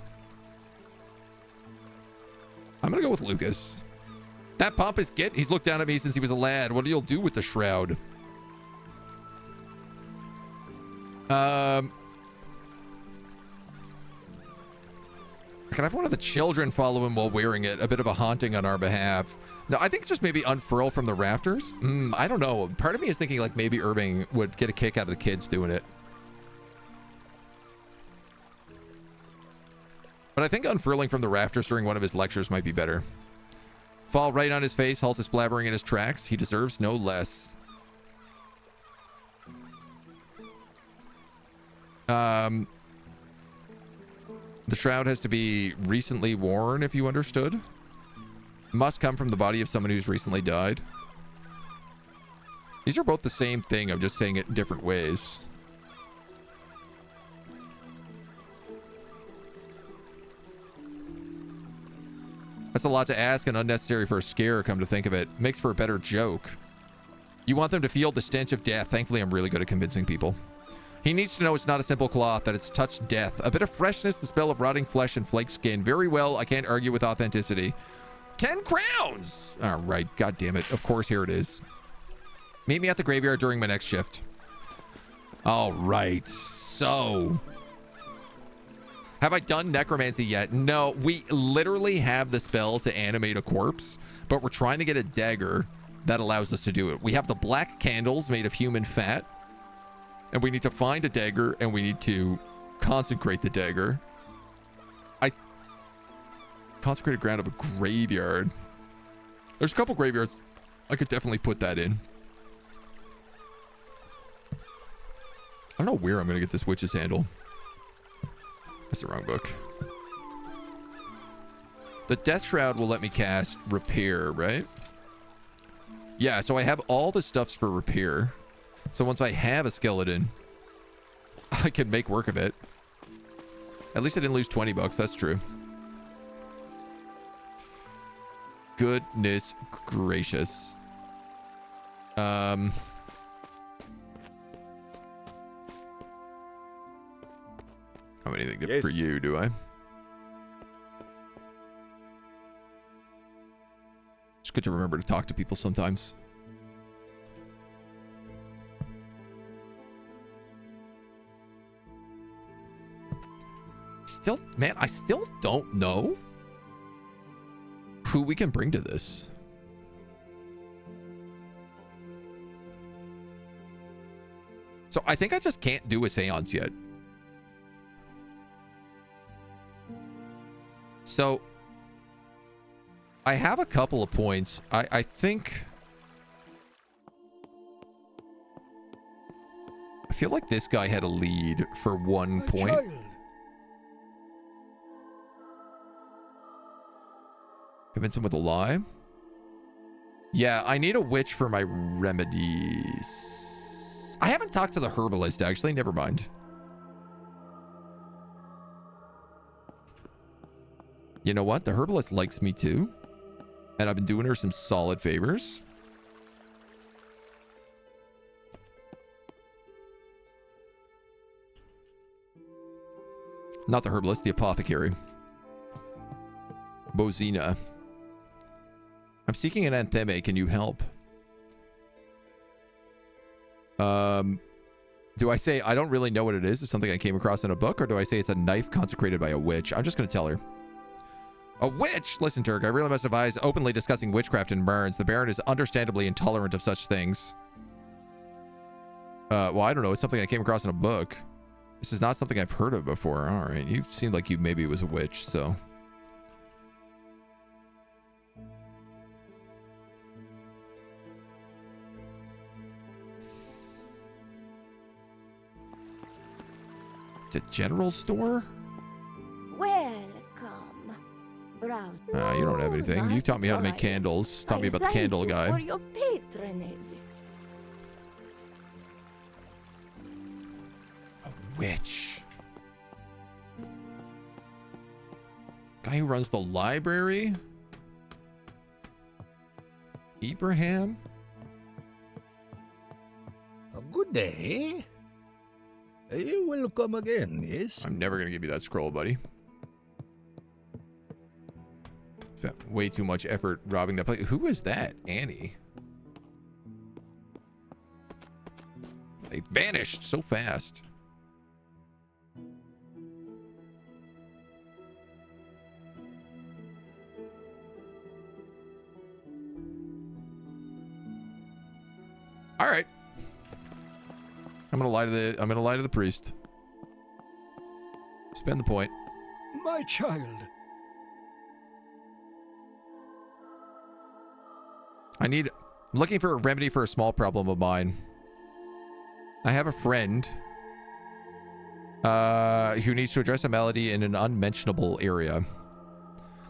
I'm gonna go with Lucas. That pompous git, he's looked down at me since he was a lad. What do you do with the shroud? Can I have one of the children follow him while wearing it? A bit of a haunting on our behalf. No, I think it's just maybe unfurl from the rafters. I don't know. Part of me is thinking maybe Irving would get a kick out of the kids doing it. But I think unfurling from the rafters during one of his lectures might be better. Fall right on his face, halt his blabbering in his tracks. He deserves no less. The shroud has to be recently worn, if you understood. Must come from the body of someone who's recently died. These are both the same thing. I'm just saying it in different ways. That's a lot to ask and unnecessary for a scare, come to think of it. Makes for a better joke. You want them to feel the stench of death. Thankfully, I'm really good at convincing people. He needs to know it's not a simple cloth, that it's touched death. A bit of freshness, the smell of rotting flesh and flake skin. Very well, I can't argue with authenticity. 10 crowns! All right, god damn it. Of course, here it is. Meet me at the graveyard during my next shift. All right, so... have I done necromancy yet? No, we literally have the spell to animate a corpse, but we're trying to get a dagger that allows us to do it. We have the black candles made of human fat, and we need to find a dagger, and we need to consecrate the dagger. Consecrated ground of a graveyard. There's a couple graveyards. I could definitely put that in. I don't know where I'm going to get this witch's handle. That's the wrong book. The Death Shroud will let me cast Repair, right? Yeah, so I have all the stuffs for Repair. So once I have a skeleton, I can make work of it. At least I didn't lose 20 bucks, that's true. Goodness gracious. I don't have anything good for you, do I? It's good to remember to talk to people sometimes. Still, man, I still don't know who we can bring to this. So I think I just can't do a seance yet. So I have a couple of points. I think... I feel like this guy had a lead for 1 point. Child. Convince him with a lie. Yeah, I need a witch for my remedies. I haven't talked to the herbalist, actually. Never mind. You know what? The herbalist likes me too. And I've been doing her some solid favors. Not the herbalist, the apothecary. Bozina. I'm seeking an antheme. Can you help? Do I say I don't really know what it is? It's something I came across in a book, or do I say it's a knife consecrated by a witch? I'm just going to tell her. A witch? Listen, Turk, I really must advise openly discussing witchcraft in Barrens. The Baron is understandably intolerant of such things. Well, I don't know. It's something I came across in a book. This is not something I've heard of before. All right. You seemed like you maybe was a witch, so... The general store? Welcome. Browse. You don't have anything. You taught me how to make candles. Taught me about the candle guy. For your patronage. A witch. Guy who runs the library? Ibrahim? A good day. You will come again, yes? I'm never going to give you that scroll, buddy. Spent way too much effort robbing that place. Who is that? Annie. They vanished so fast. All right. I'm gonna lie to the priest. Spend the point. My child. I'm looking for a remedy for a small problem of mine. I have a friend who needs to address a malady in an unmentionable area.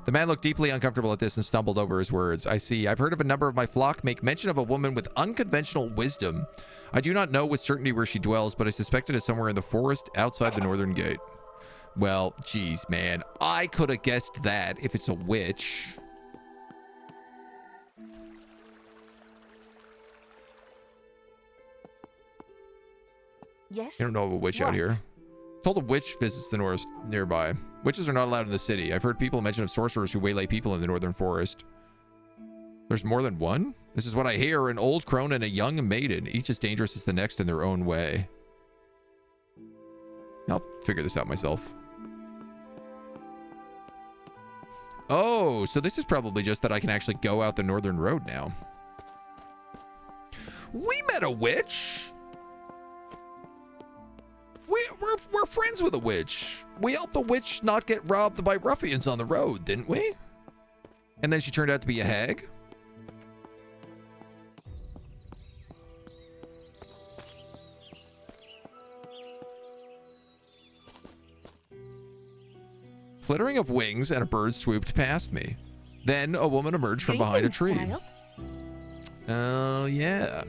The man looked deeply uncomfortable at this and stumbled over his words. I see. I've heard of a number of my flock make mention of a woman with unconventional wisdom. I do not know with certainty where she dwells, but I suspect it is somewhere in the forest outside the northern gate. Well, geez, man. I could have guessed that if it's a witch. Yes? You don't know of a witch out here. Told a witch visits the north nearby. Witches are not allowed in the city. I've heard people mention of sorcerers who waylay people in the northern forest. There's more than one? This is what I hear, an old crone and a young maiden, each as dangerous as the next in their own way. I'll figure this out myself. Oh, so this is probably just that I can actually go out the northern road now. We met a witch! We're friends with a witch. We helped the witch not get robbed by ruffians on the road, didn't we? And then she turned out to be a hag? Flittering of wings and a bird swooped past me. Then a woman emerged from behind a tree. Oh, yeah.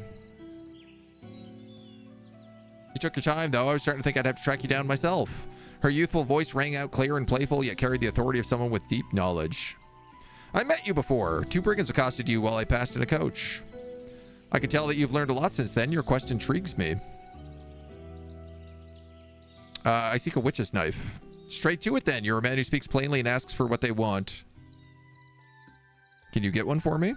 You took your time, though. I was starting to think I'd have to track you down myself. Her youthful voice rang out clear and playful, yet carried the authority of someone with deep knowledge. I met you before. 2 brigands accosted you while I passed in a coach. I can tell that you've learned a lot since then. Your quest intrigues me. I seek a witch's knife. Straight to it, then. You're a man who speaks plainly and asks for what they want. Can you get one for me?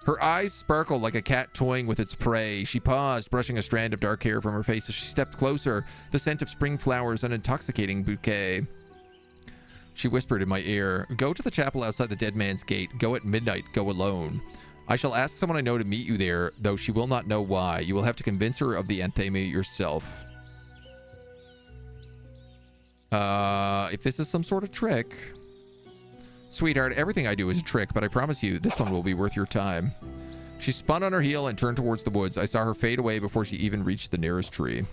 Her eyes sparkled like a cat toying with its prey. She paused, brushing a strand of dark hair from her face as she stepped closer, the scent of spring flowers, an intoxicating bouquet. She whispered in my ear, "Go to the chapel outside the dead man's gate. Go at midnight. Go alone. I shall ask someone I know to meet you there, though she will not know why. You will have to convince her of the antheme yourself." If this is some sort of trick... Sweetheart, everything I do is a trick, but I promise you, this one will be worth your time. She spun on her heel and turned towards the woods. I saw her fade away before she even reached the nearest tree.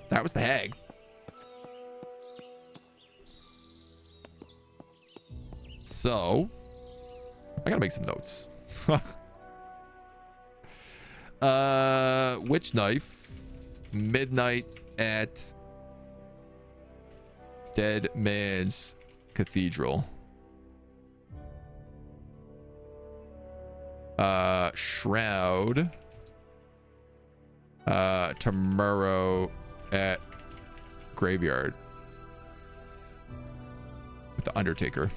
That was the hag. So, I gotta make some notes. Witch knife. Midnight at Dead Man's Cathedral. Shroud. Tomorrow at Graveyard. With the Undertaker.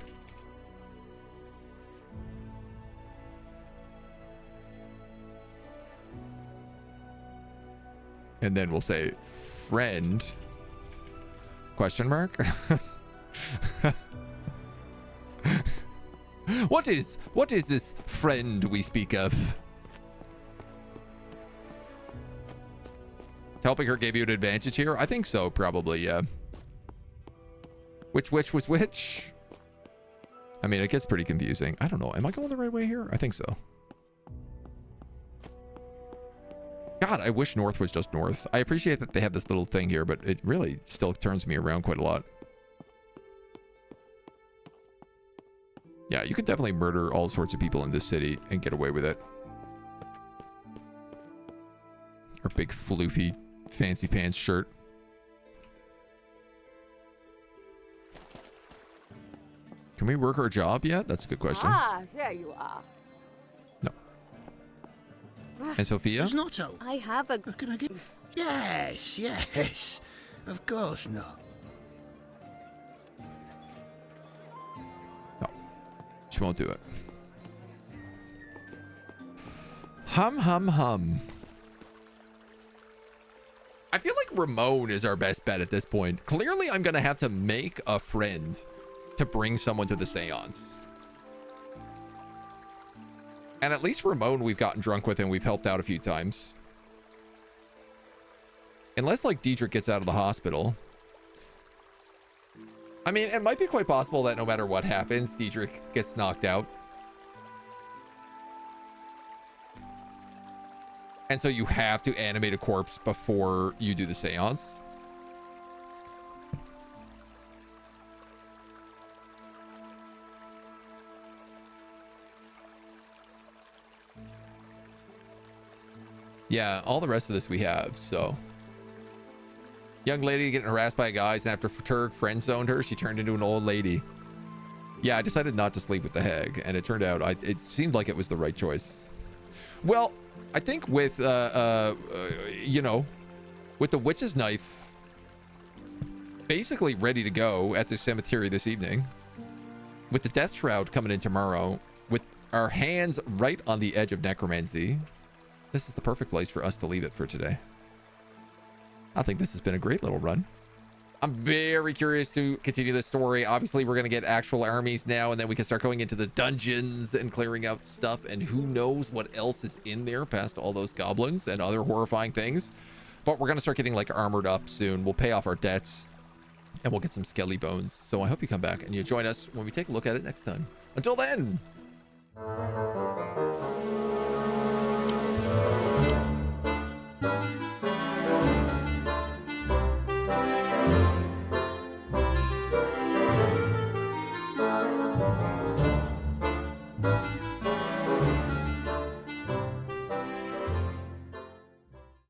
And then we'll say friend question mark. What is this friend we speak of? Helping her gave you an advantage here? I think so, probably, yeah. Which witch was which? I mean, it gets pretty confusing. I don't know. Am I going the right way here? I think so. God, I wish north was just north. I appreciate that they have this little thing here, but it really still turns me around quite a lot. Yeah, you could definitely murder all sorts of people in this city and get away with it. Her big floofy fancy pants shirt. Can we work her job yet? That's a good question. Ah, there you are. No. And Sophia? There's not a... I have a... Can I get... Yes, yes. Of course not. No. She won't do it. Hum, hum, hum. I feel like Ramon is our best bet at this point. Clearly, I'm going to have to make a friend to bring someone to the seance. And at least Ramon, we've gotten drunk with and we've helped out a few times. Unless, like, Diedrich gets out of the hospital. I mean, it might be quite possible that no matter what happens, Diedrich gets knocked out. And so you have to animate a corpse before you do the seance. Yeah, all the rest of this we have, so. Young lady getting harassed by guys, and after Turk friend zoned her, she turned into an old lady. Yeah, I decided not to sleep with the hag, and it turned out it seemed like it was the right choice. Well, I think with, you know, with the witch's knife basically ready to go at the cemetery this evening, with the death shroud coming in tomorrow, with our hands right on the edge of necromancy, this is the perfect place for us to leave it for today. I think this has been a great little run. I'm very curious to continue this story. Obviously, we're going to get actual armies now, and then we can start going into the dungeons and clearing out stuff, and who knows what else is in there past all those goblins and other horrifying things. But we're going to start getting, like, armored up soon. We'll pay off our debts, and we'll get some skelly bones. So I hope you come back and you join us when we take a look at it next time. Until then!